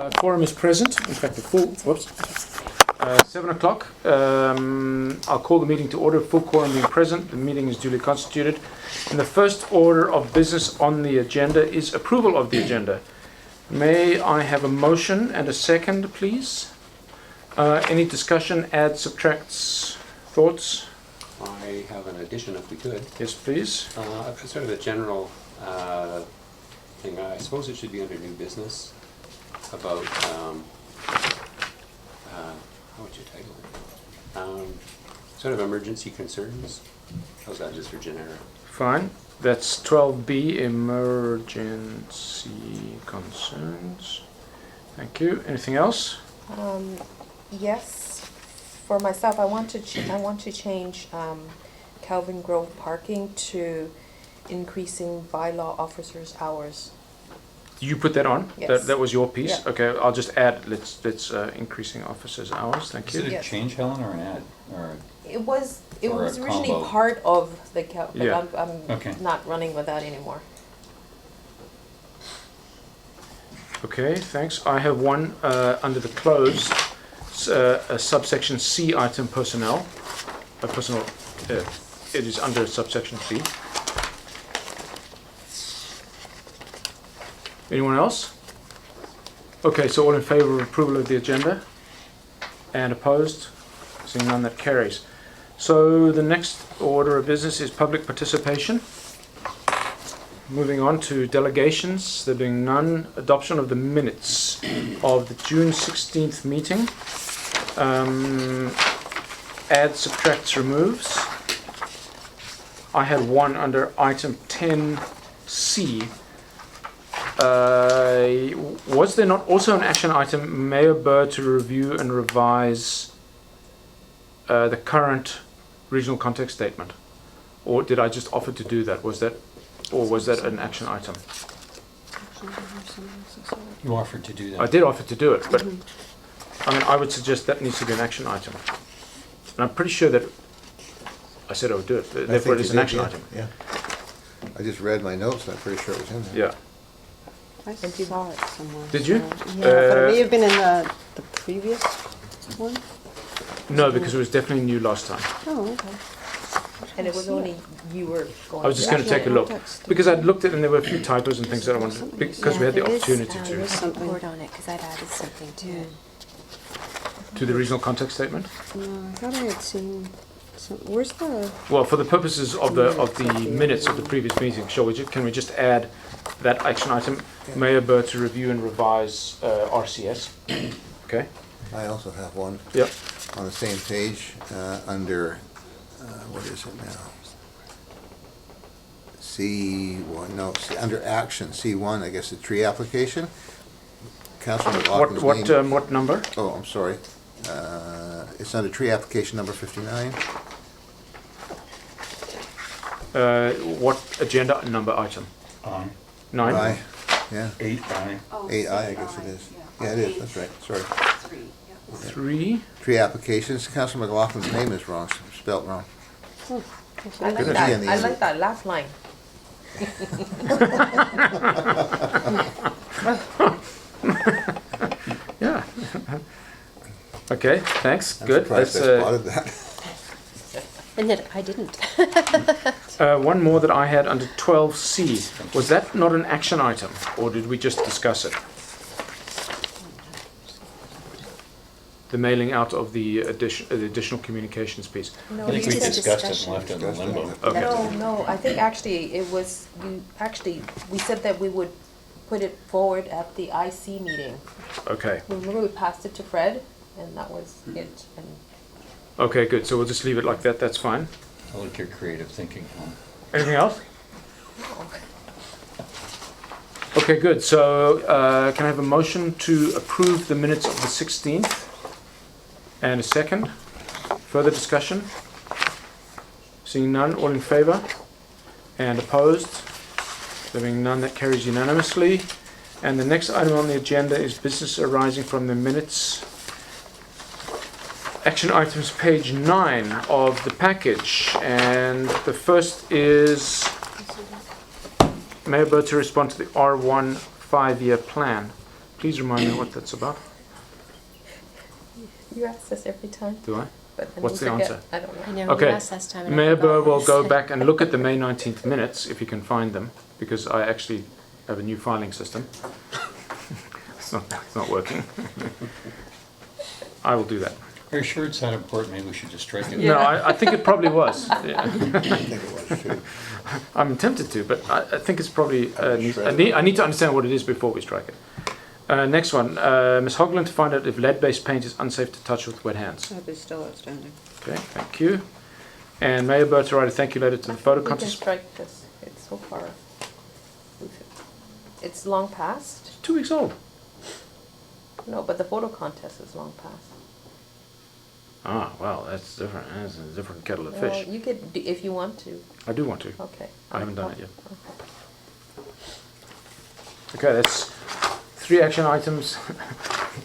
Quorum is present. In fact, the full. 7 o'clock. I'll call the meeting to order. Full quorum being present. The meeting is duly constituted. And the first order of business on the agenda is approval of the agenda. May I have a motion and a second, please? Any discussion, adds, subtracts, thoughts? I have an addition, if we could. Yes, please. Sort of a general thing. I suppose it should be under new business about, how would you title it? Sort of emergency concerns. How's that, just for generic? Fine. That's 12B, emergency concerns. Thank you. Anything else? Yes, for myself, I want to change Calvin Grove parking to increasing bylaw officers' hours. You put that on? Yes. That was your piece? Yeah. Okay, I'll just add, let's increasing officers' hours. Thank Is you. it a Yes. change, Helen, or an ad? Or It was Or a originally combo. part of the but Yeah. I'm Okay. not running with that anymore. Okay, thanks. I have one under the closed, a subsection C item personnel. Personal, it is under subsection C. Anyone else? Okay, so all in favor of approval of the agenda? And opposed? Seeing none, that carries. So the next order of business is public participation. Moving on to delegations, there being none. Adoption of the minutes of the June 16th meeting. Adds, subtracts, removes. I had one under item 10C. Was there not also an action item, Mayor Burr to review and revise the current regional context statement? Or did I just offer to do that? Was that an action item? you offered to do that? I did offer to do it, but I mean, I would suggest that needs to be an action item. And I'm pretty sure that I said I would do it. Therefore, it is an action item. Yeah. I just read my notes and I'm pretty sure it was in there. Yeah. I saw it somewhere. Did you? Yeah, but it may have been in the previous one. No, because it was definitely new last time. Oh, okay. And it was only you were going. I was just going to take a look because I'd looked at it and there were a few typos and things that I wanted because we had the opportunity There is to. some report on it because I'd added something to it. To the regional context statement. No, I thought I had seen some. Where's the? Well, for the purposes of the minutes of the previous meeting, can we just add that action item, Mayor Burr to review and revise RCS? Okay. I also have one Yep. on the same page, under, what is it now? C1, no, under action, C1, I guess the tree application. Councilor McLaughlin's name. What number? Oh, I'm sorry. It's under tree application number 59. What agenda number item? 9. I, yeah, 8I. 8I, I guess it is. Yeah, it is, that's right, sorry. 3. Tree applications, Councilor McLaughlin's name is wrong, spelled wrong. I like Goodness. that. Yeah, in the I end. like that last line. Yeah. Okay, thanks. I'm Good. surprised I spotted that. And that I didn't. One more that I had under 12C. Was that not an action item, or did we just discuss it? The mailing out of the additional communications piece. No, I think you we said discussed it discussion. and left it in limbo. Okay. No, I think actually it was, we said that we would put it forward at the IC meeting. Okay. Remember we passed it to Fred, and that was it, and Okay, good. So we'll just leave it like that. That's fine. I like your creative thinking, Helen. Anything else? Okay, good. So can I have a motion to approve the minutes of the 16th? And a second? Further discussion? Seeing none, all in favor? And opposed? There being none, that carries unanimously. And the next item on the agenda is business arising from the minutes. Action items, page 9 of the package. And the first is Mayor Burr to respond to the R1 5-year plan. Please remind me what that's about. You ask this every time, Do I? but then What's we the forget. answer? I don't know. I know, we Okay. asked last time. and I Mayor forgot Burr will this. go back and look at the May 19th minutes, if you can find them, because I actually have a new filing system. It's not working. I will do that. Are you sure it's that important? Maybe we should just strike it. No, I think it probably was. Yeah. I think it was too. I'm tempted to, but I think it's probably, Shred. I need to understand what it is before we strike it. Next one, Ms. Hogland to find out if lead-based paint is unsafe to touch with wet hands. That is still outstanding. Okay, thank you. And Mayor Burr to write a thank you letter to the photo We can contest. strike this, it's so far. It's long past? 2 weeks old. No, but the photo contest is long past. Ah, well, that's different. That's a different kettle of Well, fish. you could, if you want to, I do want to. okay. I haven't done it yet. Okay. Okay, that's 3 action items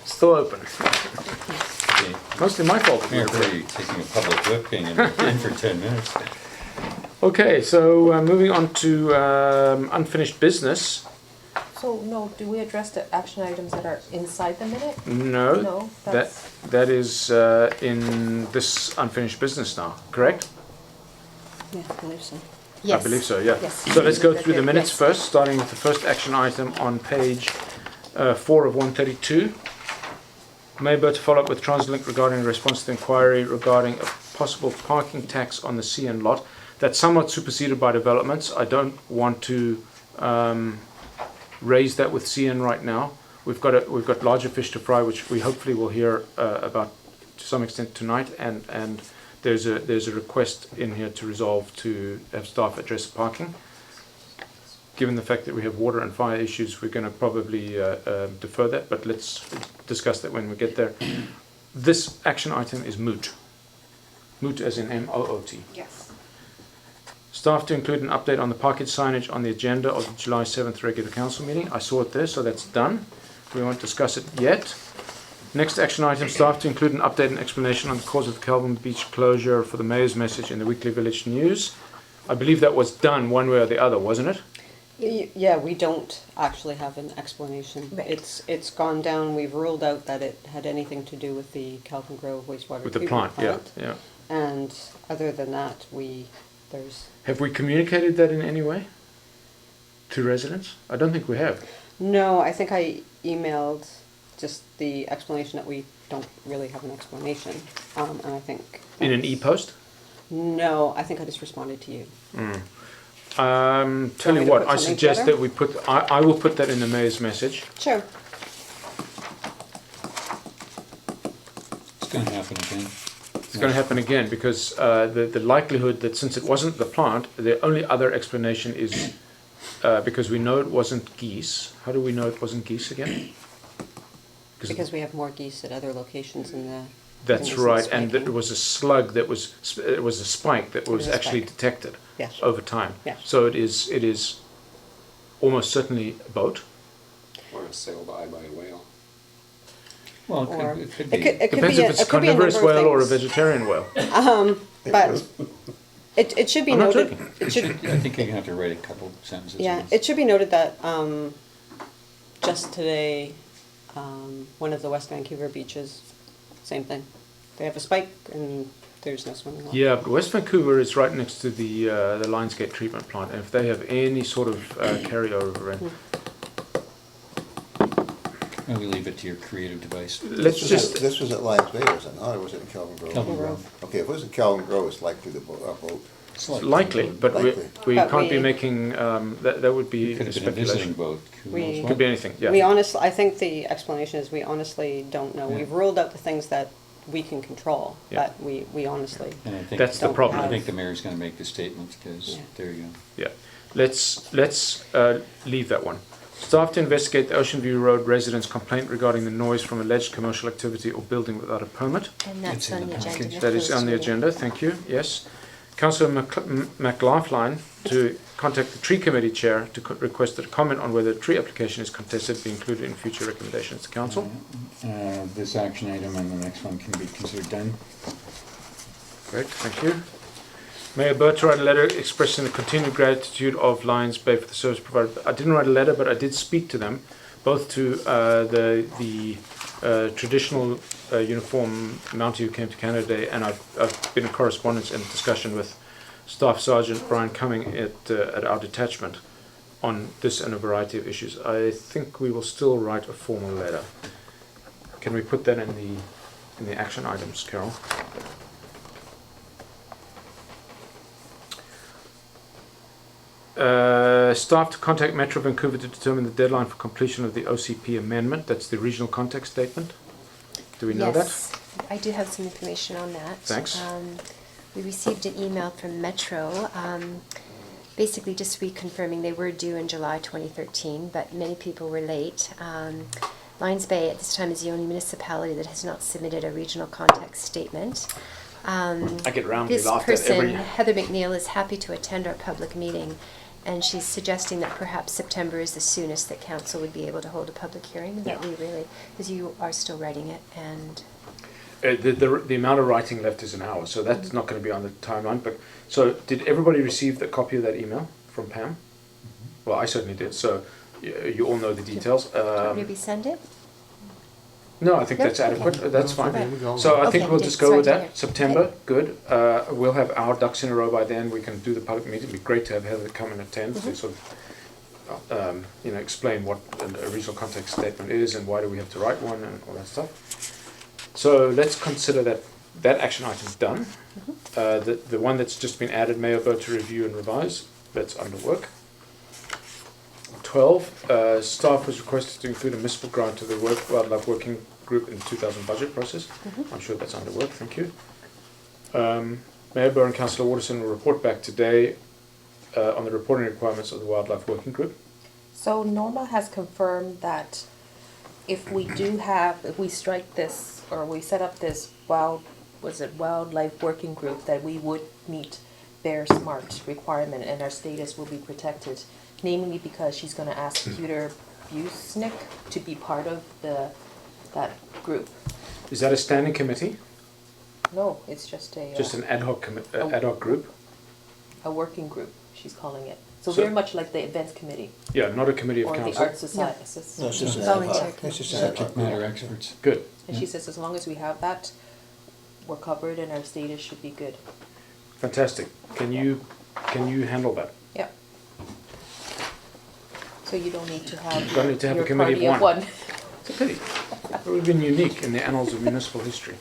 still open. Okay. Mostly my fault. Mayor Burr, you're taking a public whipping and in for 10 minutes. Okay, so moving on to unfinished business. So, no, do we address the action items that are inside the minute? No, No, that's, that is in this unfinished business now, correct? Yeah, I believe so. Yes. I believe so, yeah. Yes. So let's go through the minutes Yes. first, starting with the first action item on page 4 of 132. Mayor Burr to follow up with TransLink regarding a response to the inquiry regarding a possible parking tax on the CN lot. That's somewhat superseded by developments. I don't want to raise that with CN right now. We've got larger fish to fry, which we hopefully will hear about to some extent tonight, and there's a request in here to resolve to have staff address parking. Given the fact that we have water and fire issues, we're going to probably defer that, but let's discuss that when we get there. This action item is moot. Moot as in M-O-O-T. yes. Staff to include an update on the parking signage on the agenda of the July 7th regular council meeting. I saw it there, so that's done. We won't discuss it yet. Next action item, staff to include an update and explanation on the cause of the Calvin Beach closure for the mayor's message in the Weekly Village News. I believe that was done one way or the other, wasn't it? Yeah, we don't actually have an explanation. Right. It's gone down, we've ruled out that it had anything to do with the Calvin Grove wastewater With the treatment plant, yeah, plant. yeah. And other than that, there's, Have we communicated that in any way to residents? I don't think we have. no, I think I emailed just the explanation that we don't really have an explanation. And I think. In an e-post? No, I think I just responded to you. Tell me you to what, put I something suggest together? that we put, I will put that in the mayor's message. Sure. It's gonna happen again. It's going to happen again because the likelihood that since it wasn't the plant, the only other explanation is because we know it wasn't geese. How do we know it wasn't geese again? Because we have more geese at other locations in the. That's in the right, and spiking. it was a slug that was, it was a spike that was was a actually spike. detected Yes. over time. Yes. So it is almost certainly a boat. Or a sail by a whale. Well, Or- it could be. It could Depends be if a- it's it could be a carnivorous number of whale or a things. vegetarian whale. But it should be I'm not noted. joking. It should. I think you're gonna have to write a couple sentences. Yeah, on it should be noted that just today, one of the West Vancouver beaches, same thing. They have a spike and there's no swimming left. Yeah, but West Vancouver is right next to the Lionsgate treatment plant, and if they have any sort of carryover, and Maybe leave it to your creative device. let's just This was at Lions Bay, was it not, or was it in Kelvin Grove? Kelvin Grove. Okay, if it was in Kelvin Grove, it's likely the boat. It's likely, but Likely. we But can't be we- making that would be It could have been a visiting speculation. boat. Who We- knows Could what? be anything. Yeah. We honestly, I think the explanation is we honestly don't know. Yeah. We've ruled out the things that we can control, Yeah. but we honestly. And I think That's the don't problem. I think the mayor's gonna make the statement, because Yeah. there you go. Yeah, let's leave that one. Staff to investigate the Ocean View Road residents' complaint regarding the noise from alleged commercial activity or building without a permit. And that's It's in on the the agenda. package. That is on the agenda, thank you, yes. Councillor McLaughlin to contact the tree committee chair to request that a comment on whether a tree application is contested be included in future recommendations to council. This action item and the next one can be considered done. Great, thank you. Mayor Burr to write a letter expressing the continued gratitude of Lions Bay for the service provided. I didn't write a letter, but I did speak to them both to the traditional uniform Mountie who came to Canada Day, and I've been in correspondence and discussion with Staff Sergeant Brian Cumming at our detachment on this and a variety of issues. I think we will still write a formal letter. Can we put that in the action items, Carol? Staff to contact Metro Vancouver to determine the deadline for completion of the OCP amendment. That's the regional context statement. Do we know that? Yes, I do have some information on that. Thanks. We received an email from Metro, basically just reconfirming they were due in July 2013, but many people were late. Lions Bay at this time is the only municipality that has not submitted a regional context statement. I get roundly This laughed at person, every... Heather McNeil, is happy to attend our public meeting, and she's suggesting that perhaps September is the soonest that council would be able to hold a public hearing, that Yeah. we really, because you are still writing it, and The amount of writing left is an hour, so that's not going to be on the timeline. But so, did everybody receive the copy of that email from Pam? Well, I certainly did. So, you all know the details. do you want me to resend it? No, I think No? that's adequate. Okay. That's fine. There we go. So I think Okay, we'll good. just go Sorry with to that. hear. September, good. We'll have our ducks in a row by then. We can do the public meeting. It'd be great to have Heather come and attend to sort of, explain what a regional context statement is and why do we have to write one and all that stuff. So let's consider that action item's done. The one that's just been added, Mayor Bird to review and revise, that's under work. 12, staff was requested to include a municipal grant to the Wildlife Working Group in the 2000 budget process. I'm sure that's under work, thank you. Mayor Burr and Councillor Waterson will report back today on the reporting requirements of the Wildlife Working Group. So Norma has confirmed that if we strike this, or we set up this wildlife working group, that we would meet Bear Smart requirement and our status will be protected, namely because she's gonna ask Peter Busnick to be part of that group. Is that a standing committee? No, it's just Just an ad hoc ad hoc group? a working group, she's calling it. So So- very much like the events committee Yeah, not a committee of or the council. art society. No, it's just an ad Volunteer hoc. It's just an ad hoc. Subject matter experts. Good. And she says as long as we have that, we're covered and our status should be good. Fantastic. Can you handle that? Yep. So you don't need to have Don't need to have a your committee party of of one. one. It's a pity. It would have been unique in the annals of municipal history.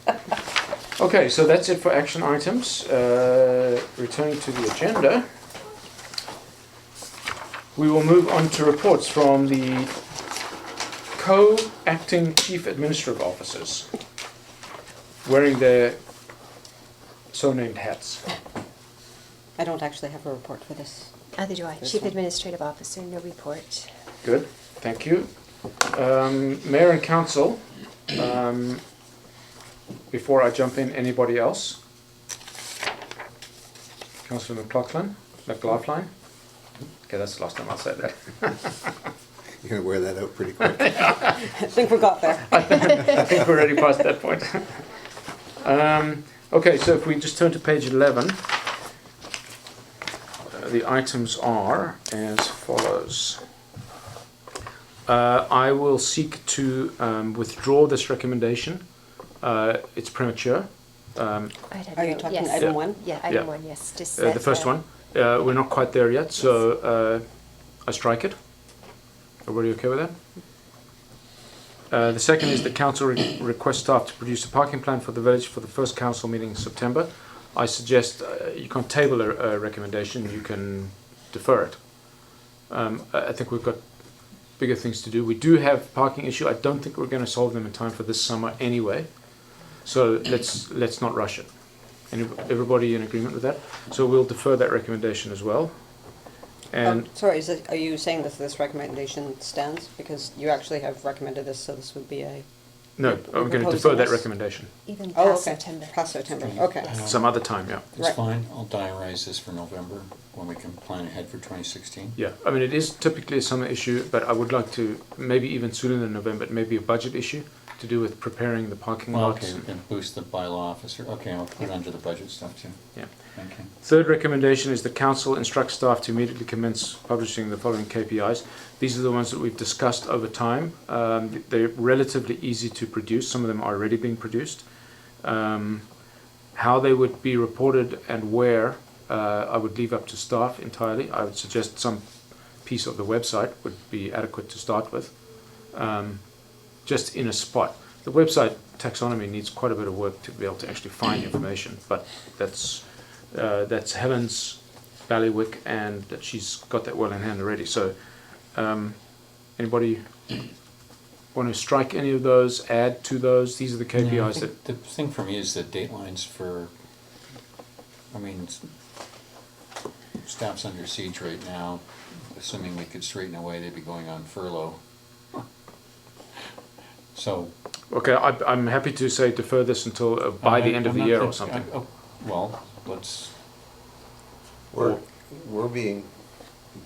Okay, so that's it for action items. Returning to the agenda, we will move on to reports from the co-acting chief administrative officers wearing their so-named hats. I don't actually have a report for this. Neither do I. This Chief one. Administrative Officer, no report. Good, thank you. Mayor and council, before I jump in, anybody else? Councillor McLaughlin? Okay, that's the last time I'll say that. You're gonna wear that out pretty quick. I think we got there. I think we're already past that point. Okay, so if we just turn to page 11, the items are as follows. I will seek to withdraw this recommendation. It's premature. I'd have Are you no- talking yes. item one? Yeah, Yeah. item 1, yes. Just The first one. We're not quite there yet, so I strike it. Everybody okay with that? The second is the council request staff to produce a parking plan for the village for the first council meeting in September. I suggest you can't table a recommendation, you can defer it. I think we've got bigger things to do. We do have parking issue. I don't think we're going to solve them in time for this summer anyway. So let's not rush it. Everybody in agreement with that? So we'll defer that recommendation as well. And Sorry, are you saying that this recommendation stands? Because you actually have recommended this, so this would be a... no, You're I'm going to proposing defer that this? recommendation. Even Oh, past okay. September. Past September, okay. Some other time, yeah. It's Right. fine, I'll diarize this for November, when we can plan ahead for 2016. Yeah, I mean, it is typically a summer issue, but I would like to, maybe even sooner than November, it may be a budget issue. to do with preparing the parking lots. Okay, and boost the bylaw officer, okay, I'll put it under the budget stuff too. Yeah. Thank you. Third recommendation is the council instructs staff to immediately commence publishing the following KPIs. These are the ones that we've discussed over time. They're relatively easy to produce. Some of them are already being produced. How they would be reported and where, I would leave up to staff entirely. I would suggest some piece of the website would be adequate to start with. Just in a spot. The website taxonomy needs quite a bit of work to be able to actually find information, but that's Helen's ballywick, and that she's got that well in hand already. So, anybody want to strike any of those, add to those? These are the Yeah, I KPIs think the thing for me is the datelines for, I mean, staff's under siege right now. Assuming we could straighten away, they'd be going on furlough. So. Okay, I'm happy to say defer this until by the end of the year or something. Well, let's, We're being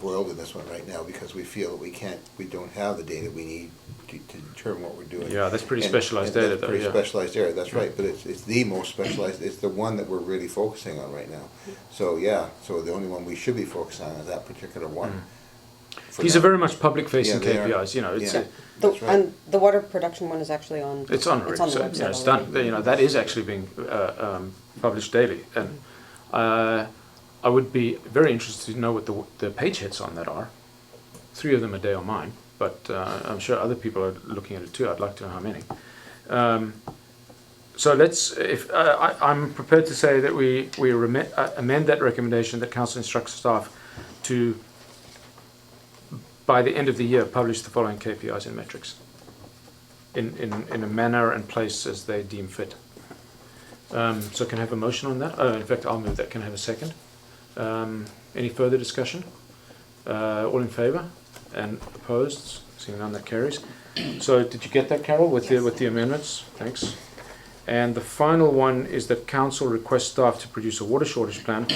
boiled in this one right now because we feel that we don't have the data we need to determine what we're doing. Yeah, that's pretty And- specialized and data that's though, pretty yeah. specialized area, that's right, but it's the most specialized, it's the one that we're really focusing on right now. So, yeah, so the only one we should be focusing on is that particular one. for These now. are very much public-facing Yeah, they are. KPIs, you know, it's, Yeah. That's right. And the water production one is actually on. it's on already, It's on the so, website you know, it's already. done, you know, that is actually being published daily. And I would be very interested to know what the page hits on that are. 3 of them a day are mine, but I'm sure other people are looking at it too. I'd like to know how many. So I'm prepared to say that we amend that recommendation that council instructs staff to, by the end of the year, publish the following KPIs and metrics in a manner and place as they deem fit. So can I have a motion on that? Oh, in fact, I'll move that. Can I have a second? Any further discussion? All in favour? And opposed? Seeing none, that carries. So did you get that, Carol, with the amendments? Thanks. And the final one is that council requests staff to produce a water shortage plan.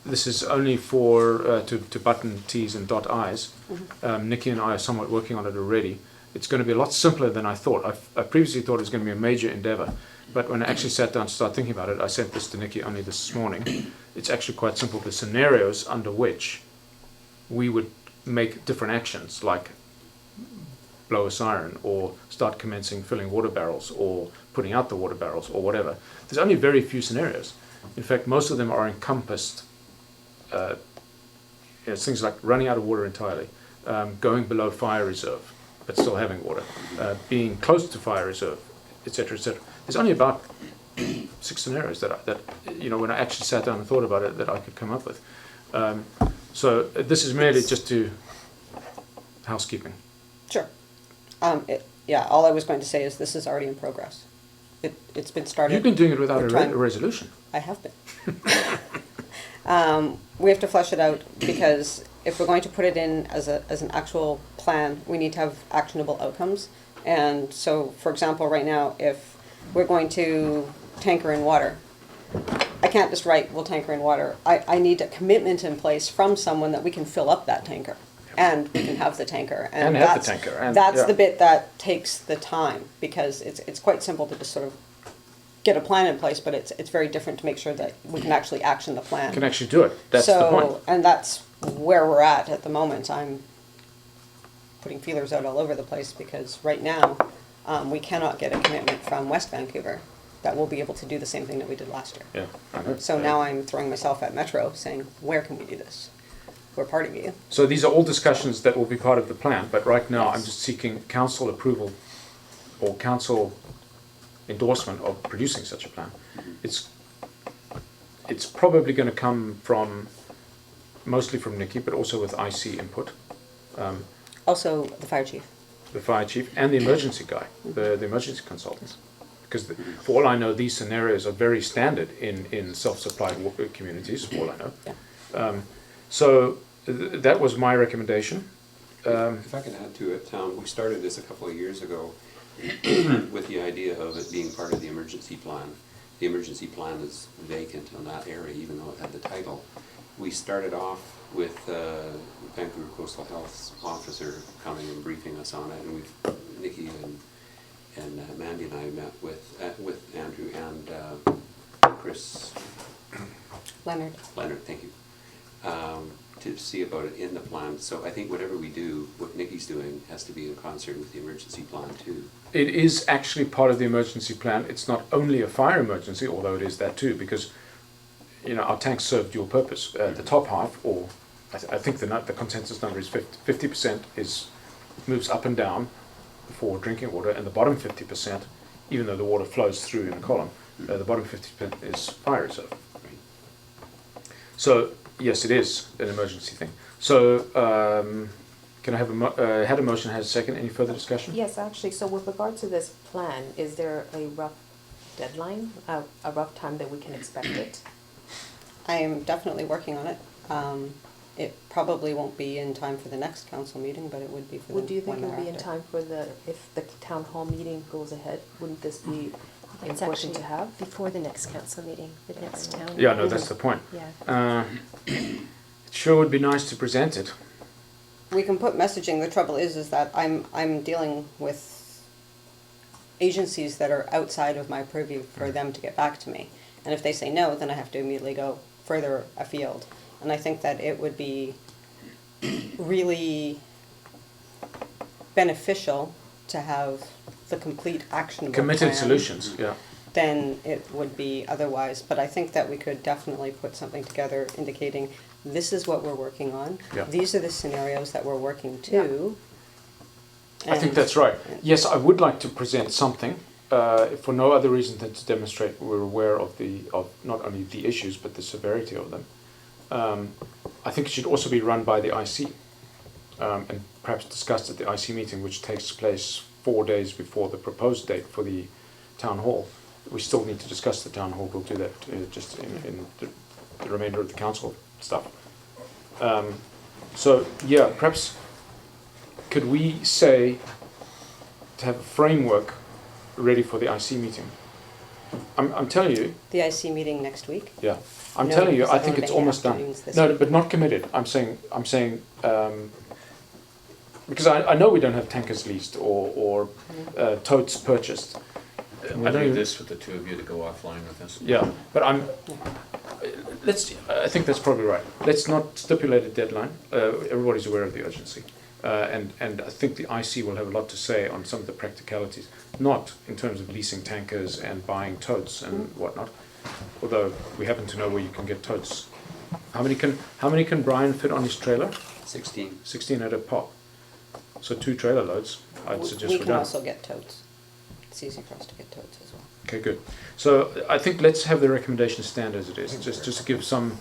This is only for to button T's and dot I's. Nikki and I are somewhat working on it already. It's going to be a lot simpler than I thought. I previously thought it was going to be a major endeavour, but when I actually sat down to start thinking about it, I sent this to Nikki only this morning. It's actually quite simple. The scenarios under which we would make different actions, like blow a siren, or start commencing filling water barrels, or putting out the water barrels, or whatever. There's only very few scenarios. In fact, most of them are encompassed. It's things like running out of water entirely, going below fire reserve, but still having water, being close to fire reserve, etc., etc. There's only about 6 scenarios that you know, when I actually sat down and thought about it, that I could come up with. So this is merely just to housekeeping. Sure. Yeah, all I was going to say is this is already in progress. It's been started. You've been doing it without We're a trying- resolution. I have been. We have to flesh it out because if we're going to put it in as an actual plan, we need to have actionable outcomes. And so, for example, right now, if we're going to tanker in water, I can't just write, we'll tanker in water. I need a commitment in place from someone that we can fill up that tanker. And we can have the tanker. And have the that's- tanker, and- That's yeah. the bit that takes the time, because it's quite simple to just sort of get a plan in place, but it's very different to make sure that we can actually action the plan. Can actually do it. That's the point. And that's where we're at the moment. I'm putting feelers out all over the place because right now, we cannot get a commitment from West Vancouver that we'll be able to do the same thing that we did last year. Yeah, I know. So now I'm throwing myself at Metro saying, where can we do this? We're part of you. So these are all discussions that will be part of the plan, but right now I'm Yes. just seeking council approval or council endorsement of producing such a plan. It's probably going to come from, mostly from Nikki, but also with IC input, Also, the fire chief. the fire chief, and the emergency guy, the emergency consultants. Because for all I know, these scenarios are very standard in self-supplied communities, for all I know. Yeah. So that was my recommendation. If I can add to it, we started this a couple of years ago with the idea of it being part of the emergency plan. The emergency plan is vacant on that area, even though it had the title. We started off with Vancouver Coastal Health's officer coming and briefing us on it, and Nikki and Mandy and I met with Andrew and Chris Leonard. Leonard, thank you, to see about it in the plan. So I think whatever we do, what Nikki's doing has to be in concert with the emergency plan too. It is actually part of the emergency plan. It's not only a fire emergency, although it is that too, because our tanks serve dual purpose. The top half, or I think the consensus number is 50% moves up and down for drinking water, and the bottom 50%, even though the water flows through in a column, the bottom 50% is fire reserve. So yes, it is an emergency thing. So can I have had a motion, has a second? Any further discussion? Yes, actually, so with regard to this plan, is there a rough deadline, a rough time that we can expect it? I am definitely working on it. It probably won't be in time for the next council meeting, but it would be for the Well, do you think one it would be in thereafter. time for if the town hall meeting goes ahead? Wouldn't this be It's important actually to have? before the next council meeting, the next town. Yeah, no, that's the point. Yeah. It sure would be nice to present it. We can put messaging. The trouble is that I'm dealing with agencies that are outside of my purview for them to get back to me. And if they say no, then I have to immediately go further afield. And I think that it would be really beneficial to have the complete actionable Committed plan solutions, yeah. than it would be otherwise. But I think that we could definitely put something together indicating this is what we're working on. Yeah. These are the scenarios that we're working to. I think And- that's right. Yes, I would like to present something, for no other reason than to demonstrate we're aware of not only the issues, but the severity of them. I think it should also be run by the IC, and perhaps discussed at the IC meeting, which takes place 4 days before the proposed date for the town hall. We still need to discuss the town hall. We'll do that just in the remainder of the council stuff. So yeah, perhaps could we say to have a framework ready for the IC meeting? I'm telling you, The IC meeting next week. yeah. I'm No, telling you, because I I've think only it's been almost done. afternoons this No, week. but not committed. I'm saying, because I know we don't have tankers leased or totes purchased. And I we'll don't leave even- this with the two of you to go offline with us. Yeah, but I think that's probably right. Let's not stipulate a deadline. Everybody's aware of the urgency. And I think the IC will have a lot to say on some of the practicalities, not in terms of leasing tankers and buying totes and whatnot, although we happen to know where you can get totes. How many can Brian fit on his trailer? 16. 16 at a pop. So 2 trailer loads, I'd We suggest we're can done. also get totes. It's easy for us to get totes as well. Okay, good. So I think let's have the recommendation stand as it is, just to give some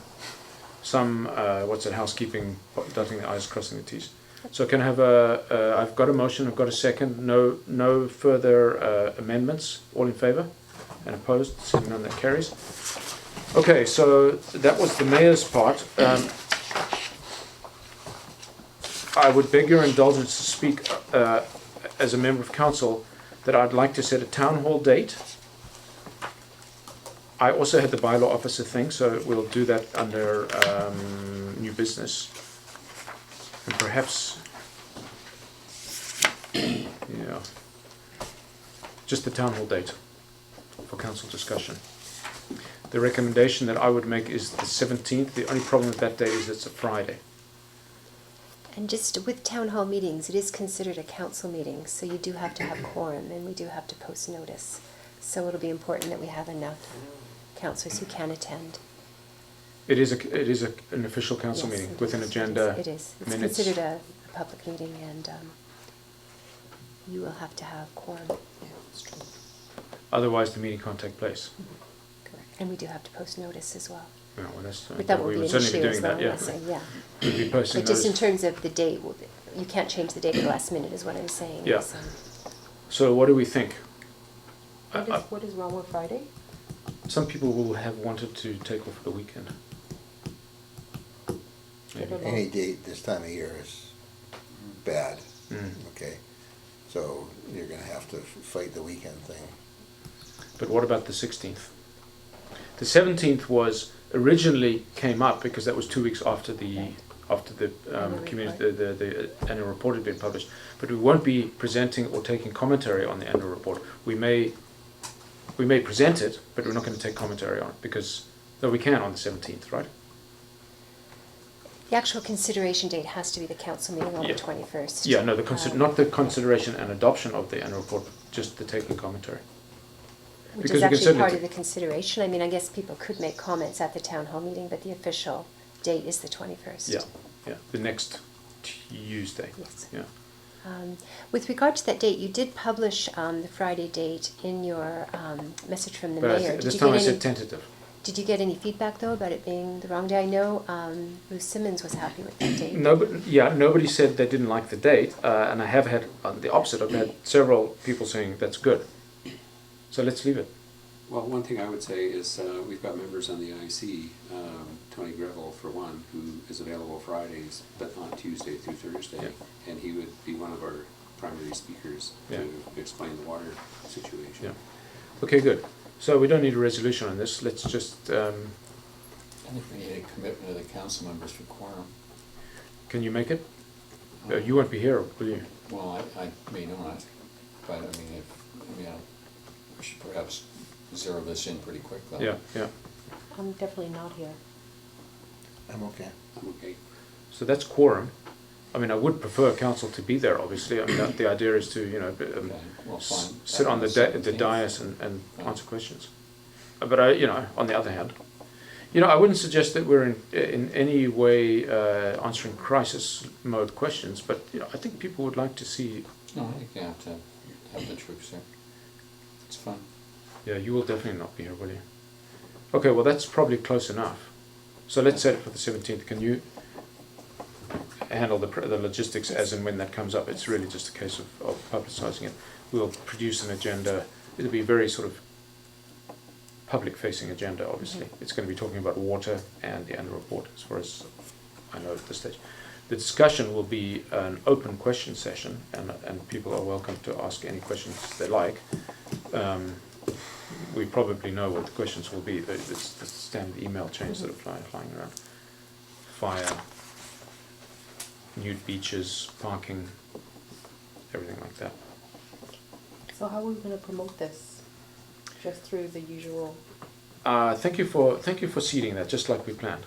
housekeeping, dotting the i's, crossing the t's. So can I have I've got a motion, I've got a second, no further amendments, all in favour? And opposed, seeing none, that carries. Okay, so that was the mayor's part. I would beg your indulgence to speak as a member of council that I'd like to set a town hall date. I also had the bylaw officer thing, so we'll do that under new business. And perhaps, yeah, just the town hall date for council discussion. The recommendation that I would make is the 17th. The only problem with that day is it's a Friday. And just with town hall meetings, it is considered a council meeting, so you do have to have quorum, and we do have to post notice. So it'll be important that we have enough councillors who can attend. It is an official council Yes, meeting it with an is, agenda, It is. It's minutes. considered a public meeting, and you will have to have quorum. Yeah, that's true. Otherwise, the meeting can't take place. Correct. And we do have to post notice as well. Yeah, well, that's, But that will we be would an certainly issue be as doing well, that. Yeah, yeah. we'd be posting But just in those. terms of the date, you can't change the date at the last minute, is what I'm saying. Yeah. So- So, what do we think? What is wrong with Friday? Some people will have wanted to take off the weekend. Maybe. Any date this time of year is bad, Mm. okay? So you're gonna have to fight the weekend thing. But what about the 16th? The 17th was originally came up because that was 2 weeks after the after the Annual community, the annual report had been published. But we won't be presenting or taking commentary on the annual report. We may present it, but we're not going to take commentary on it because, though we can on the 17th, right? The actual consideration date has to be the council meeting on Yeah. the 21st. Yeah, no, not the consideration and adoption of the annual report, just the taking commentary. Which because is we can actually certainly part t- of the consideration. I mean, I guess people could make comments at the town hall meeting, but the official date is the 21st. Yeah, the next Tuesday. Yes. Yeah. With regard to that date, you did publish the Friday date in your message from the But mayor. this time I said tentative. Did you get any feedback though about it being the wrong day? I know Ruth Simmons was happy with that date. Nobody said they didn't like the date, and I have had the opposite. I've had several people saying that's good. So let's leave it. Well, one thing I would say is we've got members on the IC, Tony Greville for one, who is available Fridays, but not Tuesday through Thursday. Yeah. And he would be one of our primary speakers Yeah. to explain the water situation. Yeah. Okay, good. So we don't need a resolution on this. Let's just, I think we need a commitment of the council members for quorum. can you make it? You won't be here, will you? Well, I may not, but I mean, we should perhaps zero this in pretty quick though. Yeah. I'm definitely not here. I'm okay. I'm okay. So that's quorum. I mean, I would prefer council to be there, obviously. I mean, the idea is to, Okay, well, fine. sit on the 17th. dais and Fine. answer questions. But on the other hand, I wouldn't suggest that we're in any way answering crisis mode questions, but I think people would like to see. No, I think you have to have the troops there. It's fun. Yeah, you will definitely not be here, will you? Okay, well that's probably close enough. So let's set it for the 17th. Can you handle the logistics as and when that comes up? It's really just a case of publicising it. We'll produce an agenda. It'll be a very sort of public-facing agenda, obviously. It's going to be talking about water and the annual report, as far as I know at this stage. The discussion will be an open question session, and people are welcome to ask any questions they like. We probably know what the questions will be. It's the standard email chains that are flying around. Fire, nude beaches, parking, everything like that. So how are we going to promote this? Just through the usual? Thank you for seeding that, just like we planned.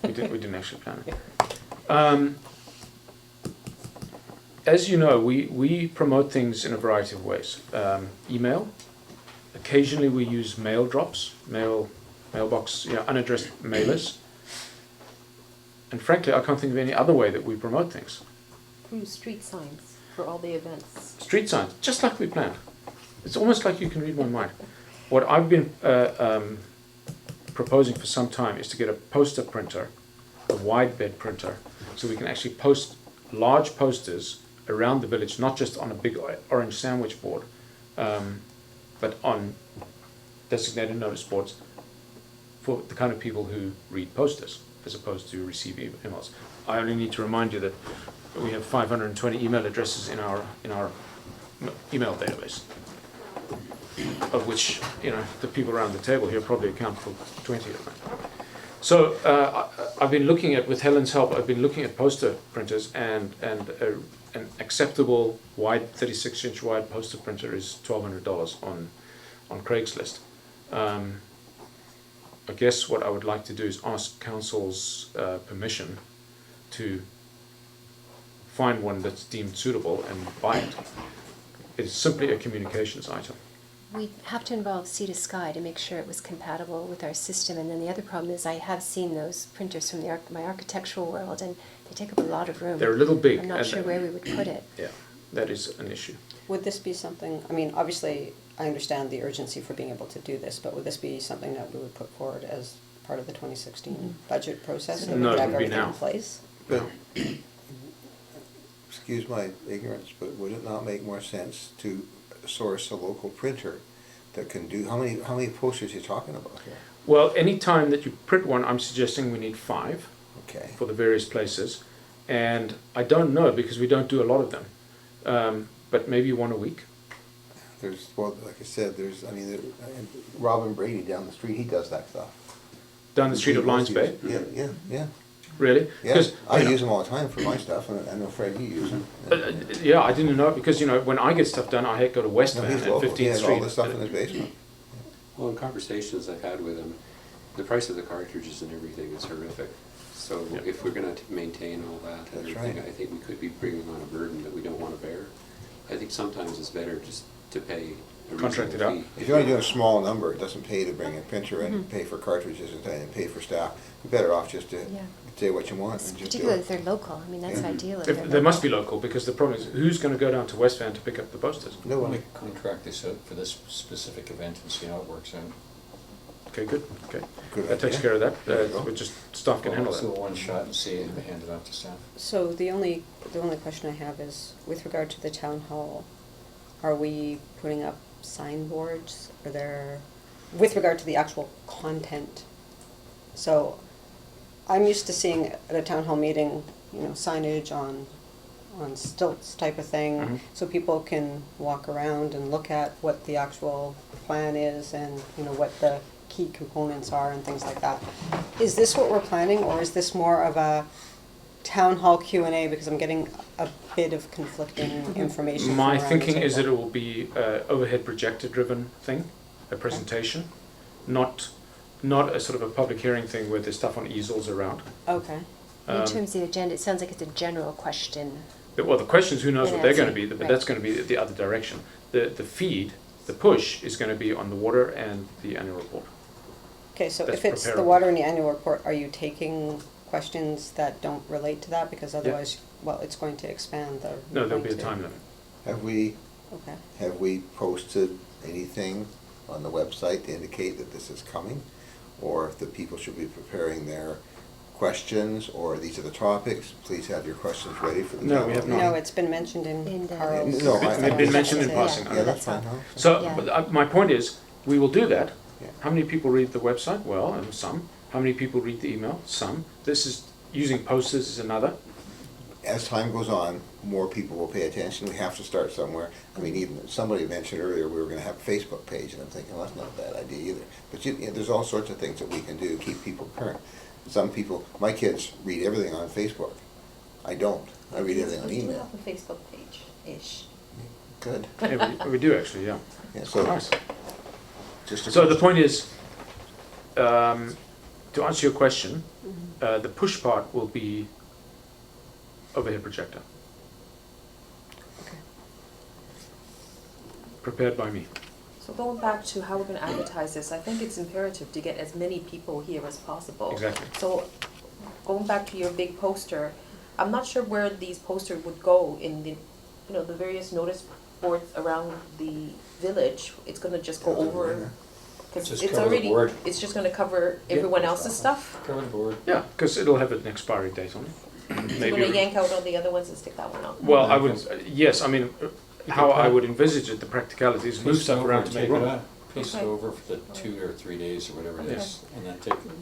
We didn't actually plan it. As you know, we promote things in a variety of ways. Email. Occasionally we use mail drops, mailbox, unaddressed mailers. And frankly, I can't think of any other way that we promote things. Through street signs for all the events. Street signs, just like we planned. It's almost like you can read my mind. What I've been proposing for some time is to get a poster printer, a wide bed printer, so we can actually post large posters around the village, not just on a big orange sandwich board, but on designated notice boards for the kind of people who read posters as opposed to receive emails. I only need to remind you that we have 520 email addresses in our email database, of which the people around the table here probably account for 20 of them. So I've been looking at, with Helen's help, I've been looking at poster printers, and an acceptable wide 36-inch wide poster printer is $1,200 on Craigslist. I guess what I would like to do is ask council's permission to find one that's deemed suitable and buy it. It's simply a communications item. We have to involve Sea to Sky to make sure it was compatible with our system. And then the other problem is I have seen those printers from my architectural world, and they take up a lot of room. They're a little big. I'm not sure where we would put it. Yeah, that is an issue. Would this be something, I mean, obviously, I understand the urgency for being able to do this, but would this be something that we would put forward as part of the 2016 budget process? So we No, could it have would be everything now. in place? But, excuse my ignorance, but would it not make more sense to source a local printer that can do, how many posters are you talking about here? Well, any time that you print one, I'm suggesting we need 5 Okay. for the various places. And I don't know, because we don't do a lot of them. But maybe one a week. There's, well, like I said, Robin Brady down the street, he does that stuff. Down the street of Lions Bay. Yeah. Really? Yeah, 'Cause, I you know, use them all the time for my stuff, and I know Fred, you use them. yeah, I didn't know, because, you know, when I get stuff done, I hate to go to West No, Van he's at local, he 15th has Street. all this stuff in his basement. Well, in conversations I've had with him, the price of the cartridges and everything is horrific. So Yeah. if we're gonna maintain all that and That's everything, right. I think we could be bringing on a burden that we don't wanna bear. I think sometimes it's better just to pay a Contract it reasonable out. fee. If you're only doing a small number, it doesn't pay to bring a printer Mm-hmm. in, pay for cartridges and pay for staff. You're better off just to Yeah. say what you want and just do Particularly if it. they're local, I mean, that's Yeah. ideal if If, they're they must be local. local, because the problem is, who's gonna go down to West Van to pick up the posters? No Let one. me contract this out for this specific event and see how it works out. Okay, good, okay. Good That takes idea. care of that, There you go. with just, staff can handle Let's do that. a one shot and see it and hand it off to staff. So the only question I have is, with regard to the town hall, are we putting up signboards? Are there, with regard to the actual content? So I'm used to seeing at a town hall meeting, you know, signage on stilts type of thing, Mhm. so people can walk around and look at what the actual plan is and, you know, what the key components are and things like that. Is this what we're planning, or is this more of a town hall Q&A, because I'm getting a bit of conflicting information from My around the thinking is that table. it will be a overhead projector driven thing, a presentation, not a sort of a public hearing thing where there's stuff on easels around. Okay, In Um, terms of the agenda, it sounds like it's a general question. Well, the questions, who knows Yeah, what they're gonna that's be, it, but right. that's gonna be the other direction. The feed, the push is gonna be on the water and the annual report. okay, so That's if it's the preparable. water and the annual report, are you taking questions that don't relate to that? Because otherwise, well, it's going to expand the. No, there'll be a going to- time limit. Okay. Have we posted anything on the website to indicate that this is coming? Or if the people should be preparing their questions, or these are the topics, please have your questions ready for the No, town we have hall not. No, meeting. it's been mentioned in In the- Carl's. No, I- They've been mentioned in Yeah, passing. Yeah, that's all. fine, huh? So, Yeah. but, my point is, we will do that. Yeah. How many people read the website? Well, some. How many people read the email? Some. This is, using posters is another. As time goes on, more people will pay attention. We have to start somewhere. I mean, even somebody mentioned earlier we were gonna have a Facebook page, and I'm thinking, well, that's not a bad idea either. But you know, there's all sorts of things that we can do to keep people current. Some people, my kids read everything on Facebook. I don't. I read everything on We do email. have a Facebook page-ish. Good. Yeah, we do actually, yeah. Yeah, so Nice. just a So the question. point is, to answer your question, the push part will be overhead projector, Okay. prepared by me. So going back to how we're gonna advertise this, I think it's imperative to get as many people here as possible. Exactly. So, going back to your big poster, I'm not sure where these posters would go in the, you know, the various notice boards around the village. It's gonna just go over, cause Just it's cover the already, board. it's just gonna cover everyone else's stuff. Cover the board. Yeah, because it'll have an expiry date on it. You're gonna yank out all the other ones and stick that one on. Well, I would, yes, I mean, how I would envisage it, the practicalities, move Paste it stuff over around and to make take it room. out. Paste it Okay. over for the 2 or 3 days or whatever it Okay. is, and then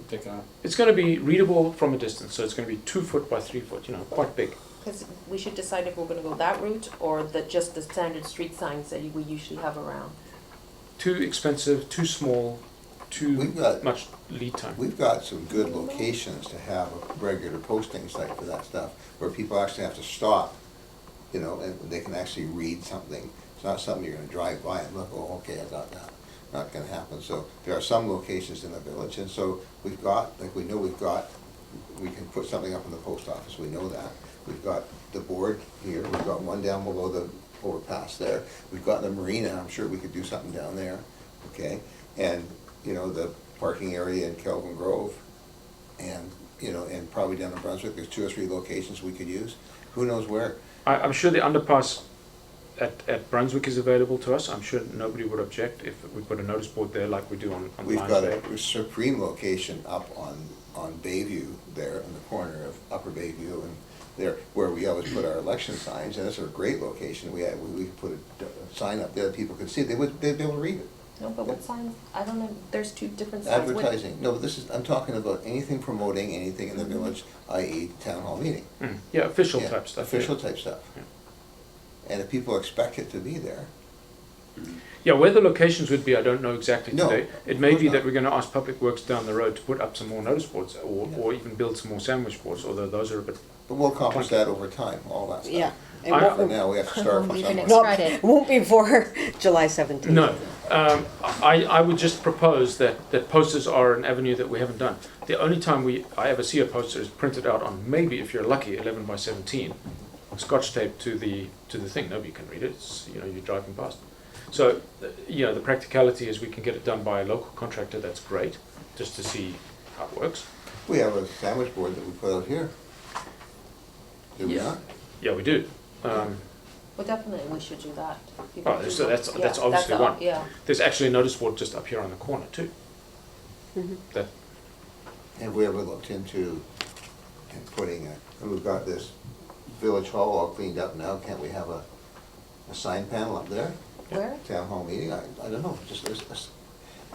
take it out. It's gonna be readable from a distance, so it's gonna be 2 foot by 3 foot, you know, quite big. Cause we should decide if we're gonna go that route or just the standard street signs that we usually have around. Too expensive, too small, too We've got- much lead time. We've got some good locations to have a regular posting site for that stuff, where people actually have to stop, you know, and they can actually read something. It's not something you're gonna drive by and look, oh, okay, I got that. Not gonna happen. So there are some locations in the village, and so we've got, like, we know we can put something up in the post office, we know that. We've got the board here, we've got one down below the overpass there. We've got the marina, I'm sure we could do something down there, okay? And, you know, the parking area in Kelvin Grove, and, you know, and probably down in Brunswick, there's 2 or 3 locations we could use. Who knows where? I'm sure the underpass at Brunswick is available to us. I'm sure nobody would object if we put a notice board there like we do on We've Lions got Bay. a supreme location up on Bayview there, in the corner of Upper Bayview and there, where we always put our election signs, and it's a great location. We could put a sign up there that people could see, they'd be able to read it. No, but what signs, I don't know, there's 2 different signs. What- Advertising, no, but I'm talking about anything promoting anything in the village, i.e. town hall meeting. Yeah, official Yeah, type stuff. Official type stuff. Yeah. And if people expect it to be there, Yeah, where the locations would be, I don't know exactly No, today. It may of be course that not. we're going to ask Public Works down the road to put up some more notice boards, or even build some more sandwich boards, although those are a bit. But we'll accomplish that over time, all that stuff. Yeah. It I- For won't, now, we have to start from Even somewhere. next not, Friday. won't be before July 17th. No, I would just propose that posters are an avenue that we haven't done. The only time I ever see a poster is printed out on, maybe if you're lucky, 11 by 17, scotch tape to the thing. Nobody can read it. It's, you're driving past. So, the practicality is we can get it done by a local contractor. That's great, just to see how it works. We have a sandwich board that we put out here. Do we Yeah. not? Yeah, we do. Well, definitely, we should do that. Oh, so that's Yeah, obviously the- one. Yeah, There's actually a notice board just up here on the corner too. That Have we ever looked into putting and we've got this village hall all cleaned up now, can't we have a sign panel up there? where? Town hall meeting, I don't know, just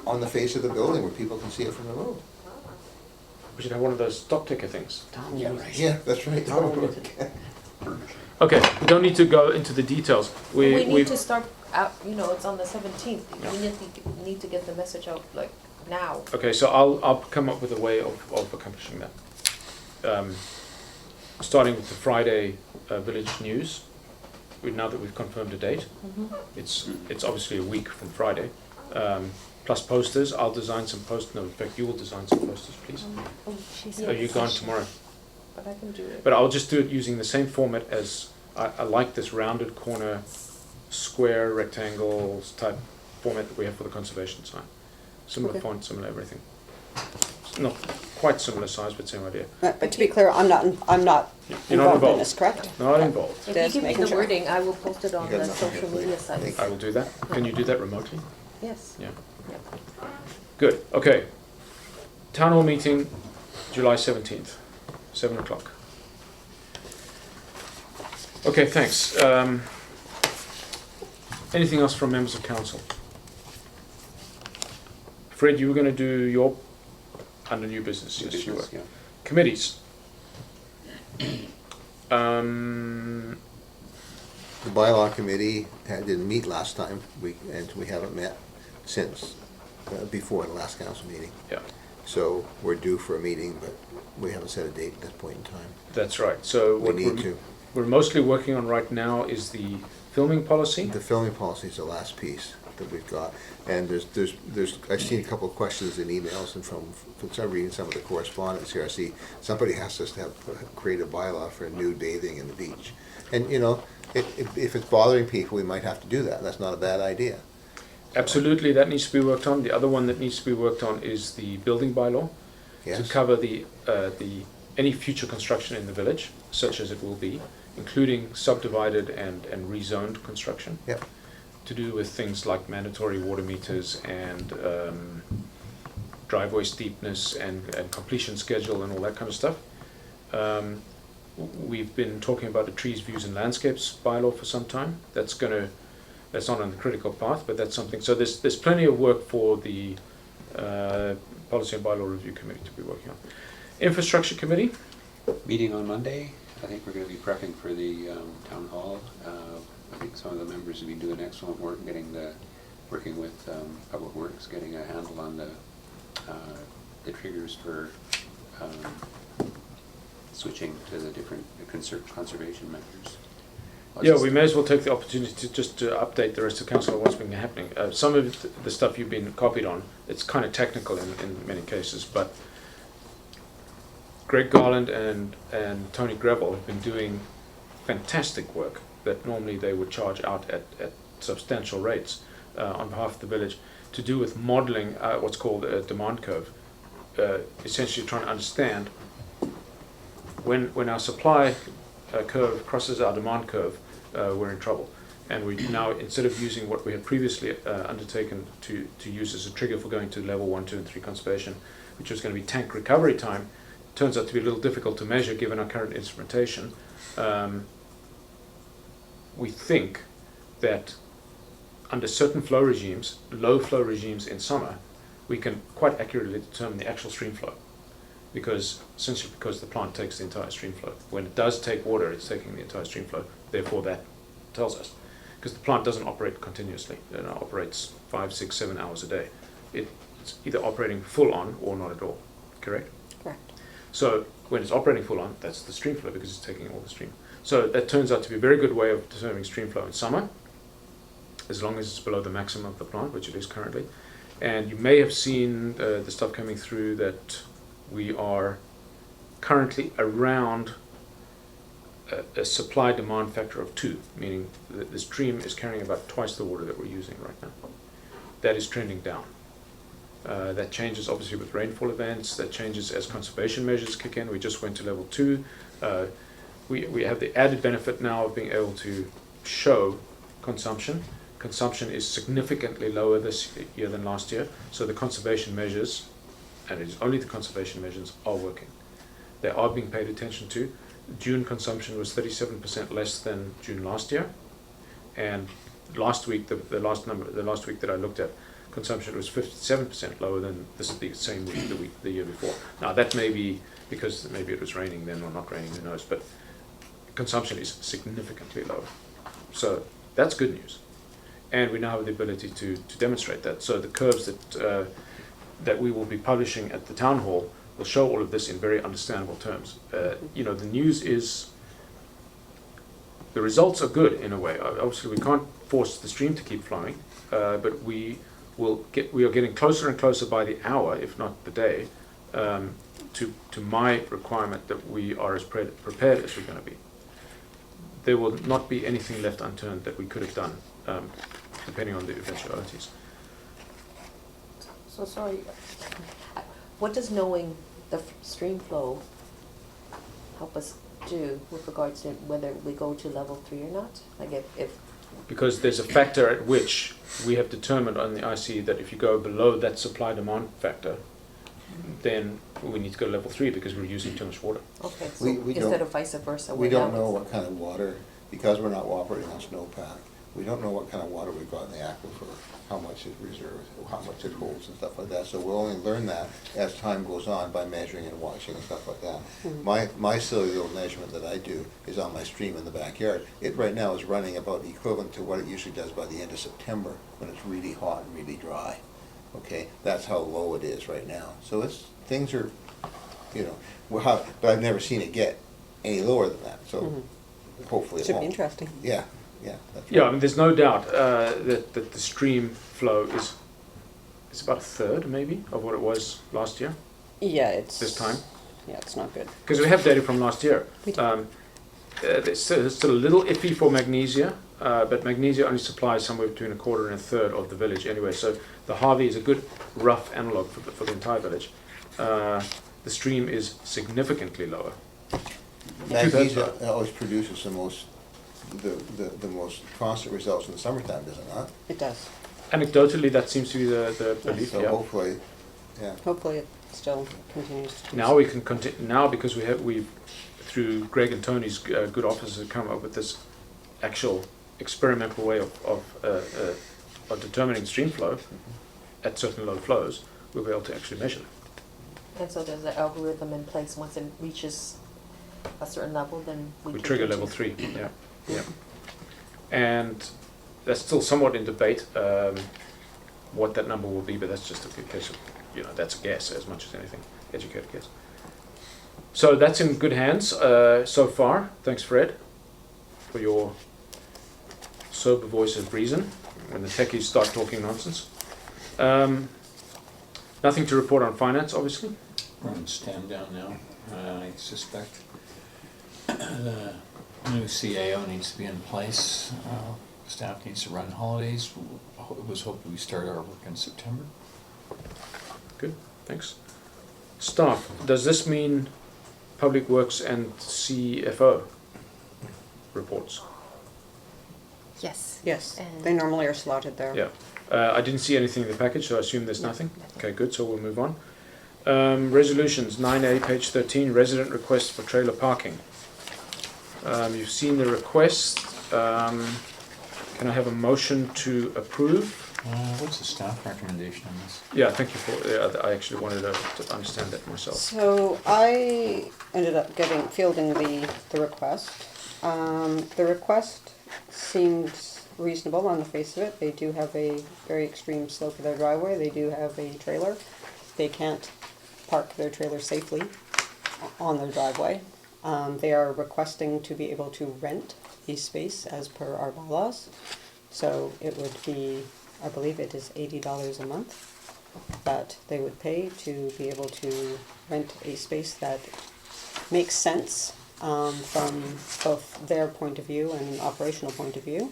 on the face of the building where people can see it from the road. we should have one of those stock ticker things. Yeah, that's right. Okay, we don't need to go into the details. We We've- need to start out, it's on the 17th. Yeah. We need to get the message out, like, now. Okay, so I'll come up with a way of accomplishing that. Starting with the Friday village news. Now that we've confirmed a date, it's obviously a week from Friday. Plus posters. I'll design some posters. No, in fact, you will design some posters, please. Oh, She's Are you gone tomorrow? But I can do it. But I'll just do it using the same format as I like this rounded corner, square, rectangles type format that we have for the conservation sign. Similar Okay. font, similar everything. It's not quite similar size, but same idea. But to be clear, I'm not You're not involved in involved. this, correct? Not involved. If Just you give me making the sure. wording, I will post it on You got the nothing social here, media please. sites. I will do that. Can you do that remotely? Yes. Yeah. Yep. Good. Okay. Town hall meeting, July 17th, 7 o'clock. Okay, thanks. Anything else from members of council? Fred, you were going to do your under new business. Yes, you were. Yeah. Committees. The bylaw committee didn't meet last time, and we haven't met since, before the last council meeting. Yeah, So we're due for a meeting, but we haven't set a date at this point in time. that's right. So We what need to. we're mostly working on right now is the filming policy. The filming policy is the last piece that we've got, and I've seen a couple of questions in emails and from some reading some of the correspondence here, I see somebody has us to create a bylaw for nude bathing in the beach. And, if it's bothering people, we might have to do that, that's not a bad idea. Absolutely, that needs to be worked on. The other one that needs to be worked on is the building bylaw to Yes? cover the any future construction in the village, such as it will be, including subdivided and rezoned construction, Yep, to do with things like mandatory water meters and driveway steepness and completion schedule and all that kind of stuff. We've been talking about the trees, views and landscapes bylaw for some time. That's not on the critical path, but that's something. So there's plenty of work for the Policy and Bylaw Review Committee to be working on. Infrastructure Committee. Meeting on Monday. I think we're going to be prepping for the town hall. I think some of the members have been doing excellent work working with Public Works, getting a handle on the triggers for switching to the different conservation measures. Yeah, we may as well take the opportunity to just update the rest of council on what's been happening. Some of the stuff you've been copied on, it's kind of technical in many cases, but Greg Garland and Tony Greville have been doing fantastic work that normally they would charge out at substantial rates on behalf of the village to do with modeling what's called a demand curve, essentially trying to understand when our supply curve crosses our demand curve, we're in trouble. And we now, instead of using what we had previously undertaken to use as a trigger for going to level 1, 2 and 3 conservation, which was going to be tank recovery time, turns out to be a little difficult to measure given our current instrumentation. We think that under certain flow regimes, low flow regimes in summer, we can quite accurately determine the actual stream flow. Essentially because the plant takes the entire stream flow. When it does take water, it's taking the entire stream flow, therefore that tells us. because the plant doesn't operate continuously. It operates 5, 6, 7 hours a day. It's either operating full on or not at all, correct? Correct. So when it's operating full on, that's the stream flow because it's taking all the stream. So that turns out to be a very good way of determining stream flow in summer, as long as it's below the maximum of the plant, which it is currently. And you may have seen the stuff coming through that we are currently around a supply-demand factor of 2, meaning the stream is carrying about twice the water that we're using right now. That is trending down. That changes obviously with rainfall events, that changes as conservation measures kick in. We just went to level 2. We have the added benefit now of being able to show consumption. Consumption is significantly lower this year than last year, so the conservation measures, and it is only the conservation measures, are working. They are being paid attention to. June consumption was 37% less than June last year, and last week, the last week that I looked at, consumption was 57% lower than the same week the year before. Now that may be because maybe it was raining then or not raining, who knows, but consumption is significantly lower. So that's good news. And we now have the ability to demonstrate that. So the curves that we will be publishing at the town hall will show all of this in very understandable terms. You know, the news is, the results are good in a way. Obviously we can't force the stream to keep flowing, but we are getting closer and closer by the hour, if not the day, to my requirement that we are as prepared as we're going to be. There will not be anything left unturned that we could have done, depending on the eventualities. So sorry, what does knowing the stream flow help us do with regards to whether we go to level 3 or not? Like if Because there's a factor at which we have determined on the IC that if you go below that supply-demand factor, then we need to go to level 3 because we're using too much water. okay, so We don't- instead of vice versa, We we're don't now- know what kind of water, because we're not operating on snowpack, we don't know what kind of water we've got in the aquifer, how much is reserved, how much it holds and stuff like that. So we'll only learn that as time goes on by measuring and watching and stuff like that. My silly little measurement that I do is on my stream in the backyard. It right now is running about equivalent to what it usually does by the end of September, when it's really hot and really dry. Okay, that's how low it is right now. So things are, you know, but I've never seen it get any lower than that, so hopefully it Should won't. be interesting. Yeah, that's Yeah, I right. mean, there's no doubt that the stream flow is about a third, maybe, of what it was last year, Yeah, it's. this time. Yeah, it's not good. Because we have data from last year. We do. It's still a little iffy for magnesia, but magnesia only supplies somewhere between a quarter and a third of the village anyway. So the Harvey is a good rough analog for the entire village. The stream is significantly lower. Magnesia always produces the most constant results in the summertime, does it not? It does. Anecdotally, that seems to be the belief. So Yeah. hopefully, yeah. Hopefully it still continues to. Now we can continue. Now because we've through Greg and Tony's good offices have come up with this actual experimental way of determining stream flow at certain low flows, we'll be able to actually measure them. And so there's an algorithm in place, once it reaches a certain level, then we We can trigger level continue. 3. Yeah, yeah. And that's still somewhat in debate what that number will be, but that's just a case of, you know, that's a guess as much as anything, educated guess. So that's in good hands so far. Thanks, Fred, for your sober voice of reason when the techies start talking nonsense. Nothing to report on finance, obviously. We're on stand down now, I suspect. The new CAO needs to be in place. Staff needs to run holidays. It was hoped we start our work in September. Good, thanks. Staff, does this mean Public Works and CFO reports? Yes. Yes, And- they normally are slotted there. Yeah. I didn't see anything in the package, so I assume there's No, nothing? nothing. Okay, good, so we'll move on. Resolutions, 9A, page 13, resident request for trailer parking. You've seen the request. Can I have a motion to approve? What's the staff recommendation on this? Yeah, thank you for, I actually wanted to understand that myself. So I ended up fielding the request. The request seemed reasonable on the face of it. They do have a very extreme slope of their driveway. They do have a trailer. They can't park their trailer safely on their driveway. They are requesting to be able to rent a space as per our bylaws. So it would be, I believe it is $80 a month that they would pay to be able to rent a space that makes sense from both their point of view and an operational point of view.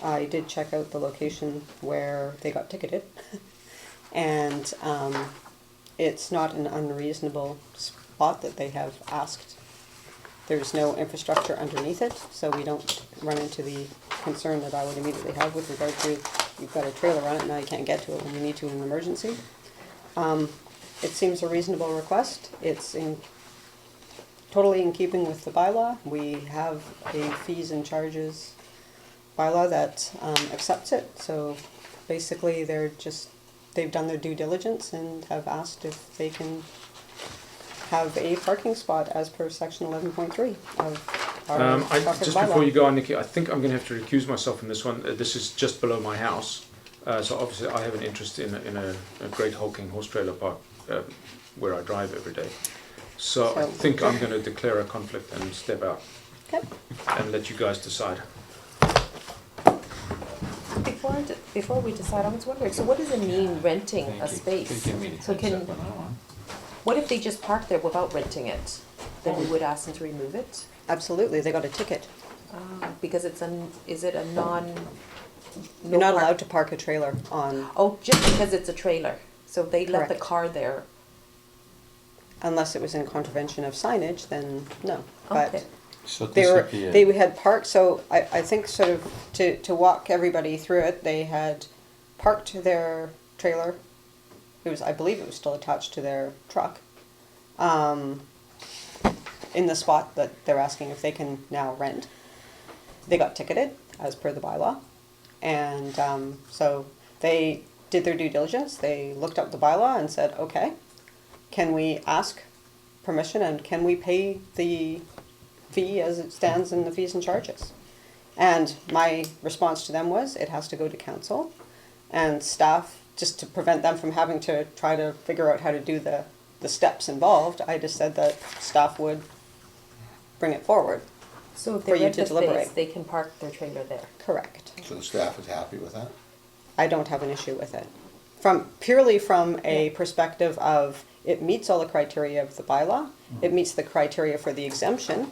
I did check out the location where they got ticketed, and it's not an unreasonable spot that they have asked. There's no infrastructure underneath it, so we don't run into the concern that I would immediately have with regard to, you've got a trailer on it, now you can't get to it when you need to in an emergency. It seems a reasonable request. It's totally in keeping with the bylaw. We have a fees and charges bylaw that accepts it, so basically they've done their due diligence and have asked if they can have a parking spot as per section 11.3 of our traffic Just bylaw. before you go on, Nikki, I think I'm going to have to recuse myself from this one. This is just below my house, so obviously I have an interest in a great hulking horse trailer park where I drive every day. So I think I'm going to declare a conflict and step out Okay. and let you guys decide. Before we decide, I was wondering, so what does it mean renting Thank a you. space? Give me the So heads up on that one. what if they just park there without renting it? Then we would ask them to remove it? Absolutely, they got a ticket. Because is it a non? You're not allowed to park a trailer on, Oh, just because it's a trailer. So if they let the Correct. car there. unless it was in contravention of signage, then no. But Okay. So they this were, would be they a, had parked, so I think sort of to walk everybody through it, they had parked their trailer. It was, I believe it was still attached to their truck. In the spot that they're asking if they can now rent. They got ticketed as per the bylaw. And so they did their due diligence. They looked up the bylaw and said, okay, can we ask permission and can we pay the fee as it stands in the fees and charges? And my response to them was, it has to go to council and staff, just to prevent them from having to try to figure out how to do the steps involved. I just said that staff would bring it forward. So if For they you rent to the space, deliberate. they can park their trailer there. Correct. So the staff is happy with that? I don't have an issue with it. Purely from a perspective of, it meets all the criteria of the bylaw, it meets the criteria for the exemption,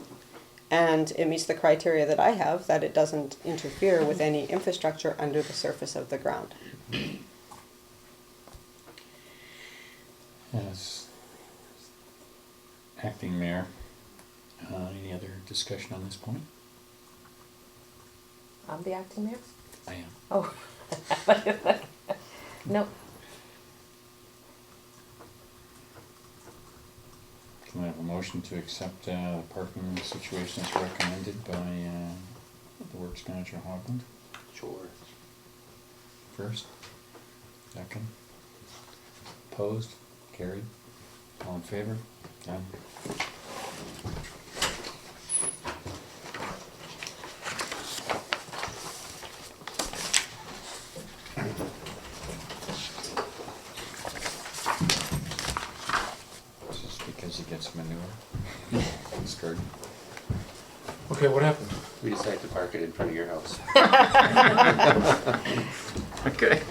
and it meets the criteria that I have, that it doesn't interfere with any infrastructure under the surface of the ground. yes. Acting Mayor, any other discussion on this point? I'm the acting mayor? I am. Oh. No. Can I have a motion to accept parking situation as recommended by the Works Manager Hogland? Sure. First? Second? Opposed? Carried? All in favor? Done. This is because he gets manure. It's garden. Okay, what happened? We decided to park it in front of your house. Okay.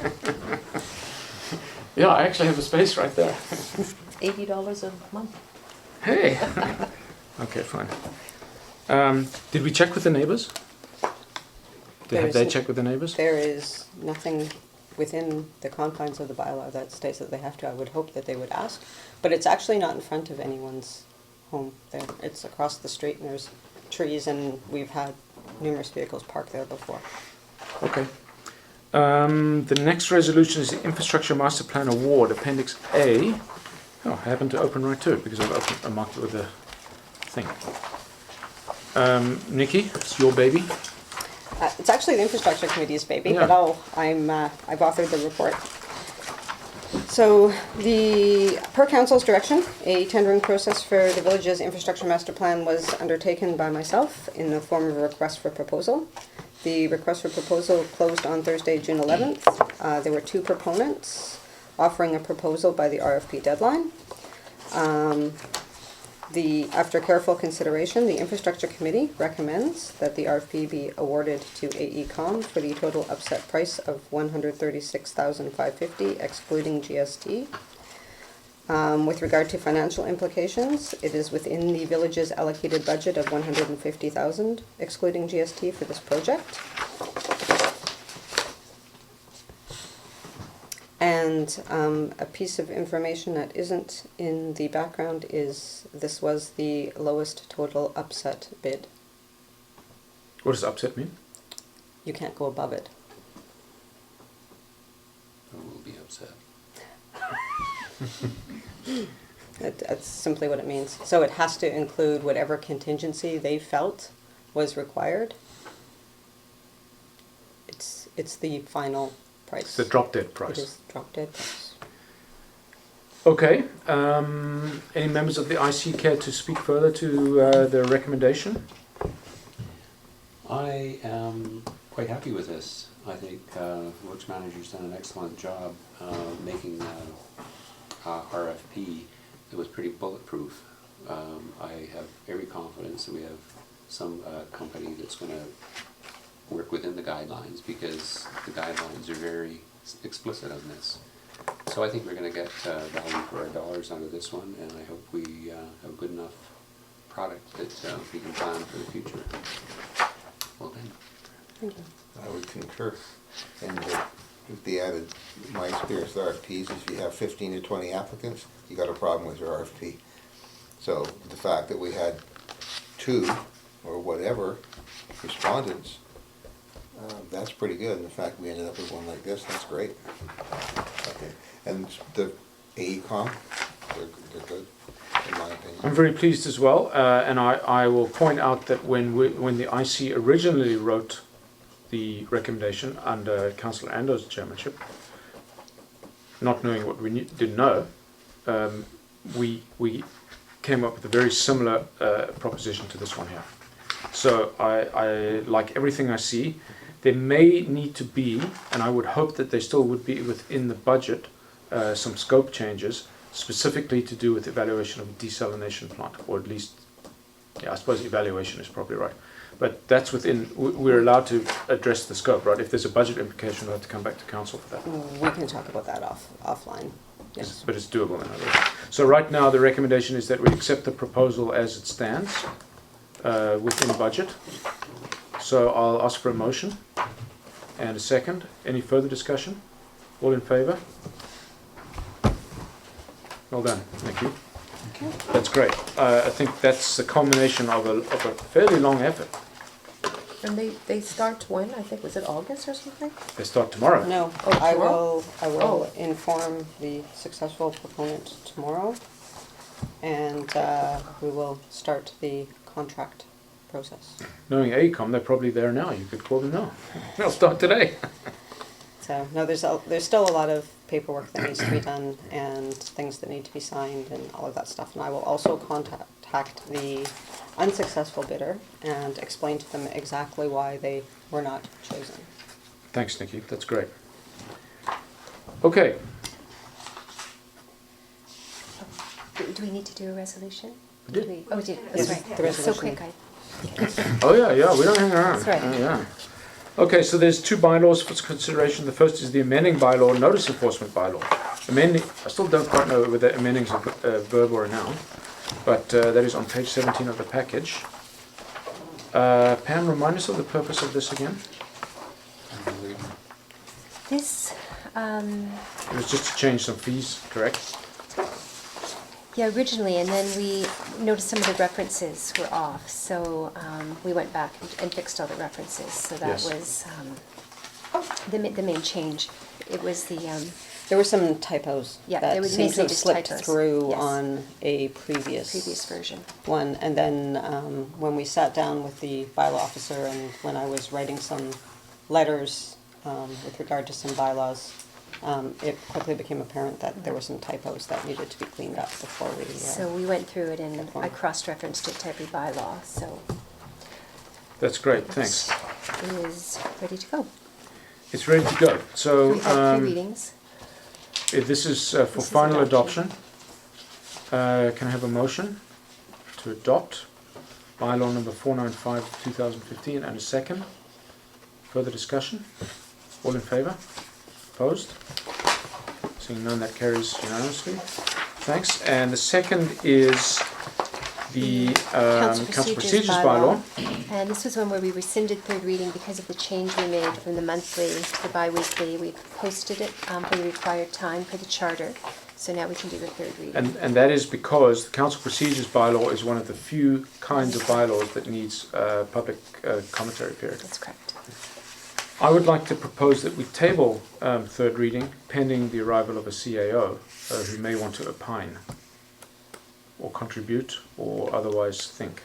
Yeah, I actually have a space right there. $80 a month. Hey. Okay, fine. Did we check with the neighbors? Have they checked with the neighbors? There is nothing within the confines of the bylaw that states that they have to. I would hope that they would ask, but it's actually not in front of anyone's home there. It's across the street and there's trees, and we've had numerous vehicles parked there before. Okay. The next resolution is the Infrastructure Master Plan Award, Appendix A. Oh, I happened to open right to it because I marked it with the thing. Nikki, it's your baby. It's actually the Infrastructure Committee's baby, Yeah. but I've authored the report. So per council's direction, a tendering process for the village's infrastructure master plan was undertaken by myself in the form of a request for proposal. The request for proposal closed on Thursday, June 11th. There were 2 proponents offering a proposal by the RFP deadline. After careful consideration, the Infrastructure Committee recommends that the RFP be awarded to AECom for the total upset price of $136,550, excluding GST. With regard to financial implications, it is within the village's allocated budget of $150,000, excluding GST, for this project. And a piece of information that isn't in the background is this was the lowest total upset bid. What does upset mean? You can't go above it. I will be upset. That's simply what it means. So it has to include whatever contingency they felt was required. It's the final price. It's the drop dead It price. is drop dead price. Okay. Any members of the IC care to speak further to the recommendation? I am quite happy with this. I think Works Manager's done an excellent job making RFP that was pretty bulletproof. I have every confidence that we have some company that's going to work within the guidelines, because the guidelines are very explicit on this. So I think we're going to get value for our dollars out of this one, and I hope we have a good enough product that we can plan for the future. Well then. Thank you. I would concur. And if the added, my experience with RFPs is if you have 15 to 20 applicants, you got a problem with your RFP. So the fact that we had 2 or whatever respondents, that's pretty good. And the fact we ended up with one like this, that's great. Okay. And the AECom, they're good, in my opinion. I'm very pleased as well, and I will point out that when the IC originally wrote the recommendation under Councillor Ando's chairmanship, not knowing what we didn't know, we came up with a very similar proposition to this one here. So I like everything I see. There may need to be, and I would hope that they still would be within the budget, some scope changes, specifically to do with evaluation of a desalination plant, or at least, yeah, I suppose evaluation is probably right. But that's within, we're allowed to address the scope, right? If there's a budget implication, we'll have to come back to council for that. We can talk about that offline. Yes. But it's doable in other words. So right now, the recommendation is that we accept the proposal as it stands within budget. So I'll ask for a motion and a second. Any further discussion? All in favour? Well done, thank you. Okay. That's great. I think that's the culmination of a fairly long effort. And they start when? I think, was it August or something? They start tomorrow. No, Oh, tomorrow? I will Oh. inform the successful proponent tomorrow, and we will start the contract process. Knowing AECom, they're probably there now. You could call them now. They'll start today. So, no, there's still a lot of paperwork that needs to be done and things that need to be signed and all of that stuff. And I will also contact the unsuccessful bidder and explain to them exactly why they were not chosen. Thanks, Nikki. That's great. Okay. Do we need to do a resolution? We did. Do we? Oh, we did, Yes, that's right. the So resolution. quick, Oh yeah, we don't hang around. That's right. Yeah. Okay, so there's 2 bylaws for consideration. The first is the amending bylaw, notice enforcement bylaw. Amending, I still don't quite know whether amending is a verb or a noun, but that is on page 17 of the package. Pam, remind us of the purpose of this again. This, It was just to change some fees, correct? yeah, originally, and then we noticed some of the references were off, so we went back and fixed all the references. So that Yes. was the main change. It was the, There were some typos Yeah, that there was seemed to mainly have just slipped typos. through Yes. on a previous version. one. And then when we sat down with the bylaw officer and when I was writing some letters with regard to some bylaws, it quickly became apparent that there were some typos that needed to be cleaned up before we... So we went through it and Good one. I cross-referenced it to every bylaw, so. That's great, thanks. Is ready to go. It's ready to go. So, We've had 3 readings. this is for This is final adoption. adoption. Can I have a motion to adopt bylaw number 495 2015 and a second? Further discussion? All in favour? Opposed? Seeing none, that carries unanimously. Thanks. And the second is the Council Procedures Bylaw. And this was one where we rescinded 3rd reading because of the change we made from the monthly to the bi-weekly. We posted it for the required time for the charter, so now we can do the 3rd reading. And that is because the Council Procedures Bylaw is one of the few kinds of bylaws that needs public commentary period. That's correct. I would like to propose that we table 3rd reading pending the arrival of a CAO who may want to opine or contribute or otherwise think.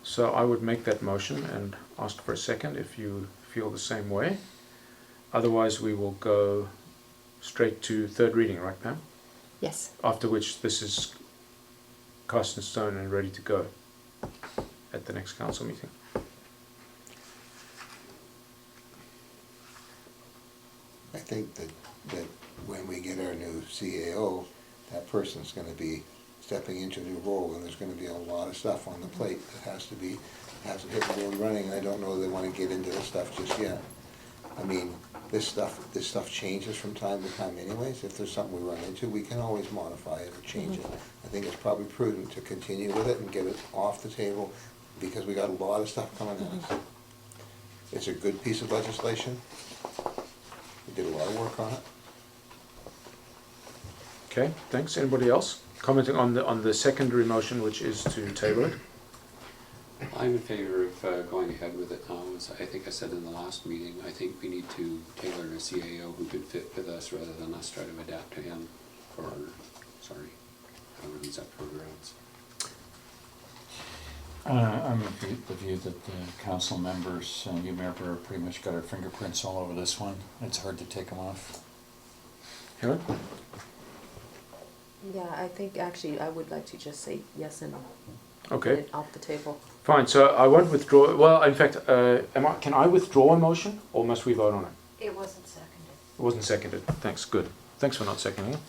So I would make that motion and ask for a second if you feel the same way. Otherwise we will go straight to 3rd reading, right Pam? Yes. After which this is cast in stone and ready to go at the next council meeting. I think that when we get our new CAO, that person's gonna be stepping into a new role, and there's gonna be a lot of stuff on the plate that has to hit the road running. I don't know that they wanna get into this stuff just yet. I mean, this stuff changes from time to time anyways. If there's something we run into, we can always modify it or change it. I think it's probably prudent to continue with it and get it off the table, because we got a lot of stuff coming at us. It's a good piece of legislation. We did a lot of work on it. Okay, thanks. Anybody else commenting on the secondary motion, which is to table it? I'm in favor of going ahead with it now. As I think I said in the last meeting, I think we need to tailor a CAO who could fit with us rather than us try to adapt to him for however he's up for grabs. I'm of the view that the council members and you, Mayor, pretty much got our fingerprints all over this one. It's hard to take them off. Helen? Yeah, I think actually I would like to just say yes and get Okay, it off the table. fine. So I won't withdraw. Well, in fact, can I withdraw a motion or must we vote on it? It wasn't seconded. It wasn't seconded. Thanks, good. Thanks for not seconding it.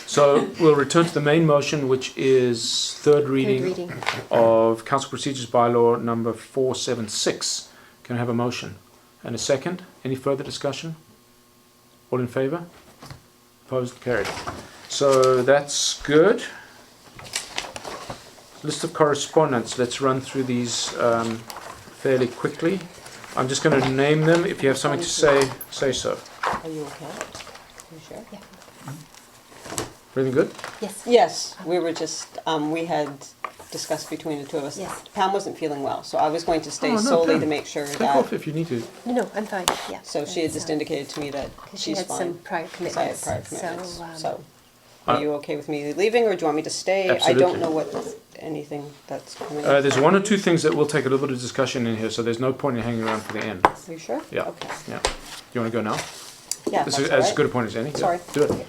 So we'll return to the main motion, which is 3rd reading of Council Procedures Bylaw number 476. Can I have a motion? And a second? Any further discussion? All in favour? Opposed? Carried. So that's good. List of correspondence. Let's run through these fairly quickly. I'm just going to name them. If you have something to say, say so. Are you okay? You sure? Yeah. Everything good? Yes. Yes, we were just, we had discussed between the two of us. Yes. Pam wasn't feeling well, so I was going to stay Oh, no, solely Pam. to make sure Take off that, if you need to. No, I'm fine. Yeah. so she had just indicated to me that Because she she's had some fine. prior 'Cause I had commitments. prior commitments, So, so. Uh, Are you okay with me leaving, or do you want me to stay? I Absolutely. don't know what, anything that's coming. There's one or two things that will take a little bit of discussion in here, so there's no point in hanging around for the end. Are you sure? Yeah. Okay. Yeah. You want to go now? Yeah, This that's is all as right. good a point as any. Yeah, Sorry. do it.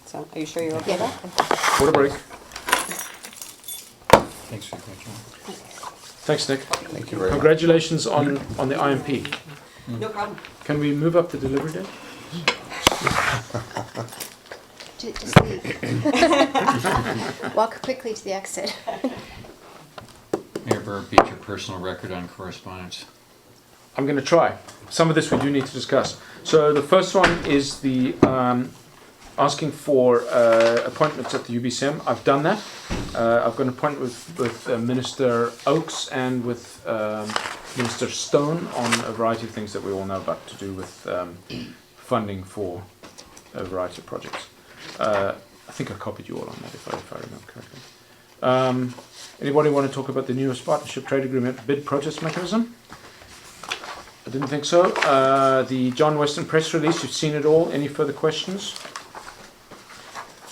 So, are you sure you're okay yeah. with that? Quarter break. Thanks for catching up. Thanks, Nick. Thank you very much. Congratulations on the IMP. No problem. Can we move up the delivery date? Just leave. Walk quickly to the exit. Mayor Burr, beat your personal record on correspondence. I'm going to try. Some of this we do need to discuss. So the first one is the asking for appointments at the UBCM. I've done that. I've got an appointment with Minister Oakes and with Minister Stone on a variety of things that we all know about to do with funding for a variety of projects. I think I copied you all on that if I remember correctly. Anybody want to talk about the newest partnership trade agreement bid protest mechanism? I didn't think so. The John Weston press release, you've seen it all. Any further questions?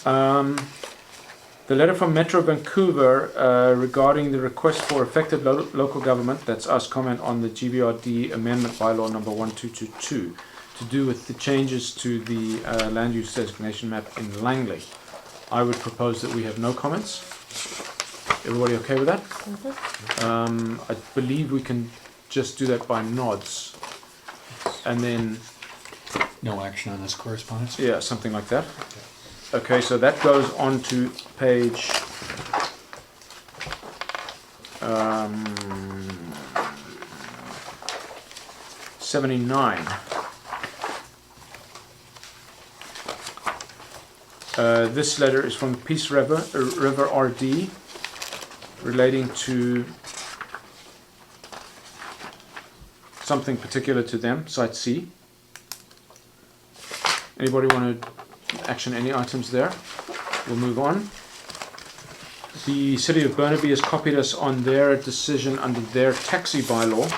The letter from Metro Vancouver regarding the request for effective local government, that's us, comment on the GBRD amendment bylaw number 1222 to do with the changes to the land use designation map in Langley. I would propose that we have no comments. Everybody okay with that? I believe we can just do that by nods. And then, No action on this correspondence? yeah, something like that. Okay, so that goes on to page 79. This letter is from Peace River RD relating to something particular to them, Site C. Anybody want to action any items there? We'll move on. The City of Burnaby has copied us on their decision under their taxi bylaw,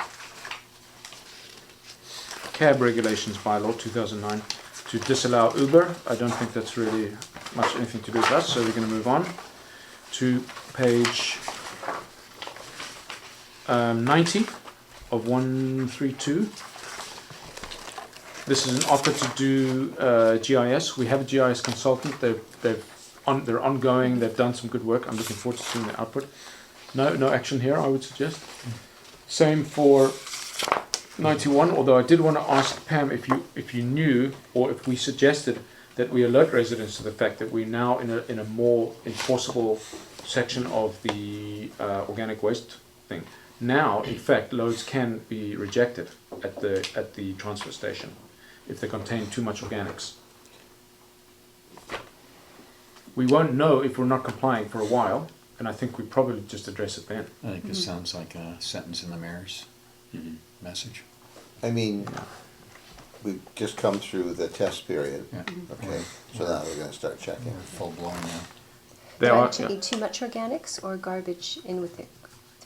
cab regulations bylaw 2009, to disallow Uber. I don't think that's really much anything to do with us, so we're going to move on to page 90 of 132. This is an offer to do GIS. We have a GIS consultant. They're ongoing. They've done some good work. I'm looking forward to seeing the output. No action here, I would suggest. Same for 91. Although I did want to ask Pam if you knew, or if we suggested that we alert residents to the fact that we're now in a more enforceable section of the organic waste thing. Now, in fact, loads can be rejected at the transfer station if they contain too much organics. We won't know if we're not complying for a while, and I think we probably just address it then. I think this sounds like a sentence in the mayor's message. I mean, we've just come through the test period, Yeah. okay? So now we're gonna start checking. We're full blown now. They Are are. you taking too much organics or garbage in with the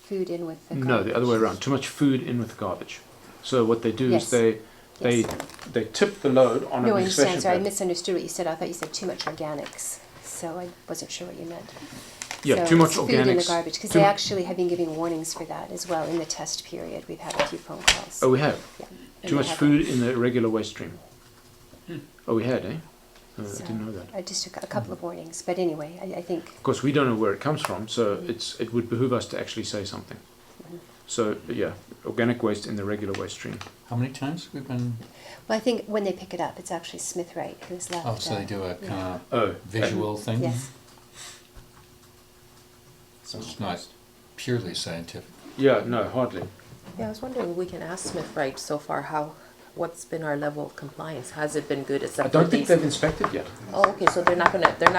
food in with the garbage? No, the other way around. Too much food in with the garbage. So what they do Yes. is they Yes. tip the load on No, I an inspection understand. Sorry, I pad. misunderstood what you said. I thought you said too much organics, so I wasn't sure what you meant. Yeah, So too much it's food in the organics. garbage, because Too they mu- actually have been giving warnings for that as well in the test period. We've had a few phone calls. Oh, we have. Yeah. And Too they much have- food in the regular waste stream. Oh, we had, eh? Oh, I so didn't know that. I just took a couple of warnings, but anyway, I think Of course, we don't know where it comes from, so it would behoove us to actually say something. So, yeah, organic waste in the regular waste stream. How many times we've been, well, I think when they pick it up, it's actually Smith Wright who's left. oh, so they do a yeah. kind of Oh, visual thing? Yes. So it's not purely scientific. yeah, no, hardly. Yeah, I was wondering if we can ask Smith Wright so far what's been our level of compliance? Has it been good I except don't for think these? they've inspected yet. Oh, okay, so they're not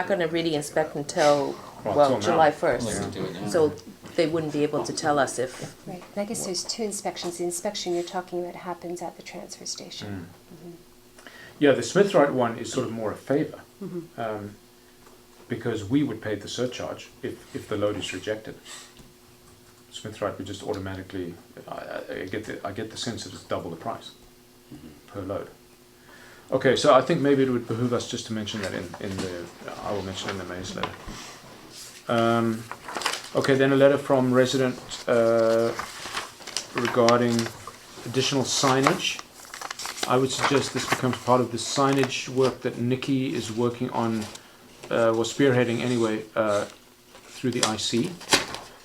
gonna really inspect until, Well, till now. July Well, first. they can do it now. So they wouldn't be able to tell us if, Right. And I guess there's two inspections. The inspection you're talking about happens at the transfer Mm. station. Yeah, the Smith Wright one is sort of more a favour. Mm-hmm. Because we would pay the surcharge if the load is rejected. Smith Wright would just automatically, I get the sense that it's double the price per load. Okay, so I think maybe it would behoove us just to mention that I will mention in the mayor's letter. Okay, then a letter from resident regarding additional signage. I would suggest this becomes part of the signage work that Nikki is working on, was spearheading anyway, through the IC.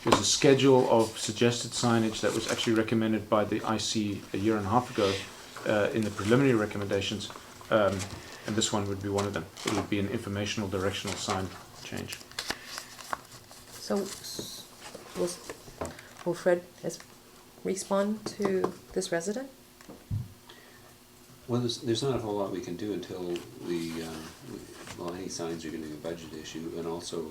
There's a schedule of suggested signage that was actually recommended by the IC a year and a half ago in the preliminary recommendations, and this one would be one of them. It would be an informational directional sign change. so will Fred respond to this resident? Well, there's not a whole lot we can do until any signs are gonna be a budget issue, and also,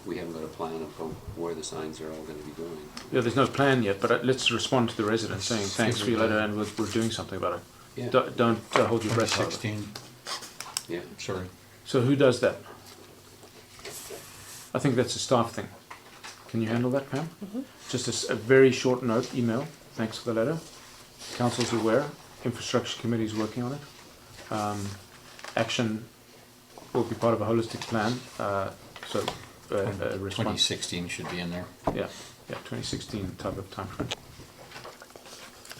we haven't got a plan of where the signs are all gonna be going. Yeah, there's no plan yet, but let's respond to the resident saying thanks for your letter and we're doing something about it. Yeah, Don't hold your breath. however. 2016, yeah. sorry. So who does that? I think that's a staff thing. Can you handle that, Pam? Just a very short note, email, thanks for the letter. Council's aware, infrastructure committee is working on it. Action will be part of a holistic plan, so a response. 2016 should be in there. Yeah, 2016 type of time frame.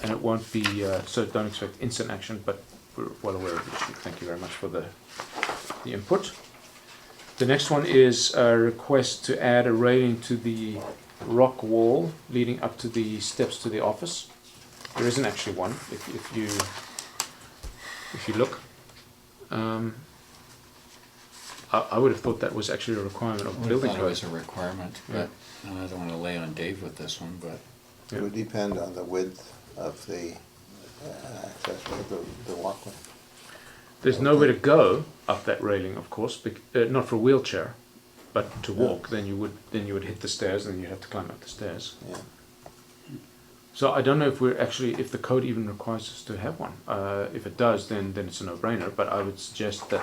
And it won't be, so don't expect instant action, but we're well aware of the issue. Thank you very much for the input. The next one is a request to add a railing to the rock wall leading up to the steps to the office. There isn't actually one, if you look. I would have thought that was actually a requirement of I building thought it code. was a requirement, but I don't want to lay on Dave with this one, but It would depend on the width of the access to the walkway. There's nowhere to go up that railing, of course, not for a wheelchair, but to walk. Then you would hit the stairs, and then you'd have to climb up the stairs. Yeah. So I don't know if the code even requires us to have one. If it does, then it's a no-brainer. But I would suggest that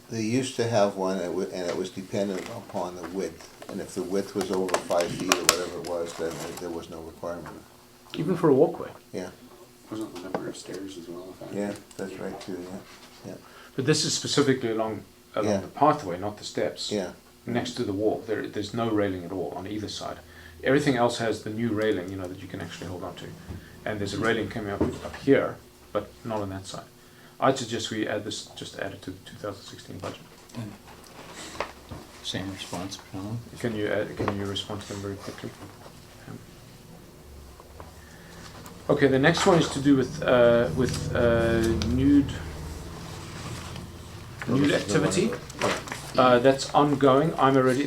They used to have one, and it was dependent upon the width. And if the width was over 5 feet or whatever it was, then there was no requirement. even for a walkway. Yeah, Wasn't the number of stairs as well? if I- yeah, that's right too, yeah, But this is specifically along Yeah. the pathway, not the steps. yeah. Next to the wall, there's no railing at all on either side. Everything else has the new railing, that you can actually hold on to, and there's a railing coming up here, but not on that side. I'd suggest we add it to the 2016 budget. same response, Penello? Can you respond to them very quickly? Okay, the next one is to do with nude activity. That's ongoing.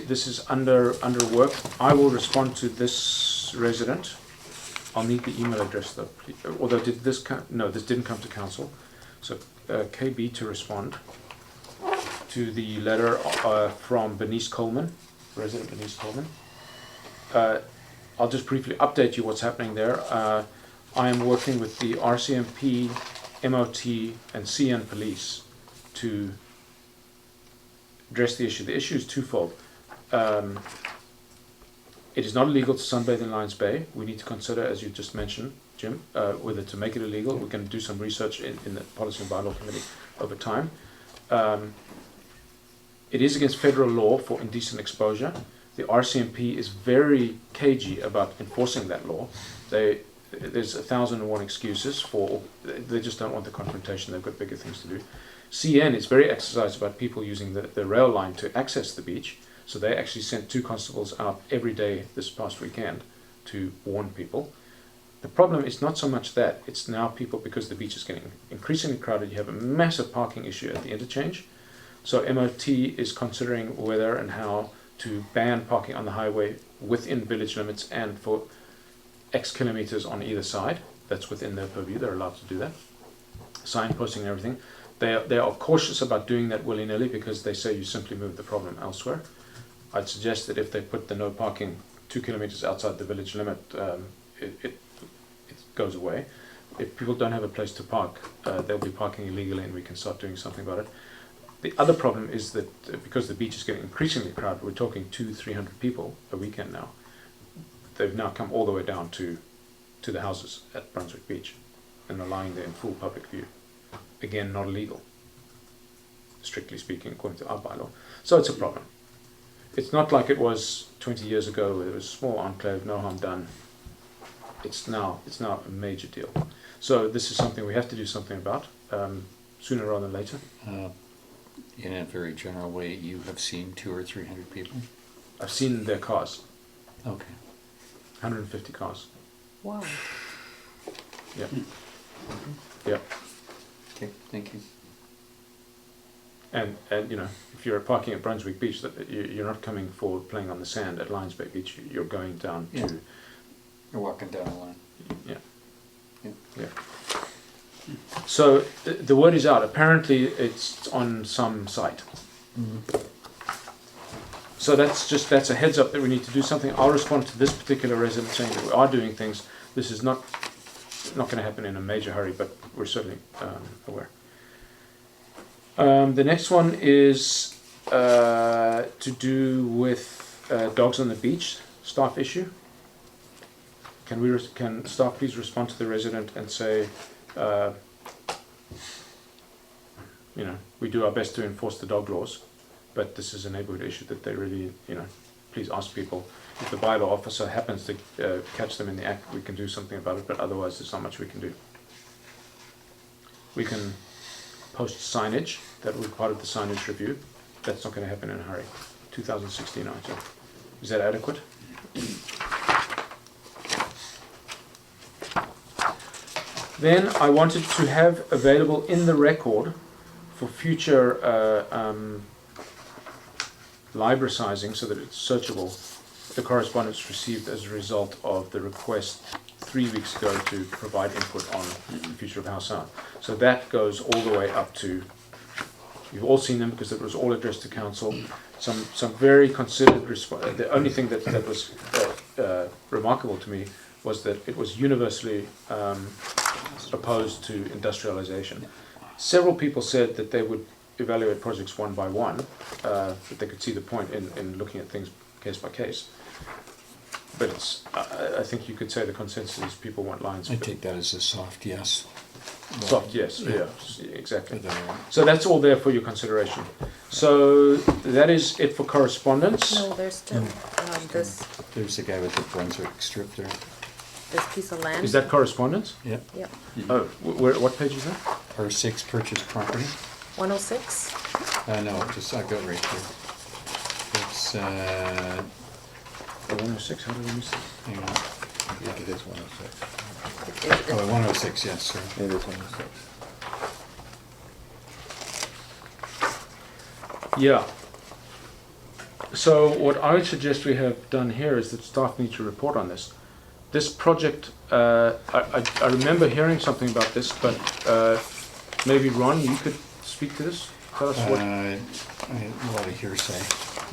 This is under work. I will respond to this resident. I'll need the email address though, please. Although this didn't come to council. So KB to respond to the letter from Bernice Coleman, resident Bernice Coleman. I'll just briefly update you what's happening there. I am working with the RCMP, MOT, and CN police to address the issue. The issue is twofold. It is not illegal to sunbathe in Lions Bay. We need to consider, as you just mentioned, Jim, whether to make it illegal. We can do some research in the Policy and Bylaw Committee over time. It is against federal law for indecent exposure. The RCMP is very cagey about enforcing that law. There's 1,001 excuses they just don't want the confrontation. They've got bigger things to do. CN is very exercised about people using the rail line to access the beach. So they actually sent 2 constables out every day this past weekend to warn people. The problem is not so much that, it's now people, because the beach is getting increasingly crowded, you have a massive parking issue at the interchange. So MOT is considering whether and how to ban parking on the highway within village limits and for X kilometers on either side. That's within their purview, they're allowed to do that. Signposting and everything. They are cautious about doing that willy-nilly because they say you simply move the problem elsewhere. I'd suggest that if they put the no parking 2 kilometers outside the village limit, it goes away. If people don't have a place to park, they'll be parking illegally and we can start doing something about it. The other problem is that because the beach is getting increasingly crowded, we're talking 200-300 people a weekend now. They've now come all the way down to the houses at Brunswick Beach and are lying there in full public view. Again, not illegal, strictly speaking, according to our bylaw. So it's a problem. It's not like it was 20 years ago where it was a small enclave, no harm done. It's now a major deal. So this is something we have to do something about sooner rather than later. In a very general way, you have seen 200 or 300 people? I've seen their cars, Okay. 150 cars. Wow. Yeah. Yeah. Okay, thank you. And if you're parking at Brunswick Beach, you're not coming for playing on the sand at Lions Bay Beach. You're going down Yeah. to You're walking down the line. yeah. So the word is out. Apparently, it's on some site. So that's a heads up that we need to do something. I'll respond to this particular resident saying that we are doing things. This is not going to happen in a major hurry, but we're certainly aware. The next one is to do with dogs on the beach, staff issue. Can staff please respond to the resident and say, we do our best to enforce the dog laws, but this is a neighborhood issue that they really, please ask people. If the bylaw officer happens to catch them in the act, we can do something about it, but otherwise there's not much we can do. We can post signage, that will be part of the signage review. that's not going to happen in a hurry. 2016 item. Is that adequate? Then I wanted to have available in the record for future libricizing so that it's searchable, the correspondence received as a result of the request 3 weeks ago to provide input on the future of Howe Sound. So that goes all the way up to, you've all seen them because it was all addressed to council. Some very considered the only thing that was remarkable to me was that it was universally opposed to industrialization. Several people said that they would evaluate projects one by one, that they could see the point in looking at things case by case. But it's, I think you could say the consensus is people want lines. I take that as a soft yes. Soft yes, yeah, exactly. But, So that's all there for your consideration. So that is it for correspondence. No, there's still this There's the guy with the Brunswick strip there. piece of land. Is that correspondence? Yep. Yep. Oh, what page is that? R6 purchase property. 106. No, just I got right here. It's, 106, how did I miss that? hang on. I think it is 106. Oh, 106, yes, sir. It is 106. Yeah. So what I would suggest we have done here is that staff need to report on this. This project, I remember hearing something about this, but maybe Ron, you could speak to this? Tell us what... A lot of hearsay.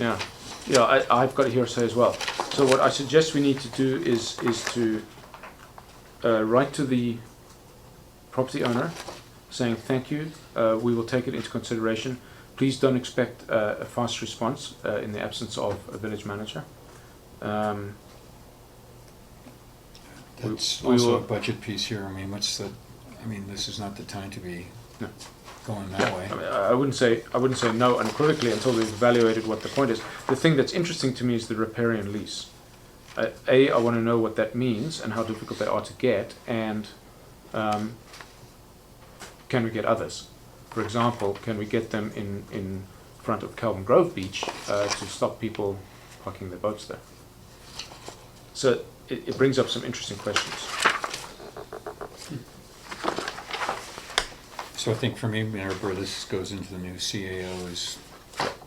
Yeah, yeah, I've got a hearsay as well. So what I suggest we need to do is to write to the property owner saying thank you, we will take it into consideration. Please don't expect a fast response in the absence of a village manager. That's we also will- a budget piece here. I mean, this is not the time to be No. going that way. I mean, I wouldn't say no unequivocally until we've evaluated what the point is. The thing that's interesting to me is the riparian lease. I want to know what that means and how difficult they are to get, and can we get others? For example, can we get them in front of Kelvin Grove Beach to stop people parking their boats there? So it brings up some interesting questions. So I think for me, where this goes into the new CAO is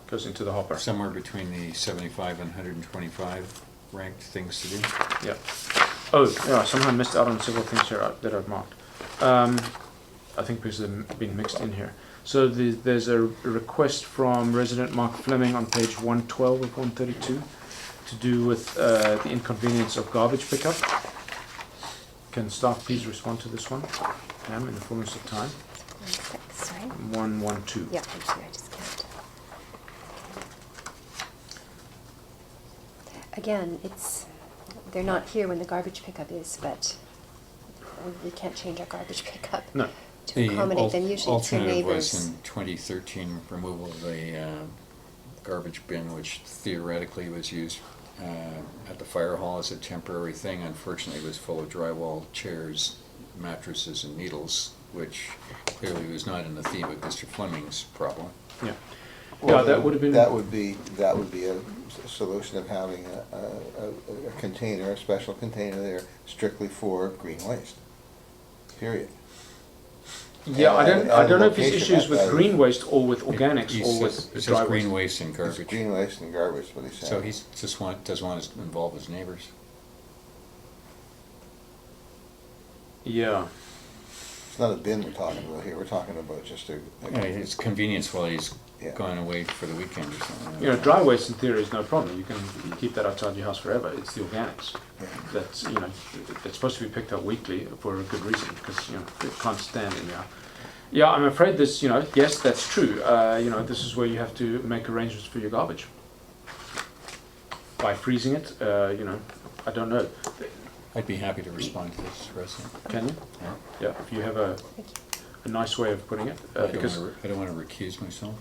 Goes into the hopper. somewhere between the 75 and 125 ranked things to do. Yeah. Oh, yeah, somehow I missed out on several things here that I've marked. I think because they've been mixed in here. So there's a request from resident Mark Fleming on page 112 of 132 to do with the inconvenience of garbage pickup. Can staff please respond to this one? Pam, in the fullness of time. 106, right? 112. Yeah, thank you, I just can't. Again, they're not here when the garbage pickup is, but we can't change our garbage pickup No. to accommodate them, usually it's their alternative was neighbors. in 2013 removal of the garbage bin, which theoretically was used at the fire hall as a temporary thing. Unfortunately, it was full of drywall, chairs, mattresses, and needles, which clearly was not in the theme of Mr. Fleming's problem. Yeah. Well, Yeah, that would have been. That would be a solution of having a container, a special container there strictly for green waste. Period. Yeah, I and don't know if his location issue is with that- green waste or with organics He or says- with It dry says green waste. waste and It's garbage. green waste and garbage, what he said. So he just doesn't want to involve his neighbors. Yeah. It's not a bin we're talking about here, we're talking about just a. Yeah, it's convenience while he's Yeah. gone away for the weekend or something. You know, dry waste in theory is no problem. You can keep that outside your house forever. It's the organics. Yeah. That's, you know, it's supposed to be picked up weekly for a good reason because, you know, it can't stand in there. Yeah, I'm afraid this, you know, yes, that's true. You know, this is where you have to make arrangements for your garbage. By freezing it, you know, I don't know. I'd be happy to respond to this resident. Can you? Yeah. Yeah, if you have a nice way of putting it. I Because don't want to recuse myself.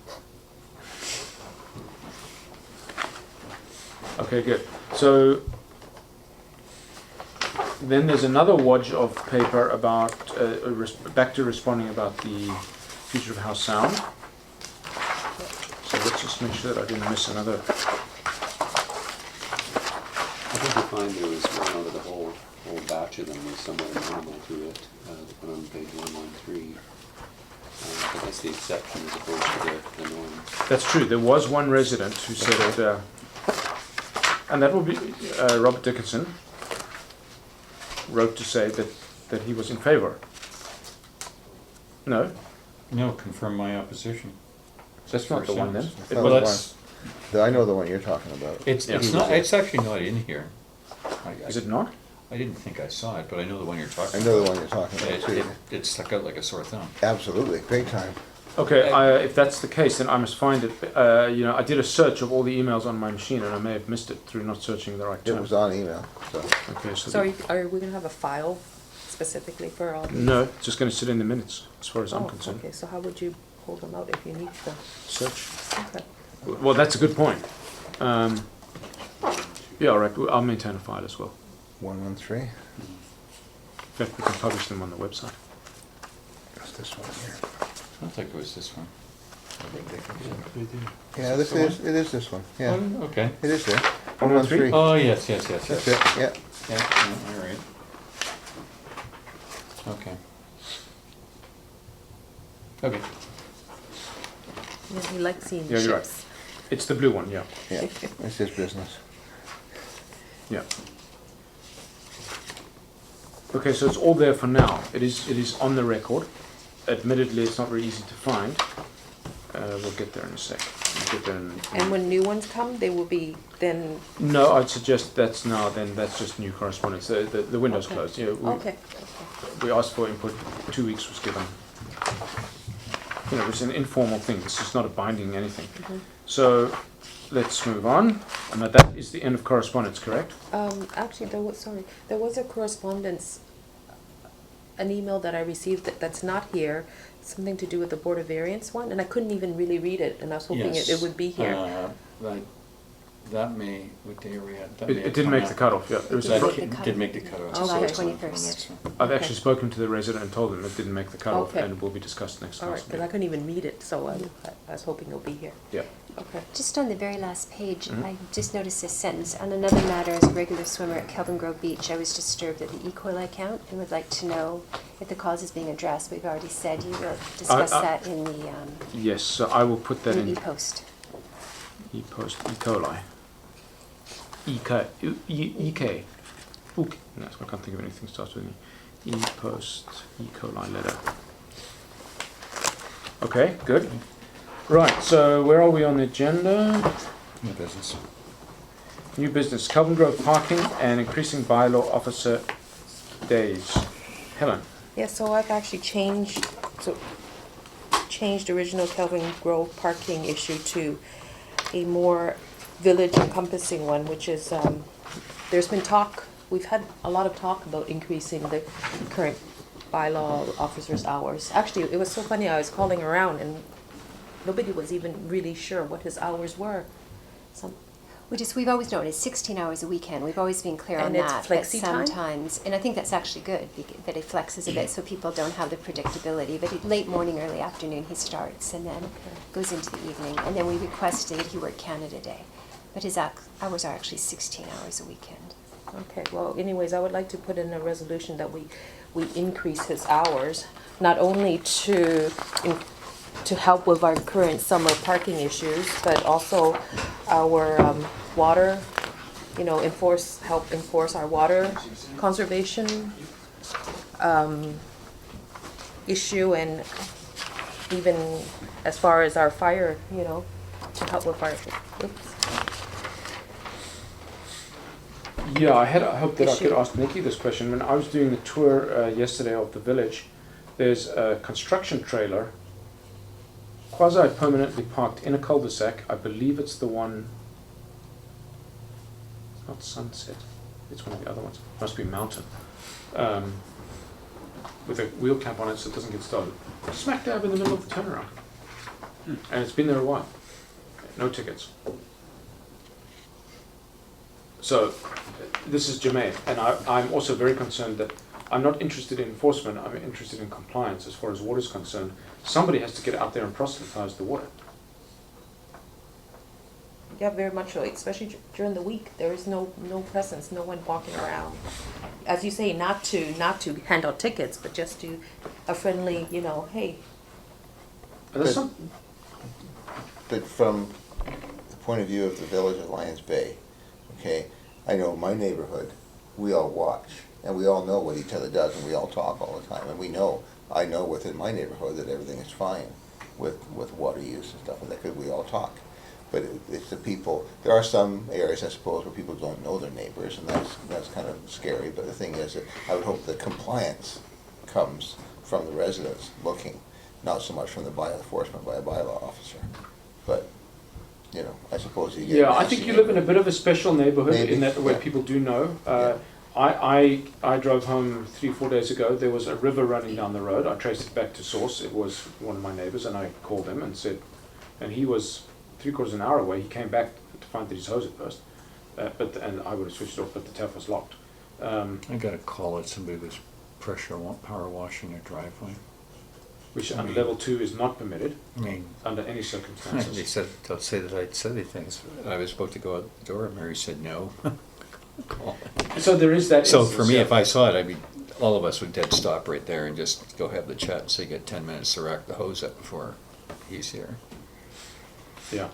Okay, good. So then there's another wodge of paper about, back to responding about the future of Howe Sound. So let's Just make sure that I didn't miss another. I think you'll find there was one out of the whole batch of them was somewhat amenable to it, the one on page 113. But that's the exception as opposed to the norm. That's true. There was one resident who said, and that will be Robert Dickinson, wrote to say that he was in favour. No, No, confirm my opposition. that's not the one then. Sentence. It No, was- Well, that's- I know the one you're talking about. It's Yeah. not. It's actually not in here. Is it not? I didn't think I saw it, but I know the one you're talking I about. know the one you're talking It, about too. it stuck out like a sore thumb. Absolutely, big time. Okay, if that's the case, then I must find it. I did a search of all the emails on my machine, and I may have missed it through not searching the right It term. was on email, so. Okay, so So are we gonna have a file specifically for all these? no, it's just going to sit in the minutes, as far as I'm Oh, concerned. okay, so how would you pull them out if you need them? Search. Okay. Well, that's a good point. Yeah, all right. I'll maintain a file as well. 113, In fact, we can publish them on the website. that's this one here. I don't think it was this one. Yeah, this is, it is this one, yeah. Oh, okay. It is there. 113? 113, Oh, yes, yes. that's it, yeah. Yeah, all right. Okay. Okay. Yeah, he likes seeing Yeah, you're right. ships. It's the blue one, yeah. Yeah, it's his business. Yeah. Okay, so it's all there for now. It is on the record. Admittedly, it's not very easy to find. We'll get there in a sec. We'll get there And when new ones come, they will be then, No, I'd suggest that's just new correspondence. The window's Okay. closed. Yeah, okay. we asked for input. 2 weeks was given. It's an informal thing. This is not a binding anything. Mhm. So let's move on. And that is the end of correspondence, correct? Actually, there was a correspondence, an email that I received that's not here, something to do with the Board of Variance one, and I couldn't even really read it, and I was hoping it would be here. That may, what day are we at? That It may have didn't come make the out. cutoff. Yeah, there was a That fr- did the Did make the cutoff. July so it's on for the 21st. next one. I've Okay. actually spoken to the resident and told them it didn't make the cutoff, Okay. and it will be discussed next All right, council because I meeting. couldn't even read it, so I was hoping it'll be here. Yeah. Okay. Just on the very last page, Mhm. I just noticed this sentence. On another matter, as a regular swimmer at Kelvin Grove Beach, I was disturbed at the E. coli count and would like to know if the cause is being addressed. We've already said you will discuss that in the Yes, so I will put that in e-post. e-post, E. coli. EK. No, I can't think of anything that starts with an E. E-post, E. coli letter. Okay, good. Right, so where are we on the agenda? New business. New business, Kelvin Grove parking and increasing bylaw officer days. Helen? Yeah, so I've actually changed original Kelvin Grove parking issue to a more village encompassing one, which is, there's been talk, we've had a lot of talk about increasing the current bylaw officers' hours. Actually, it was so funny, I was calling around and nobody was even really sure what his hours were. We've always known it's 16 hours a weekend. We've always been clear on And it's that. But flexi time? sometimes, and I think that's actually good, that it flexes a bit so people don't have the predictability. But late morning, early afternoon, he starts and then goes into the evening. And then we requested he work Canada Day. But his hours are actually 16 hours a weekend. Okay, well, anyways, I would like to put in a resolution that we increase his hours, not only to help with our current summer parking issues, but also our water, help enforce our water conservation issue, and even as far as our fire, to help with our, Yeah, I had hoped that I could Issue. ask Nikki this question. When I was doing the tour yesterday of the village, there's a construction trailer quasi-permanently parked in a cul-de-sac. I believe it's the one, it's not Sunset, it's one of the other ones. Must be Mountain. With a wheel cap on it so it doesn't get started. Smack dab in the middle of the turnaround. And it's been there a while. No tickets. So, this is germane, and I'm also very concerned that I'm not interested in enforcement, I'm interested in compliance as far as water is concerned. Somebody has to get out there and proselytize the water. Yeah, very much so, especially during the week. There is no presence, no one walking around. As you say, not to hand out tickets, but just to a friendly, hey, And there's But- some, But from the point of view of the village of Lions Bay, okay, I know my neighborhood, we all watch, and we all know what each other does, and we all talk all the time, and I know within my neighborhood that everything is fine with water use and stuff, and that, 'cause we all talk. But it's the people, there are some areas, I suppose, where people don't know their neighbors, and that's kind of scary, but the thing is that I would hope the compliance comes from the residents looking, not so much from the enforcement by a bylaw officer. But, I suppose you get. yeah, I think you live in a bit of a special neighborhood Maybe, in that where yeah. people do know. Yeah. I drove home 3-4 days ago. There was a river running down the road. I traced it back to source. It was one of my neighbors, and I called him and said, and he was 3/4 an hour away. He came back to find that his hose had burst, and I would have switched it off, but the tap was locked. I got a call that somebody was power washing their driveway. Which under level 2 is not permitted I mean, under any they circumstances. said, they'll say that I said these things. I was about to go out the door, and Mary said no. Call. So there is that. So instance, for me, yeah. if I saw it, all of us would dead stop right there and just go have the chat, so you get 10 minutes to rack the hose up before he's here. Yeah.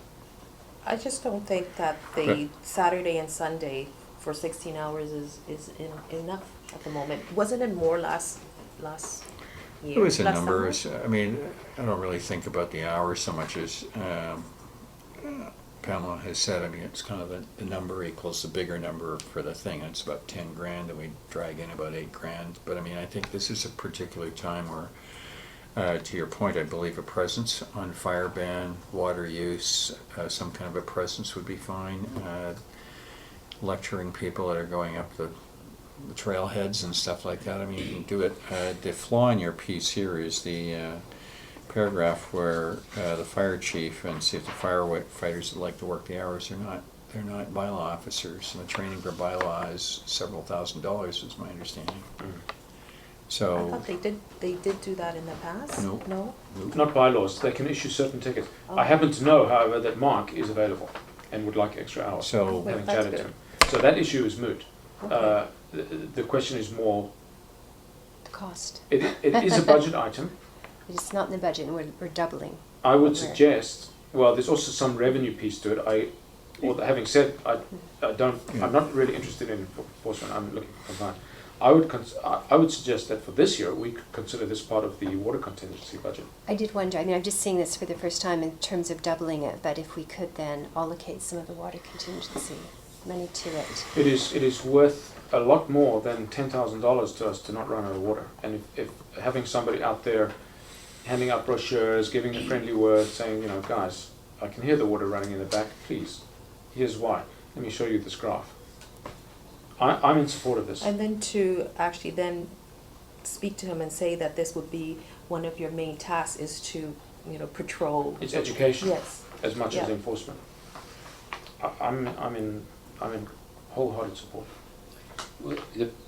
I just don't think that the Right. Saturday and Sunday for 16 hours is enough at the moment. Wasn't it more last year? It was a last number, summer? I mean, I don't really think about the hours so much as Pamela has said. I mean, it's kind of the number equals the bigger number for the thing. It's about 10 grand, and we drag in about 8 grand. But I mean, I think this is a particular time where, to your point, I believe a presence on fire ban, water use, some kind of a presence would be fine. Lecturing people that are going up the trailheads and stuff like that. I mean, you can do it. The flaw in your piece here is the paragraph where the fire chief and see if the firefighters that like to work the hours or not. They're not bylaw officers, and the training for bylaw is several $1,000s, is my understanding. I So, thought they did do that in the past. No. No? Not bylaws. They can issue certain tickets. Oh. I happen to know, however, that Mark is available and would like extra hours. so Having That's chatted to good. him. So that issue is moot. Okay. The question is more, The cost. it is a budget item. It's not in the budget, and we're doubling. I would Where? suggest, well, there's also some revenue piece to it. Having said, I'm not really interested in enforcement, I'm looking for compliance. I would suggest that for this year, we could consider this part of the water contingency budget. I did wonder, I mean, I'm just seeing this for the first time in terms of doubling it, but if we could then allocate some of the water contingency money to it. It is worth a lot more than $10,000 to us to not run out of water. And if having somebody out there handing out brochures, giving a friendly word, saying, guys, I can hear the water running in the back, please, here's why. Let me show you this graph. I'm in support of this. And then to actually then speak to him and say that this would be one of your main tasks is to, patrol. It's education Yes. as much as Yeah. enforcement. I'm in wholehearted support. Well,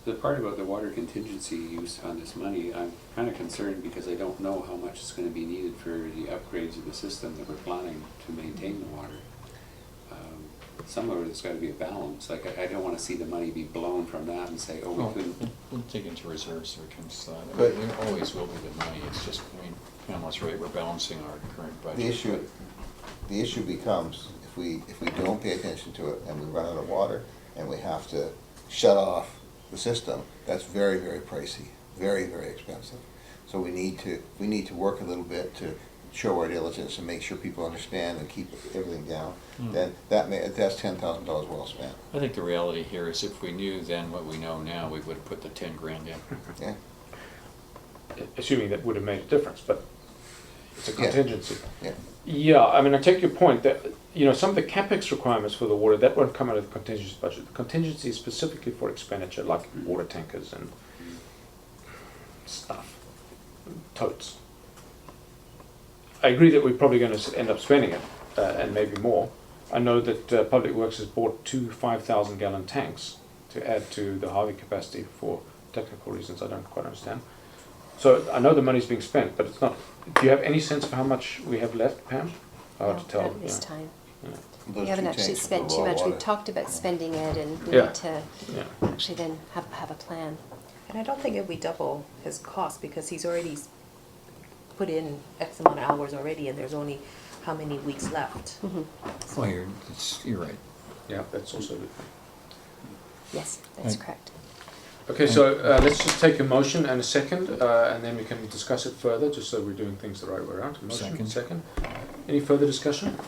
the part about the water contingency use on this money, I'm kind of concerned because I don't know how much is going to be needed for the upgrades of the system that we're planning to maintain the water. Somewhere there's got to be a balance. Like I don't want to see the money be blown from that and say, oh, we Well, couldn't. we'll dig into reserves when it comes to that. I But- mean, there always will be the money. It's just, I mean, Pamela's right, we're balancing our current budget. The issue becomes, if we don't pay attention to it and we run out of water and we have to shut off the system, that's very, very pricey, very, very expensive. So we need to work a little bit to show our diligence and make sure people understand and keep everything down. Then that's $10,000 well spent. I think the reality here is if we knew then what we know now, we would have put the 10 grand in. Yeah. Assuming that would have made a difference, but it's a Yeah. contingency. Yeah. Yeah, I mean, I take your point that, some of the CapEx requirements for the water, that won't come out of the contingency budget. The contingency is specifically for expenditure, like water tankers and stuff, totes. I agree that we're probably going to end up spending it, and maybe more. I know that Public Works has bought 2 5,000-gallon tanks to add to the Harvey capacity for technical reasons I don't quite understand. So I know the money's being spent, but it's not. Do you have any sense of how much we have left, Pam? Hard to tell. Not this time. We haven't actually spent too much. We've talked about spending it, and we Yeah. need to Yeah. actually then have a plan. And I don't think it'd be double his cost, because he's already put in X amount of hours already, and there's only how many weeks left. Well, you're right. Yeah, that's also good. Yes, that's Right. correct. Okay, so let's just take a motion and a second, and then we can discuss it further, just so we're doing things the right way around. Motion, Second. Any further discussion?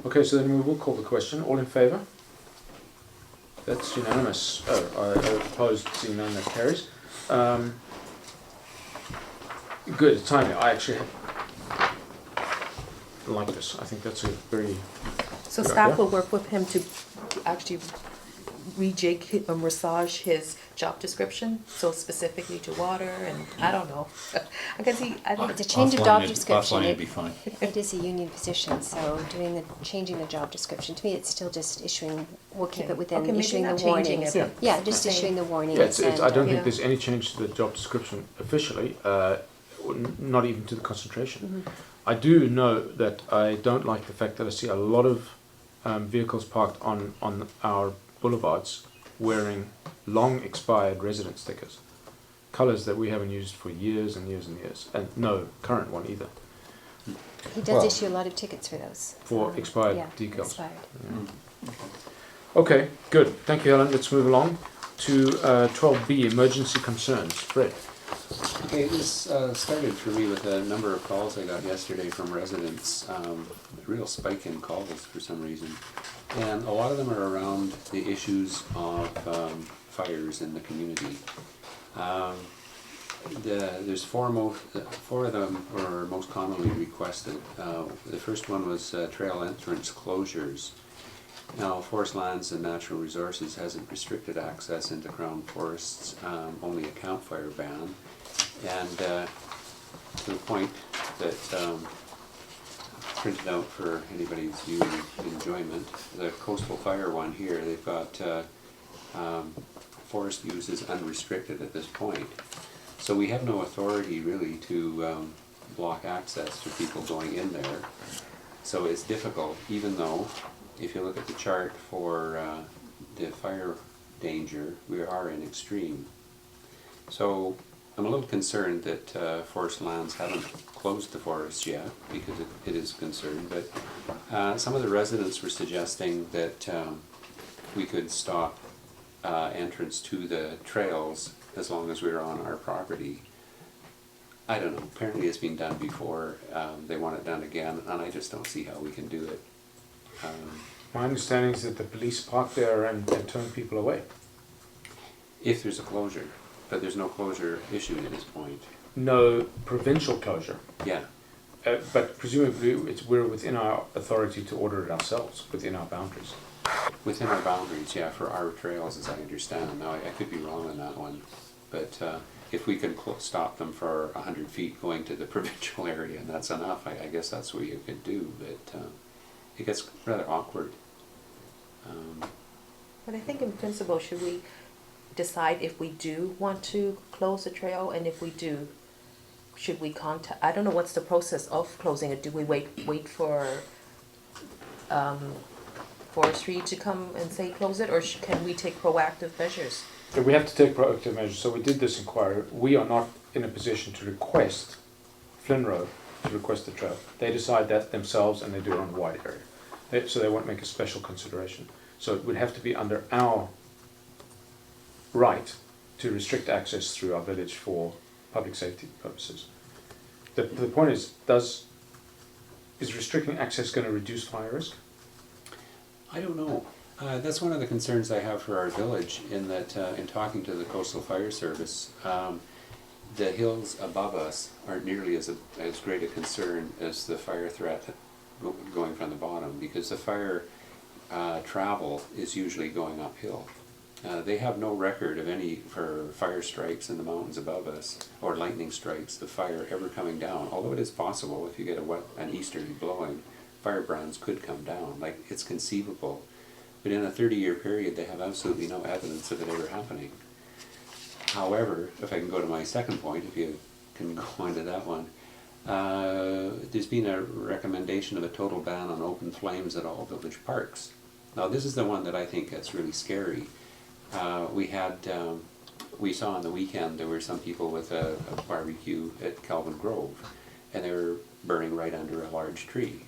Okay, so then we will call the question. All in favour? That's unanimous. Oh, opposed, seeing none, that carries. Good, timely. I actually like this. I think that's a very... So Good staff idea. will work with him to actually rejig, massage his job description, so specifically to water, and I don't know. I can see, I don't, It's a change of job Offline description. would be fine. It is a union position, so changing the job description, to me, it's still just issuing, we'll keep Okay. it within Okay, maybe issuing the not changing warnings. it, but Yeah, just saying- issuing the warnings. Yeah, I don't Yeah. think there's any change to the job description officially, not even to the concentration. I do know that I don't like the fact that I see a lot of vehicles parked on our boulevards wearing long expired resident stickers, colours that we haven't used for years and years and years, and no current one either, He does Well- issue a lot of tickets for those. for expired Yeah, decals. expired. Okay, good. Thank you, Helen. Let's move along to 12B, emergency concerns. Fred. Okay, this started for me with a number of calls I got yesterday from residents, a real spike in calls for some reason. And a lot of them are around the issues of fires in the community. There's four of them were most commonly requested. The first one was trail entrance closures. Now, Forest Lands and Natural Resources hasn't restricted access into Crown Forests, only a campfire ban. And to the point that printed out for anybody's viewing enjoyment, the coastal fire one here, they've got forest use is unrestricted at this point. So we have no authority really to block access to people going in there. So it's difficult, even though if you look at the chart for the fire danger, we are in extreme. So I'm a little concerned that Forest Lands haven't closed the forests yet, because it is a concern, but some of the residents were suggesting that we could stop entrance to the trails as long as we were on our property. I don't know, apparently it's been done before, they want it done again, and I just don't see how we can do it. My understanding is that the police park there and turn people away. If there's a closure, but there's no closure issued at this point. No provincial closure, Yeah, but presumably we're within our authority to order it ourselves, within our boundaries. within our boundaries, yeah, for our trails, as I understand. Now, I could be wrong on that one, but if we could stop them for 100 feet going to the provincial area, and that's enough, I guess that's what you could do, but it gets rather awkward. but I think in principle, should we decide if we do want to close the trail, and if we do, should we contact, I don't know what's the process of closing it, do we wait for forestry to come and say close it, or can we take proactive measures? So we have to take proactive measures. So we did this inquiry. We are not in a position to request Flynn Road to request the trail. They decide that themselves, and they do it on a wide area. So they won't make a special consideration. So it would have to be under our right to restrict access through our village for public safety purposes. The point is restricting access going to reduce fire risk? I don't know. That's one of the concerns I have for our village, in that in talking to the Coastal Fire Service, the hills above us aren't nearly as great a concern as the fire threat going from the bottom, because the fire travel is usually going uphill. They have no record of any for fire strikes in the mountains above us, or lightning strikes, the fire ever coming down. Although it is possible, if you get an easterly blowing, firebrands could come down. Like, it's conceivable. But in a 30-year period, they have absolutely no evidence of it ever happening. However, if I can go to my second point, if you can go on to that one, There's been a recommendation of a total ban on open flames at all village parks. Now, this is the one that I think gets really scary. We saw on the weekend there were some people with a barbecue at Calvin Grove, and they were burning right under a large tree.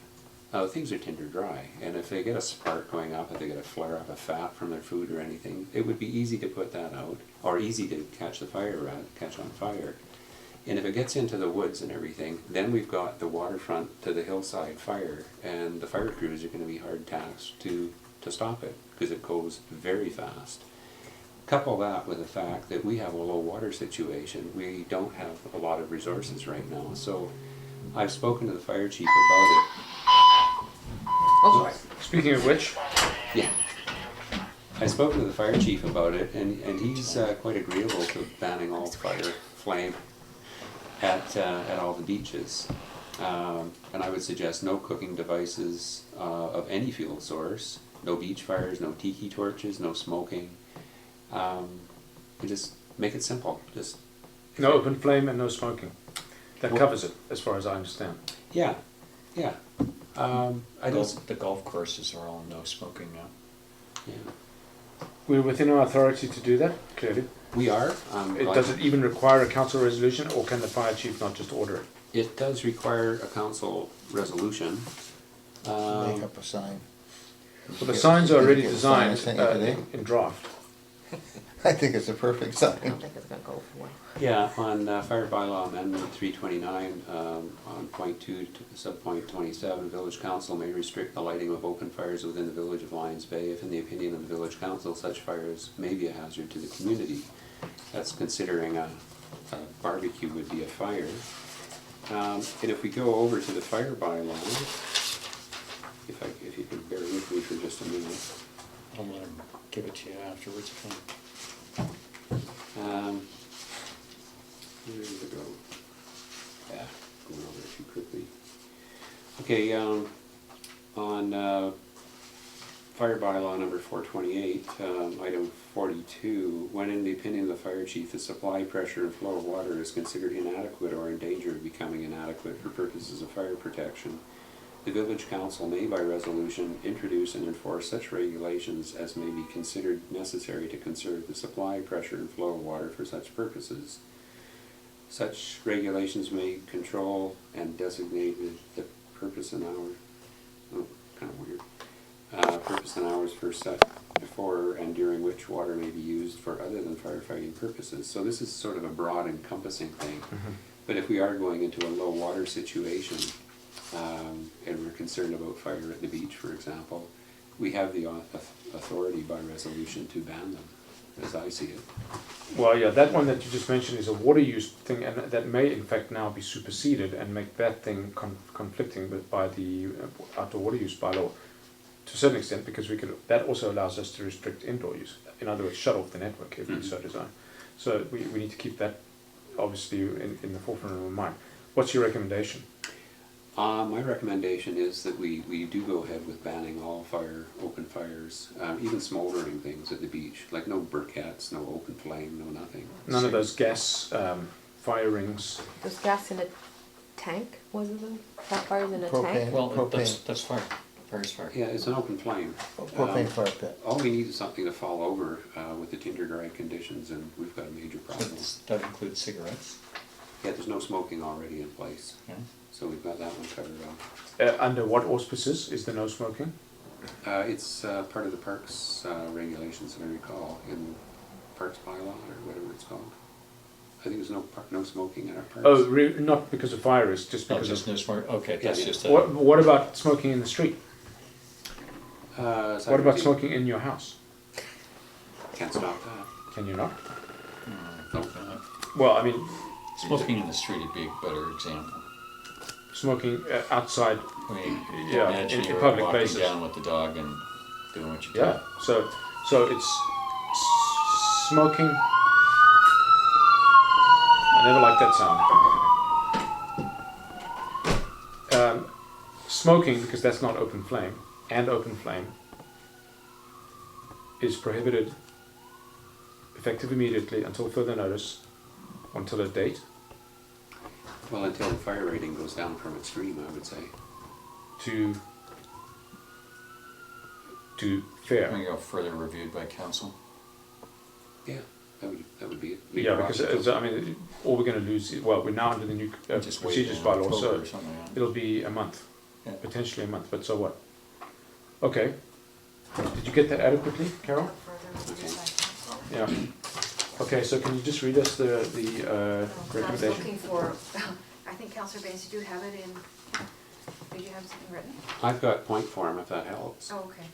Now, things are tinder dry, and if they get a spark going up, if they get a flare up of fat from their food or anything, it would be easy to put that out, or easy to catch on fire. And if it gets into the woods and everything, then we've got the waterfront to the hillside fire, and the fire crews are going to be hard tasked to stop it, because it goes very fast. Couple that with the fact that we have a low water situation. We don't have a lot of resources right now, so I've spoken to the fire chief about it. Oh, sorry. Speaking of which, Yeah. I've spoken to the fire chief about it, and he's quite agreeable to banning all flame at all the beaches. And I would suggest no cooking devices of any fuel source, no beach fires, no tiki torches, no smoking. And just make it simple. Just no open flame and no smoking. That covers it, as far as I understand. yeah. I don't. The golf courses are all no smoking now. Yeah. We're within our authority to do that, clearly. We are. Does it even require a council resolution, or can the fire chief not just order it? It does require a council resolution. Make up a sign. Well, the signs are already Get a sign, I designed sent you today. in draft. I think it's a perfect I sign. don't think it's gonna go for one. Yeah, on Fire Bylaw Amendment 329, on point 2, subpoint 27, Village Council may restrict the lighting of open fires within the village of Lions Bay if, in the opinion of the Village Council, such fires may be a hazard to the community. That's considering a barbecue would be a fire. And if we go over to the Fire Bylaw, if you could bear with me for just a minute. I'll let him give it to you afterwards. Where did it go? Yeah, going over it too quickly. Okay, on fire bylaw number 428, item 42, when in the opinion of the fire chief, the supply, pressure, and flow of water is considered inadequate or in danger of becoming inadequate for purposes of fire protection, the village council may by resolution introduce and enforce such regulations as may be considered necessary to conserve the supply, pressure, and flow of water for such purposes. Such regulations may control and designate the purpose and hours, kind of weird, purpose and hours for and during which water may be used for other than firefighting purposes. So this is sort of a broad encompassing thing. But if we are going into a low water situation, and we're concerned about fire at the beach, for example, we have the authority by resolution to ban them, as I see it. Well, yeah, that one that you just mentioned is a water use thing, and that may in fact now be superseded and make that thing conflicting with by the outdoor water use bylaw to a certain extent, because that also allows us to restrict indoor use. In other words, shut off the network if we so desire. So we need to keep that obviously in the forefront of our mind. What's your recommendation? My recommendation is that we do go ahead with banning all open fires, even smoldering things at the beach, like no briquettes, no open flame, no nothing. None of those gas fire rings. There's gas in a tank, was it? That fire's in a Propane. tank? Well, Propane. that's fire. Fire's fire. Yeah, it's an open flame. Propane fire pit. All we need is something to fall over with the tinder dry conditions, and we've got a major So problem. that includes cigarettes. Yeah, there's no smoking already in place, Yeah. so we've got that one covered off. Under what auspices is there no smoking? It's part of the parks regulations, if I recall, in Parks Bylaw or whatever it's called. I think there's no smoking in our parks. Oh, not because of fire risk, just Oh, because just of... no smoke. Okay, that's Yeah. just a. What about smoking in the street? So What about smoking in your house? Can't stop that. Can you not? No. Well, I mean, Smoking in the street would be a better example. smoking outside, I mean, Yeah, imagine in you're public walking places. down with the dog and doing what you do. yeah. So it's smoking. I never liked that sound. Smoking, because that's not open flame, and open flame is prohibited effective immediately until further notice, until a date. Well, until the fire rating goes down from extreme, I would say. to Can fair. we go further reviewed by council? Yeah, that would be it. Yeah, because I mean, all we're going to lose is, well, we're now under the new Just wait procedures in bylaw, October so or something, yeah. it'll be a month, Yeah. potentially a month, but so what? Okay. Did you get that adequately, Carol? Further review Okay. by council. Yeah. Okay, so can you just read us the I was recommendation? looking for, I think Councillor Baines, did you have it in, did you have something written? I've got point form if that helps. Oh, okay.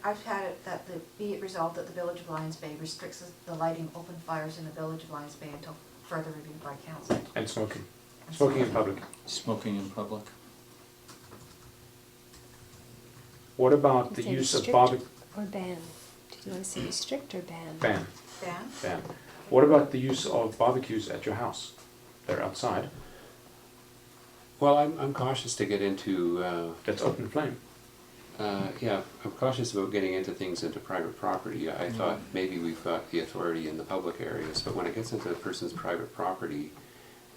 I've had it that be it resolved that the Village of Lions Bay restricts the lighting of open fires in the Village of Lions Bay until further review by council. And smoking. Smoking in public. Smoking in public? What about the Say use of restrict barbecue? Or ban? Did you want to say restrict or ban? Ban, Dan? ban. What about the use of barbecues at your house? They're outside. Well, I'm cautious to get into, That's open flame. yeah, I'm cautious about getting into things into private property. I thought maybe we've got the authority in the public areas, but when it gets into a person's private property,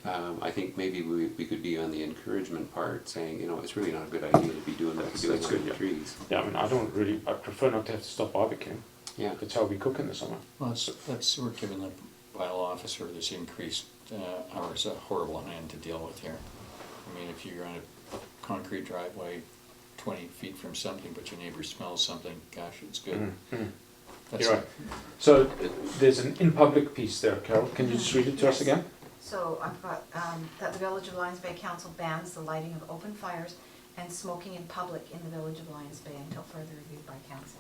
I think maybe we could be on the encouragement part, saying, you know, it's really not a good idea to be doing that, to That's doing good, that in yeah. trees. Yeah, I mean, I prefer not to have to stop barbecuing. Yeah, That's how we cook in the summer. Well, we're giving the bylaw officer this increased hours, a horrible hand to deal with here. I mean, if you're on a concrete driveway 20 feet from something, but your neighbor smells something, gosh, it's good. That's You're right. So there's an in public piece there, Carol. Can you just read it to us Yes. again? So I've got, that the Village of Lions Bay Council bans the lighting of open fires and smoking in public in the Village of Lions Bay until further review by council.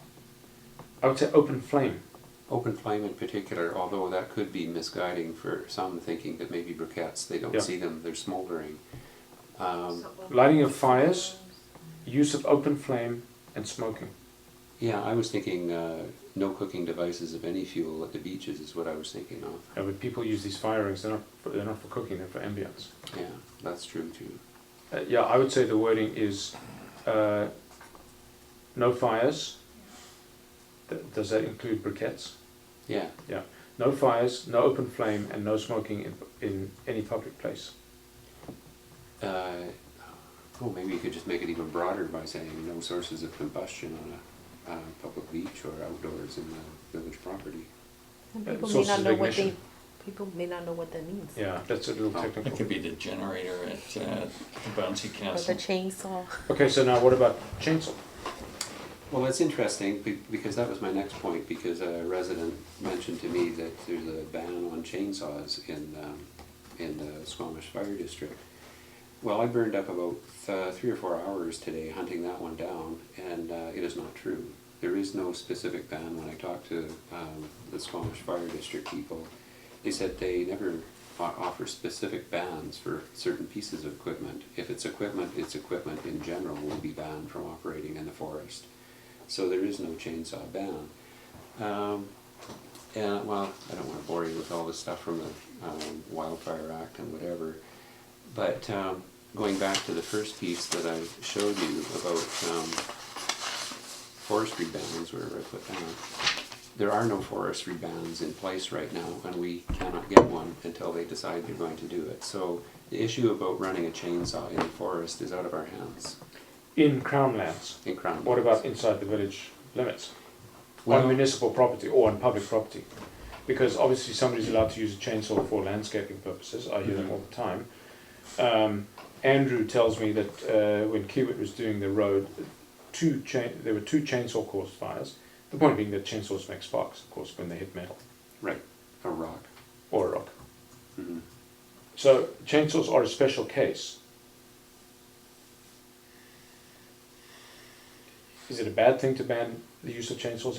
I would say open flame. open flame in particular, although that could be misguiding for some, thinking that maybe briquettes, they don't Yeah. see them, they're smoldering. So open Lighting of fires. flames. Use of open flame and smoking. Yeah, I was thinking no cooking devices of any fuel at the beaches is what I was thinking of. Yeah, but people use these fire rings. They're not for cooking. They're for ambience. Yeah, that's true too. Yeah, I would say the wording is no fires. Does that include briquettes? Yeah, Yeah. No fires, no open flame, and no smoking in any public place. maybe you could just make it even broader by saying no sources of combustion on a public beach or outdoors in the village property. And people may sources not of know what ignition. people may not know what that means. Yeah, that's a little Oh, It technical. could be the generator at the bouncy Or the castle. chainsaw. Okay, so now what about chainsaw? Well, that's interesting because that was my next point, because a resident mentioned to me that there's a ban on chainsaws in the Squamish Fire District. Well, I burned up about 3 or 4 hours today hunting that one down, and it is not true. There is no specific ban. When I talked to the Squamish Fire District people, they said they never offer specific bans for certain pieces of equipment. If it's equipment in general will be banned from operating in the forest. So there is no chainsaw ban. And well, I don't want to bore you with all this stuff from the Wildfire Act and whatever, but going back to the first piece that I showed you about forestry bans, where I put down, there are no forestry bans in place right now, and we cannot get one until they decide they're going to do it. So the issue about running a chainsaw in the forest is out of our hands In Crown lands. in Crown. What about inside the village limits? Well- On municipal property or on public property? Because obviously somebody's allowed to use a chainsaw for landscaping purposes. I hear them all the time. Andrew tells me that when Kiewit was doing the road, there were 2 chainsaw caused fires. The point being that chainsaws make sparks, of course, when they hit metal Right, a rock. or a rock. Mhm. So chainsaws are a special case. Is it a bad thing to ban the use of chainsaws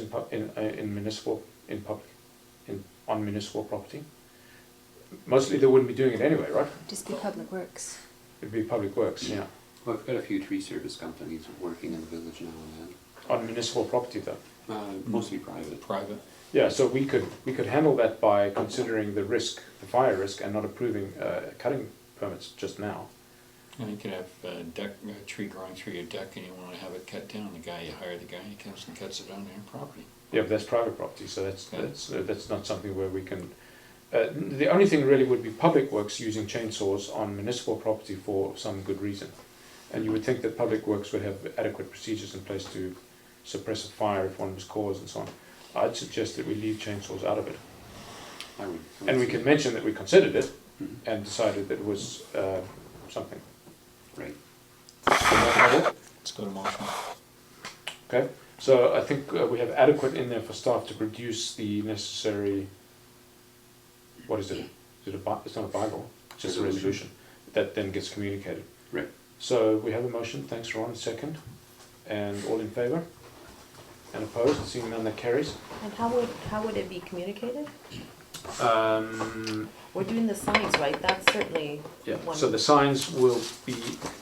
on municipal property? Mostly they wouldn't be doing it anyway, right? Just be public works. It'd be public works, yeah. Well, I've got a few tree service companies working in the village now and On municipal property though. then, mostly private. Private. Yeah, so we could handle that by considering the risk, the fire risk, and not approving cutting permits just now. And you could have a tree growing through your deck and you want to have it cut down. You hire the guy, he comes and cuts it on your property. Yeah, but that's private property, so Yeah. that's not something where we can The only thing really would be Public Works using chainsaws on municipal property for some good reason. And you would think that Public Works would have adequate procedures in place to suppress a fire if one was caused and so on. I'd suggest that we leave chainsaws out of it. I would And we say- can mention that we considered it Mhm. and decided that it was something. Right. Let's go to motion. Okay, so I think we have adequate in there for staff to produce the necessary, what is it? Is it it's not a Bible, it's just a resolution that then gets communicated. Right. So we have a motion, thanks Ron, second, and all in favour? And opposed, seeing none, that carries. And how would it be communicated? Um, We're doing the signs, right? That's certainly yeah, one. so the signs will be,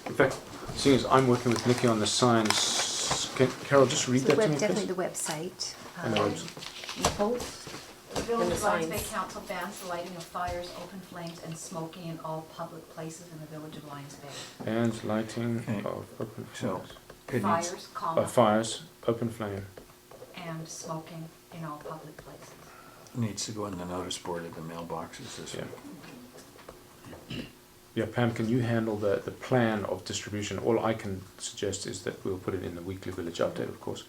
in fact, seeing as I'm working with Nikki on the signs, can Carol just read So that to me, definitely please? the website. And the um, website. Posts? The Village And the of Lions Bay signs. Council bans the lighting of fires, open flames, and smoking in all public places in the Village of Lions Bay. And lighting Okay. of open So, flames. it needs, Fires, comma, Fires, open flame. and smoking in all public places. needs to go in the notice board of the mailboxes this Yeah. week. Yeah, Pam, can you handle the plan of distribution? All I can suggest is that we'll put it in the weekly village update, of course.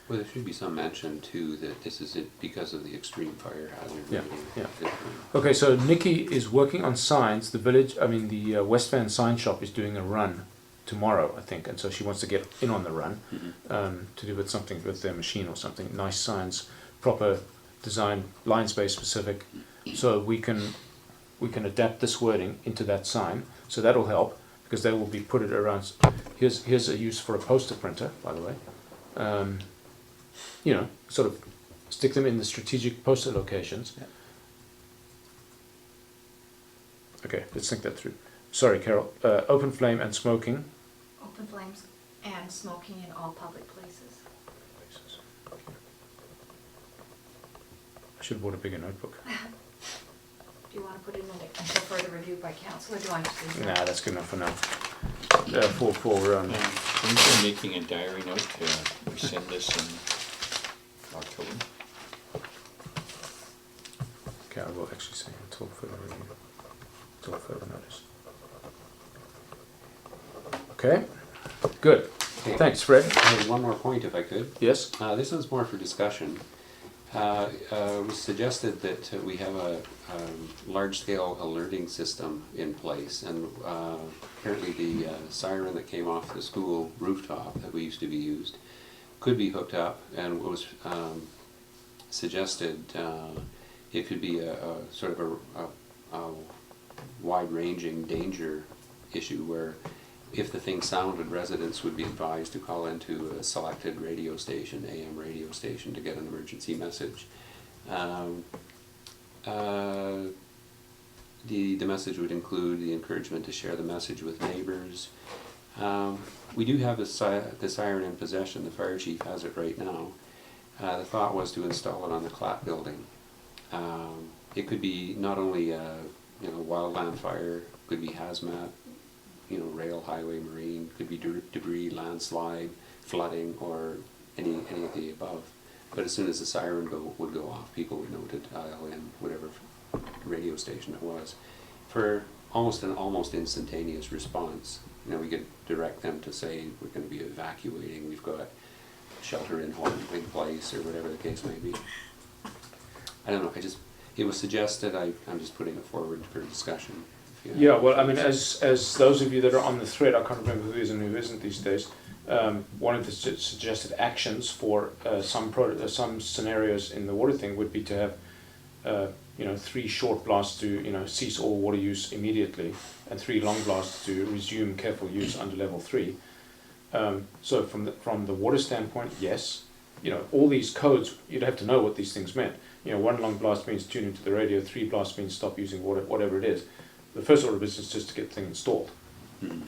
Well, there should be some mention too that this is it because of the extreme fire hazard. Yeah, rating. yeah. Okay, so Nikki is working on signs. The village, the West Van Sign Shop is doing a run tomorrow, I think, and so she wants to get in on the run Mhm. to do with something with their machine or something. Nice signs, proper design, Lions Bay specific, so we can adapt this wording into that sign. So that'll help because they will be put it around. Here's a use for a poster printer, by the way. Sort of stick them in the strategic poster locations. Yeah. Okay, let's think that through. Sorry, Carol. Open flame and smoking. Open flames and smoking in all public places. I should have bought a bigger notebook. Do you want to put it in until further review by council, or do I just leave Nah, that? that's good enough for now. For We've been making a diary note to rescind this in October. okay, I will actually say until further review, until further notice. Okay, good. Okay. Thanks, Fred. I had one more point if I could. Yes. This one's more for discussion. We suggested that we have a large-scale alerting system in place, and apparently the siren that came off the school rooftop that we used to be used could be hooked up, and it was suggested it could be a sort of a wide-ranging danger issue where if the thing sounded, residents would be advised to call into a selected radio station, AM radio station, to get an emergency message. The message would include the encouragement to share the message with neighbors. We do have the siren in possession. The fire chief has it right now. The thought was to install it on the Clap building. It could be not only wildland fire, could be hazmat, rail, highway, marine, could be debris, landslide, flooding, or any of the above. But as soon as the siren would go off, people would know to dial in whatever radio station it was. For almost instantaneous response, we could direct them to say we're going to be evacuating, we've got shelter in place, or whatever the case may be. I don't know, it was suggested, I'm just putting it forward for discussion. Yeah, well, as those of you that are on the thread, I can't remember who is and who isn't these days, one of the suggested actions for some scenarios in the water thing would be to have 3 short blasts to cease all water use immediately, and 3 long blasts to resume careful use under level 3. So from the water standpoint, yes, all these codes, you'd have to know what these things meant. 1 long blast means tune into the radio, 3 blasts means stop using water, whatever it is. The first order of business is just to get the thing installed.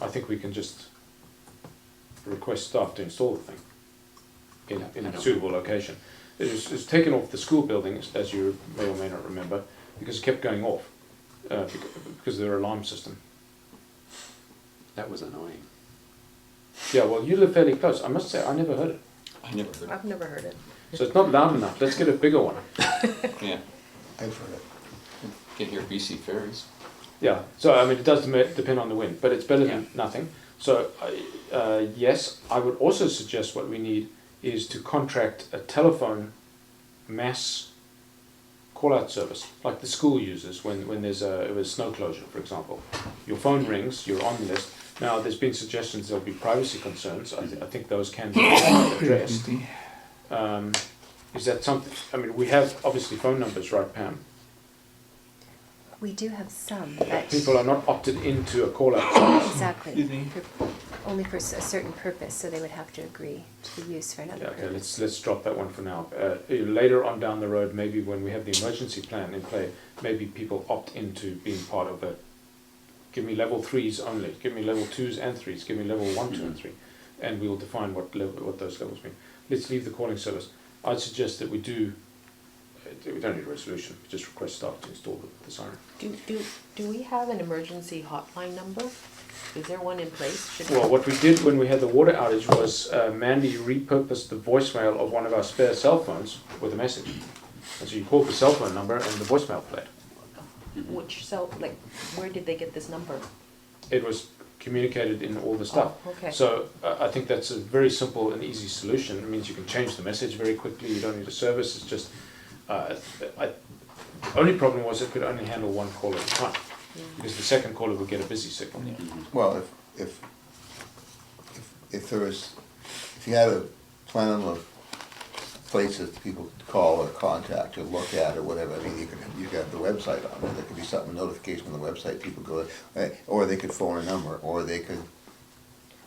I think we can just request staff to install the thing in a suitable location. It's taken off the school building, as you may or may not remember, because it kept going off because of their alarm system. That was annoying. Yeah, well, you live fairly close. I must say, I never heard it. I never heard. I've never heard it. So it's not loud enough. Let's get a bigger one. Yeah. I've heard it. Get here BC ferries. Yeah, so I mean, it does depend on the wind, but it's better than nothing. So, yes, I would also suggest what we need is to contract a telephone mass call-out service, like the school uses when there's a snow closure, for example. Your phone rings, you're on the list. Now, there's been suggestions there'll be privacy concerns. I think those can be addressed. Is that something, I mean, we have obviously phone numbers, right, Pam? We do have some, but People are not opted into a call-out service. exactly, only for a certain purpose, so they would have to agree to the use for another Yeah, okay, purpose. let's drop that one for now. Later on down the road, maybe when we have the emergency plan in play, maybe people opt into being part of that. Give me level 3s only, give me level 2s and 3s, give me level 1, 2 and 3, and we will define what those levels mean. Let's leave the calling service. I'd suggest that we don't need a resolution, we just request staff to install the siren. Do we have an emergency hotline number? Is there one in place? Should Well, what we did when we had the water outage was Mandy repurposed the voicemail of one of our spare cell phones with a message. And so you called the cell phone number and the voicemail played. Which cell, like, where did they get this number? It was communicated in all the stuff. Oh, okay. So I think that's a very simple and easy solution. It means you can change the message very quickly, you don't need a service, it's just, the only problem was it could only handle one call at a time, because the second caller would get a busy signal. Well, if there was, if you had a plan of places people could call or contact or look at or whatever, I mean, you could have the website on there, there could be something, notification on the website, people go, or they could phone a number, or they could,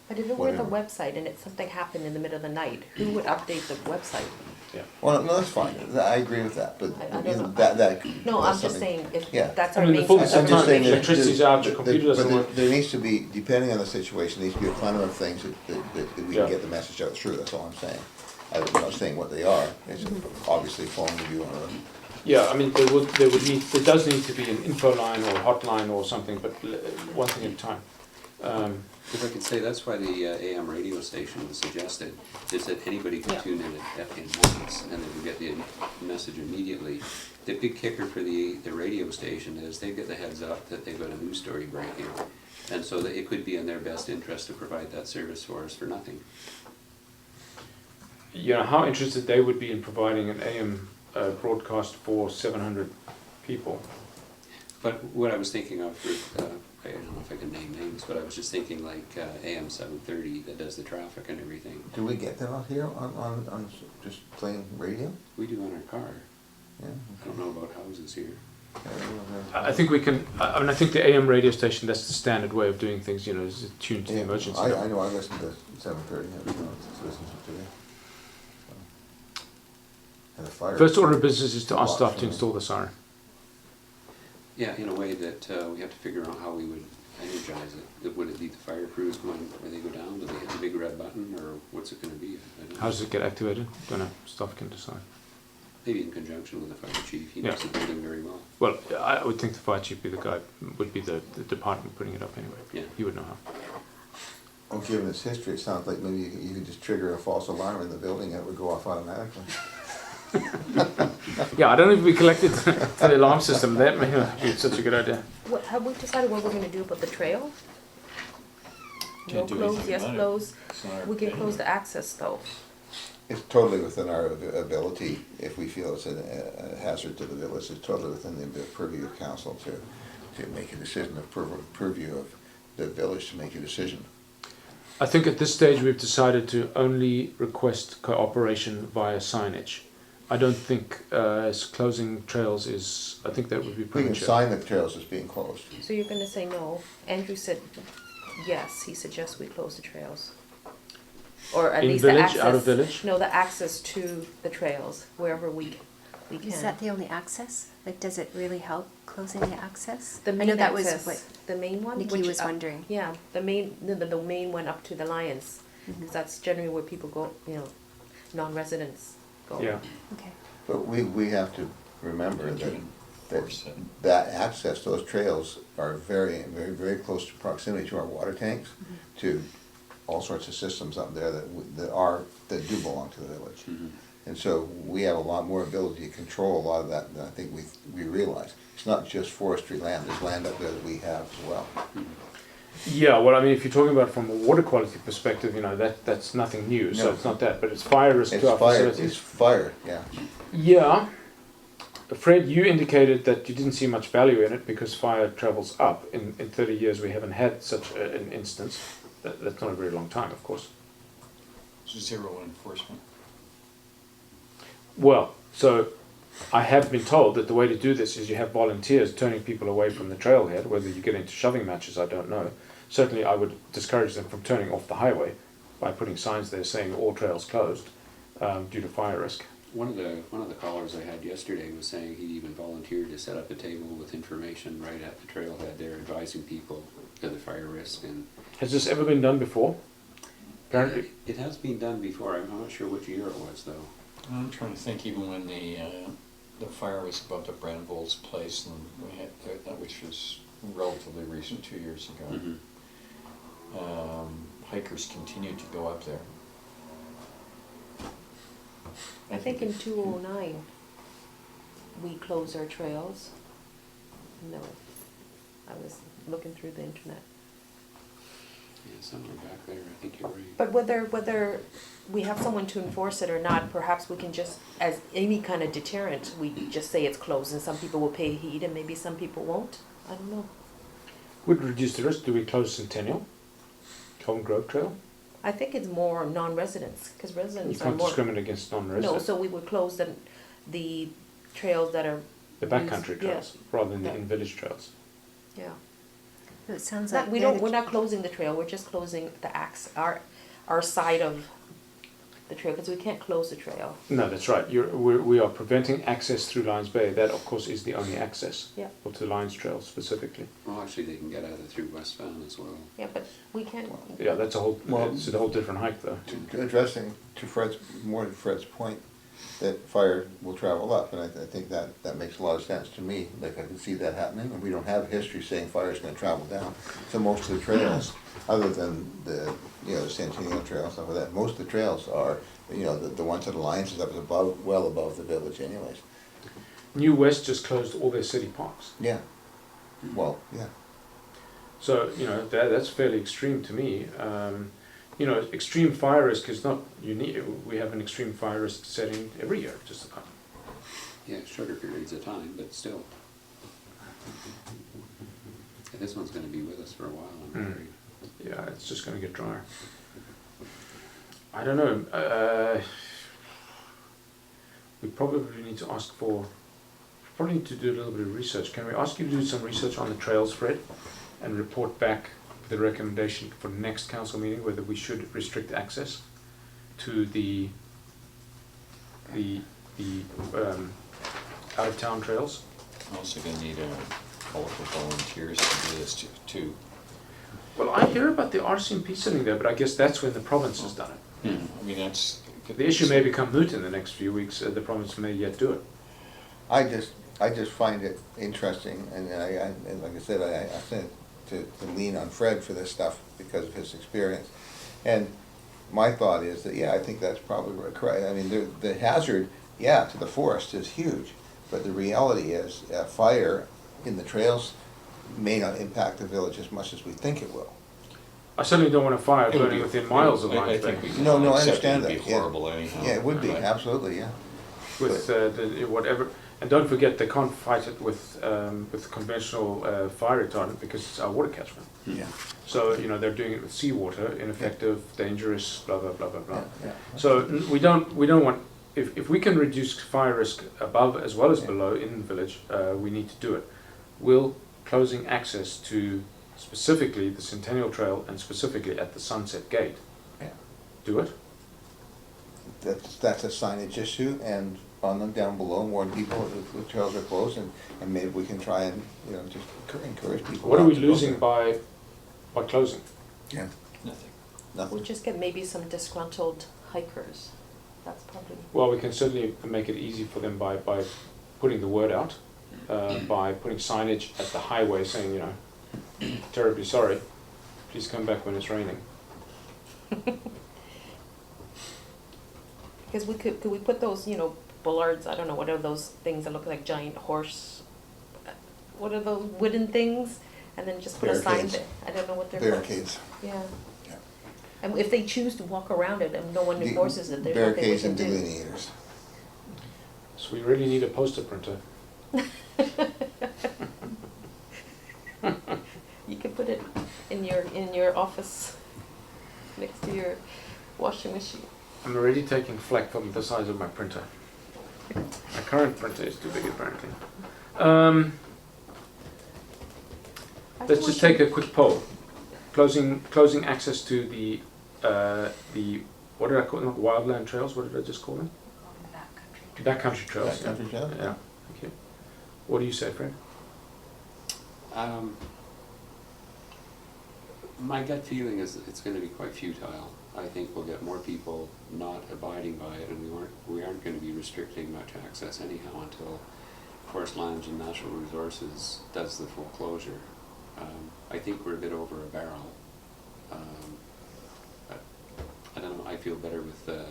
But if it were the Whatever. website and something happened in the middle of the night, who would update the website? Yeah. well, no, that's fine, I agree with that, but I don't you know, know. that. No, that's I'm just something- saying, if Yeah. that's I our mean, the main full source I'm of just saying information. that Electricity's out, your computer doesn't but work. there needs to be, depending on the situation, there needs to be a plan of things that we Yeah. can get the message out through, that's all I'm saying. I'm not saying what they are, it's obviously phone review on them. Yeah, I mean, there does need to be an info line or a hotline or something, but one thing at a time. If I could say, that's why the AM radio station was suggested, is that anybody could Yeah. tune in at once, and they would get the message immediately. The big kicker for the radio station is they get the heads up that they've got a news story breaking, and so that it could be in their best interest to provide that service for us for nothing. You know, how interested they would be in providing an AM broadcast for 700 people. But what I was thinking of, for, I don't know if I can name names, but I was just thinking like AM 730 that does the traffic and everything. Do we get that out here on just plain radio? We do on our car. Yeah. I don't know about houses here. I think we can, I mean, I think the AM radio station, that's the standard way of doing things, you know, is tuned to the Yeah, emergency. I know, I listened to 7:30, I listened to today. And the fire. First order of business is to ask staff to install the siren. Yeah, in a way that we have to figure out how we would energize it. Would it be the fire crews going, when they go down, do they hit the big red button, or what's it gonna be? I don't know. How does it get activated? Don't know, staff can decide. Maybe in conjunction with the fire chief, he Yeah. knows the building very well. Well, I would think the fire chief would be the department putting it up anyway. Yeah. He would know how. Well, given its history, it sounds like maybe you could just trigger a false alarm in the building and it would go off automatically. Yeah, I don't know if we collected to the alarm system, that may not be such a good idea. What, have we decided what we're gonna do about the trail? No Can't do close, anything yes about it. close, It's not our we can thing. close the access though. It's totally within our ability, if we feel it's a hazard to the village, it's totally within the purview of council to make a decision, of purview of the village to make a decision. I think at this stage we've decided to only request cooperation via signage. I don't think closing trails is, I think that would be We can premature. sign the trails as being closed. So you're gonna say no? Andrew said yes, he suggests we close the trails. Or at In least the village, access. out of village? No, the access to the trails, wherever we can. Is that the only access? Like, does it really help closing the access? The I main know that was access, what the main one? Nikki which, was wondering. Yeah, the main one up to the Lions, Mhm. because that's generally where people go, you know, non-residents go. Yeah, Okay. But we have to remember that, Force it. that access, those trails are very, very, very close to proximity to our water tanks, to all sorts of systems up there that do belong to the village. Mhm. And so we have a lot more ability to control a lot of that than I think we realize. It's not just forestry land, there's land up there that we have as well. Yeah, well, I mean, if you're talking about from a water quality perspective, you know, that's nothing new, so No. it's not that, but it's fire risk It's to our fire, facilities. it's fire, yeah. Yeah. Fred, you indicated that you didn't see much value in it because fire travels up. In 30 years, we haven't had such an instance. That's not a very long time, of course. Zero enforcement. Well, so I have been told that the way to do this is you have volunteers turning people away from the trailhead. Whether you get into shoving matches, I don't know. Certainly, I would discourage them from turning off the highway by putting signs there saying all trails closed due to fire risk. One of the callers I had yesterday was saying he'd even volunteered to set up a table with information right at the trailhead there, advising people of the fire risk. And Has this ever been done before? Apparently, it has been done before. I'm not sure which year it was though. I'm trying to think, even when the fire was above the Brandvol's place, and we had that, which was relatively recent, 2 years ago. Hikers continued to go up there. I think in 2009, we closed our trails. No, I was looking through the internet. Yeah, somewhere back there. I think you're right. But whether we have someone to enforce it or not, perhaps we can just, as any kind of deterrent, we just say it's closed and some people will pay heed and maybe some people won't. I don't know. would reduce the risk. Do we close Centennial, Colton Grove Trail? I think it's more non-residents, because You residents are can't more. discriminate against No, non-residents. so we would close the trails that are, The backcountry Yeah. trails rather than the Yeah. in-village trails. yeah. It sounds Not, like we they're don't, the we're not closing the trail, we're just closing the our side of the trail, because we can't close the trail. No, that's right. We are preventing access through Lions Bay. That, of course, is the only access. Yeah. Or to the Lions Trail specifically. Well, actually, they can get out of it through West Van as well. Yeah, but we can't, Yeah, that's a whole. Well- It's a whole different hike, though. To addressing more to Fred's point, that fire will travel up, and I think that makes a lot of sense to me. Like, I can see that happening, and we don't have a history saying fire is gonna travel down. So most of the trails, other than the Centennial Trail and stuff like that, most of the trails are, the ones that Alliance is up is above, well above the village anyways. New West just closed all their city parks. Yeah, well, yeah. So, that's fairly extreme to me. Extreme fire risk is not unique. We have an extreme fire risk setting every year, just about. Yeah, shorter periods of time, but still. And this one's going to be with us for a while, I'm Mm. afraid. Yeah, it's just going to get drier. I don't know. We probably need to ask for. Probably need to do a little bit of research. Can we ask you to do some research on the trails, Fred, and report back the recommendation for next council meeting whether we should restrict access to the out of town trails? I'm also gonna need a call for volunteers to do this too. Well, I hear about the RCMP sitting there, but I guess that's when the province has done it. I mean, that's. The issue may become moot in the next few weeks. The province may yet do it. I just find it interesting, and and like I said, I tend to lean on Fred for this stuff because of his experience. And my thought is that, I think that's probably correct. I mean, the hazard, to the forest is huge, but the reality is, fire in the trails may not impact the village as much as we think it will. I certainly don't want a fire It would burning be- within miles of I Lions think Bay. we can No, I accept understand it'd that, be yeah. horrible anyhow. Yeah, it would be, Right. absolutely, yeah. With whatever, and don't forget they can't fight it with conventional fire retardant because it's our water catchment. Yeah. So they're doing it with seawater, ineffective, dangerous, blah blah blah blah blah. Yeah. So we don't want, if we can reduce fire risk above as well as below in the village, we need to do it. Will closing access to specifically the Centennial Trail and specifically at the Sunset Gate do it? That's a signage issue, and on them down below, warn people that the trails are closed, and maybe we can try and, just encourage people. What are not we to go losing there. by closing? Yeah, Nothing. we'll nothing. just get maybe some disgruntled hikers. That's probably, Well, we can certainly make it easy for them by putting the word out, by putting signage at the highway saying, terribly sorry, please come back when it's raining. Because could we put those, bollards, I don't know, what are those things that look like giant horse, what are those wooden things? And then just put a sign Barricades. there. I don't know what they're called. Barricades. Yeah. Yeah. And if they choose to walk around it and no one The enforces it, there's nothing we Barricades can and do. delineators. So we really need a poster printer. You can put it in your office next to your washing machine. I'm already taking flack from the size of my printer. My current printer is too big apparently. Let's just take a quick poll. Closing access to the what did I call them? Wildland trails. What did I just call them? Backcountry trails. Backcountry trails? Yeah. Thank you. What do you say, Fred? My gut feeling is it's going to be quite futile. I think we'll get more people not abiding by it, and we aren't going to be restricting much access anyhow until Forest Lands and Natural Resources does the full closure. I think we're a bit over a barrel. But I don't know. I feel better with the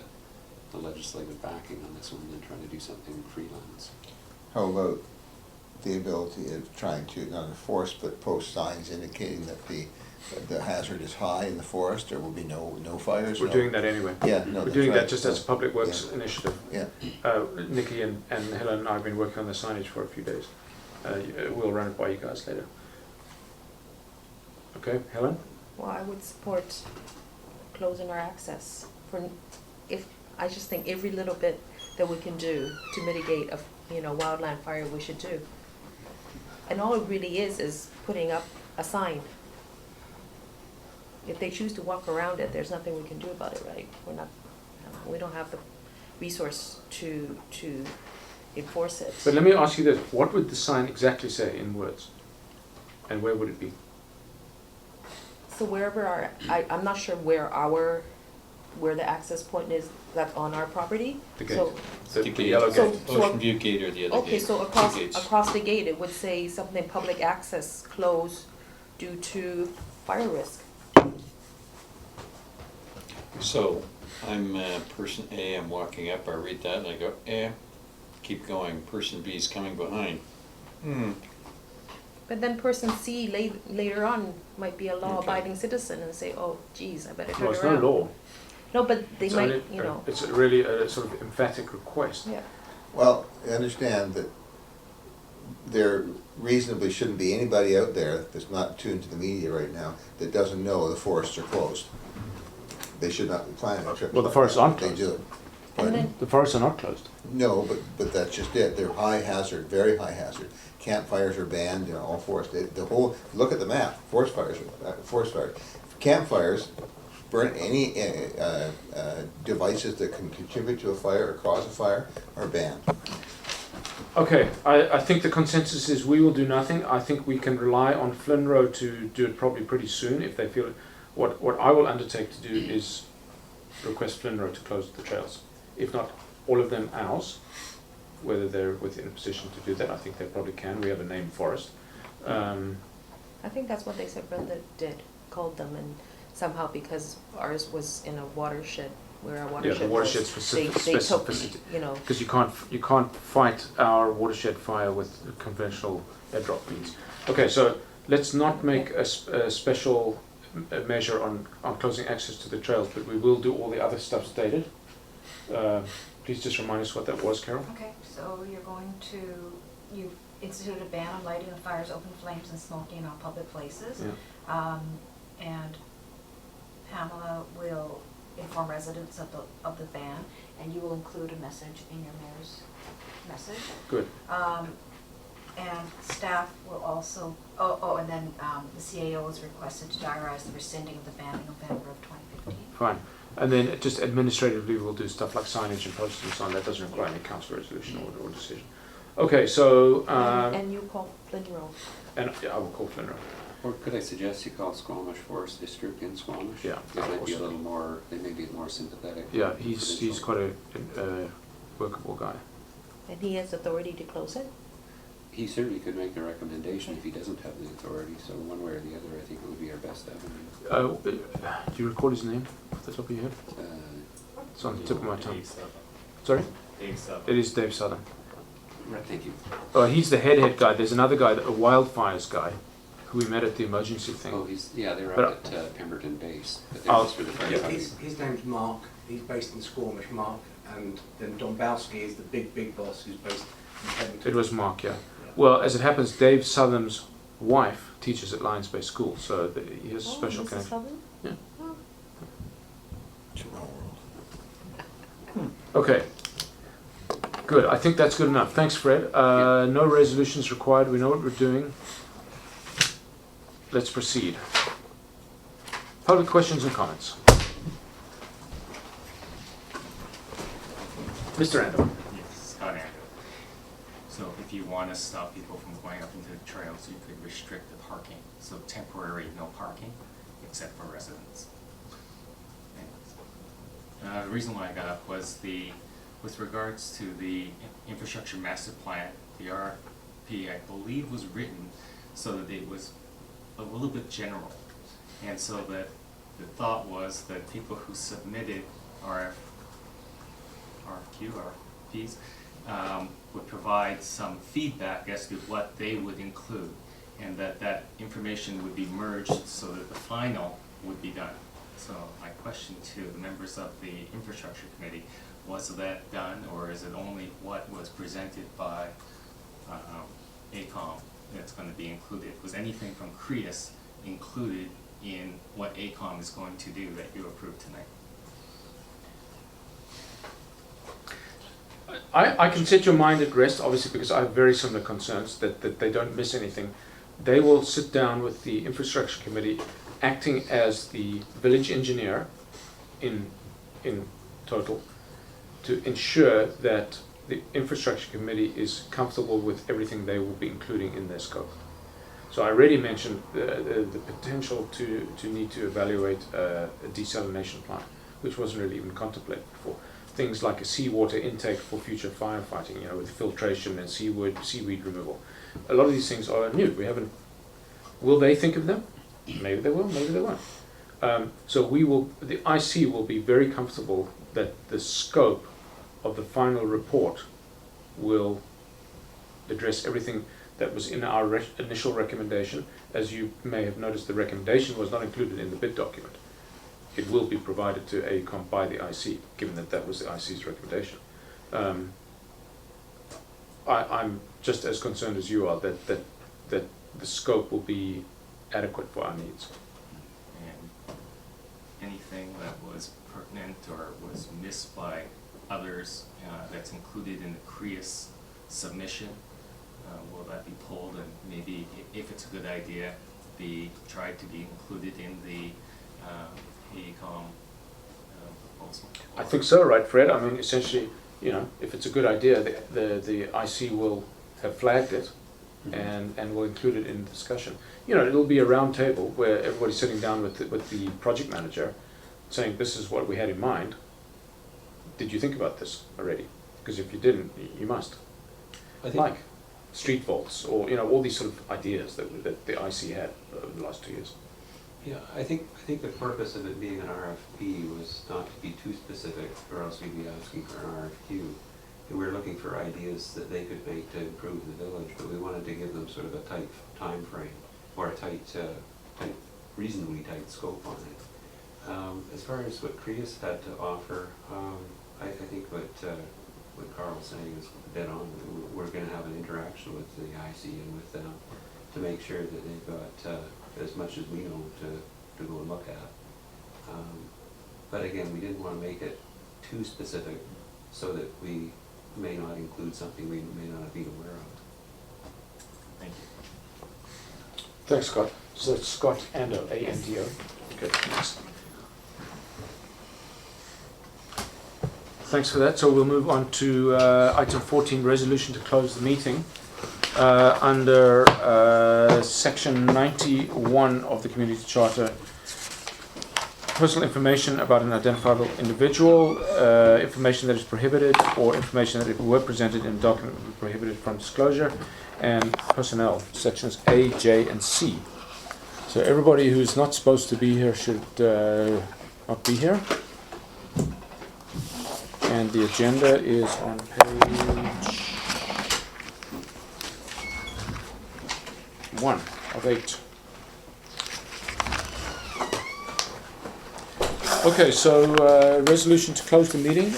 legislative backing on this one than trying to do something freelance. How about the ability of trying to not enforce but post signs indicating that the hazard is high in the forest, there will be no fires? We're doing that anyway. Yeah, no, We're that's doing right. that just as a public works Yeah. initiative. Yeah. Nikki and Helen and I have been working on the signage for a few days. We'll run it by you guys later. Okay, Helen? Well, I would support closing our access I just think every little bit that we can do to mitigate a, wildland fire, we should do. And all it really is putting up a sign. If they choose to walk around it, there's nothing we can do about it, right? We don't have the resource to enforce it. But let me ask you this, what would the sign exactly say in words? And where would it be? So wherever I'm not sure where the access point is that's on our property. The gate. So, The The gate. yellow So- gate. Ocean View Gate or the other gate. okay, so Two gates. across the gate, it would say something public access closed due to fire risk. So, I'm person A, I'm walking up, I read that and I go, keep going, person B is coming behind. But then person C later on might be a law-abiding citizen and say, oh, geez, I better turn Well, it's around. no law. No, but they It's might, only- It's really a sort of emphatic request. yeah. Well, I understand that there reasonably shouldn't be anybody out there that's not tuned to the media right now that doesn't know the forests are closed. They should not be planning a trip. Well, the like forests that, aren't but They do. And Pardon? then, The forests are not closed. No, but that's just it. They're high hazard, very high hazard. Campfires are banned, all forest, look at the map, forest fires. Campfires, burn any devices that can contribute to a fire or cause a fire are banned. Okay, I think the consensus is we will do nothing. I think we can rely on Flinro to do it probably pretty soon if they feel it. What I will undertake to do is request Flinro to close the trails. If not all of them, ours. Whether they're within a position to do that, I think they probably can. We have a named forest. I think that's what they said Brenda called them, and somehow because ours was in a watershed, where our watershed the watershed was, they took, specificity. Because you can't fight our watershed fire with conventional airdrop means. Okay, so let's not make a special measure on closing access to the trails, but we will do all the other stuff stated. Please just remind us what that was, Carol. Okay, so you've instituted a ban on lighting of fires, open flames, and smoking on public places. Yeah. And Pamela will inform residents of the ban, and you will include a message in your mayor's message. Good. And staff will also, and then the CAO is requested to diarize the rescinding of the ban in November of 2015. Fine. And then just administratively, we'll do stuff like signage and posters on that. Doesn't require any council resolution or decision. Okay, so and you call Flinro. and I will call Flinro. Or could I suggest you call Squamish Forest District in Squamish? Yeah, They might be a also. little more, they may be more sympathetic. Yeah, he's quite a workable guy. And he has authority to close it? He certainly could make a recommendation if he doesn't have the authority, so one way or the other, I think it would be our best avenue. Do you recall his name off the top of your head? It's on the tip of my tongue. Sorry? Dave Southern. It is Dave Southern. Right, thank you. He's the head guy. There's another guy, a wildfires guy, who we met at the emergency thing. Oh, they're But- up at Pemberton Base, but they're Oh, just for the Yeah, firefighting. his name's Mark, he's based in Squamish, Mark, and then Dombowski is the big boss who's based in Pemberton. It was Mark, yeah. Well, as it happens, Dave Southern's wife teaches at Lions Bay School, so he has a special Mrs. connection. Southern? Yeah. Oh. Small world. Okay. Good. I think that's good enough. Thanks, Fred. No resolutions required. We know what we're doing. Let's proceed. Public questions and comments. Mr. Randall. Yes, Scott Andrew. So if you want to stop people from going up into the trails, you could restrict the parking. So temporary, no parking, except for residents. The reason why I got up was with regards to the infrastructure master plan, the RFP, I believe, was written so that it was a little bit general. And so that the thought was that people who submitted RFPs, would provide some feedback as to what they would include, and that information would be merged so that the final would be done. So my question to the members of the infrastructure committee, was that done, or is it only what was presented by AECOM that's going to be included? Was anything from CREAS included in what AECOM is going to do that you approved tonight? I can set your mind at rest, obviously, because I have very similar concerns that they don't miss anything. They will sit down with the infrastructure committee, acting as the village engineer in total, to ensure that the infrastructure committee is comfortable with everything they will be including in their scope. So I already mentioned the potential to need to evaluate a desalination plant, which wasn't really even contemplated before. Things like a seawater intake for future firefighting, with filtration and seaweed removal. A lot of these things are new. We haven't. Will they think of them? Maybe they will. Maybe they won't. So the IC will be very comfortable that the scope of the final report will address everything that was in our initial recommendation. As you may have noticed, the recommendation was not included in the bid document. It will be provided to AECOM by the IC, given that was the IC's recommendation. I'm just as concerned as you are that the scope will be adequate for our needs. And anything that was pertinent or was missed by others that's included in the CREAS submission, will that be pulled and maybe, if it's a good idea, be tried to be included in the AECOM proposal? I think so, right, Fred? I mean, essentially, if it's a good idea, the IC will have flagged it and will include it in the discussion. It'll be a round table where everybody's sitting down with the project manager saying, this is what we had in mind. Did you think about this already? Because if you didn't, you must. Like street vaults or, all these sort of ideas that the IC had over the last 2 years. Yeah, I think the purpose of it being an RFP was not to be too specific, or else we'd be asking for an RFQ. And we were looking for ideas that they could make to improve the village, but we wanted to give them sort of a tight time frame, or a reasonably tight scope on it. As far as what CREAS had to offer, I think what Carl's saying is dead on. We're going to have an interaction with the IC and with them to make sure that they've got as much as we know to go and look at. But again, we didn't want to make it too specific so that we may not include something we may not have been aware of. Thank you. Thanks, Scott. So it's Scott Ando, A-N-D-O. Okay, thanks. Thanks for that. So we'll move on to item 14, resolution to close the meeting. Under section 91 of the Community Charter, personal information about an identifiable individual, information that is prohibited, or information that if it were presented in a document would be prohibited from disclosure, and personnel, sections A, J, and C. So everybody who's not supposed to be here should not be here. And the agenda is on page 1 of 8. Okay, so resolution to close the meeting.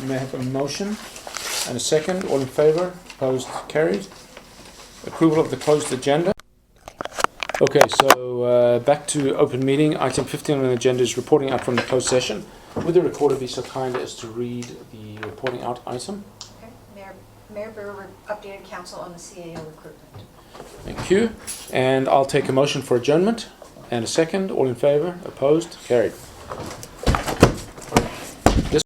May I have a motion and a second? All in favour? Opposed? Carried. Approval of the closed agenda. Okay, so back to open meeting. Item 15 on the agenda is reporting out from the closed session. Would the recorder be so kind as to read the reporting out item? Okay, Mayor Brewer updated council on the CAO recruitment. Thank you. And I'll take a motion for adjournment and a second. All in favour? Opposed? Carried.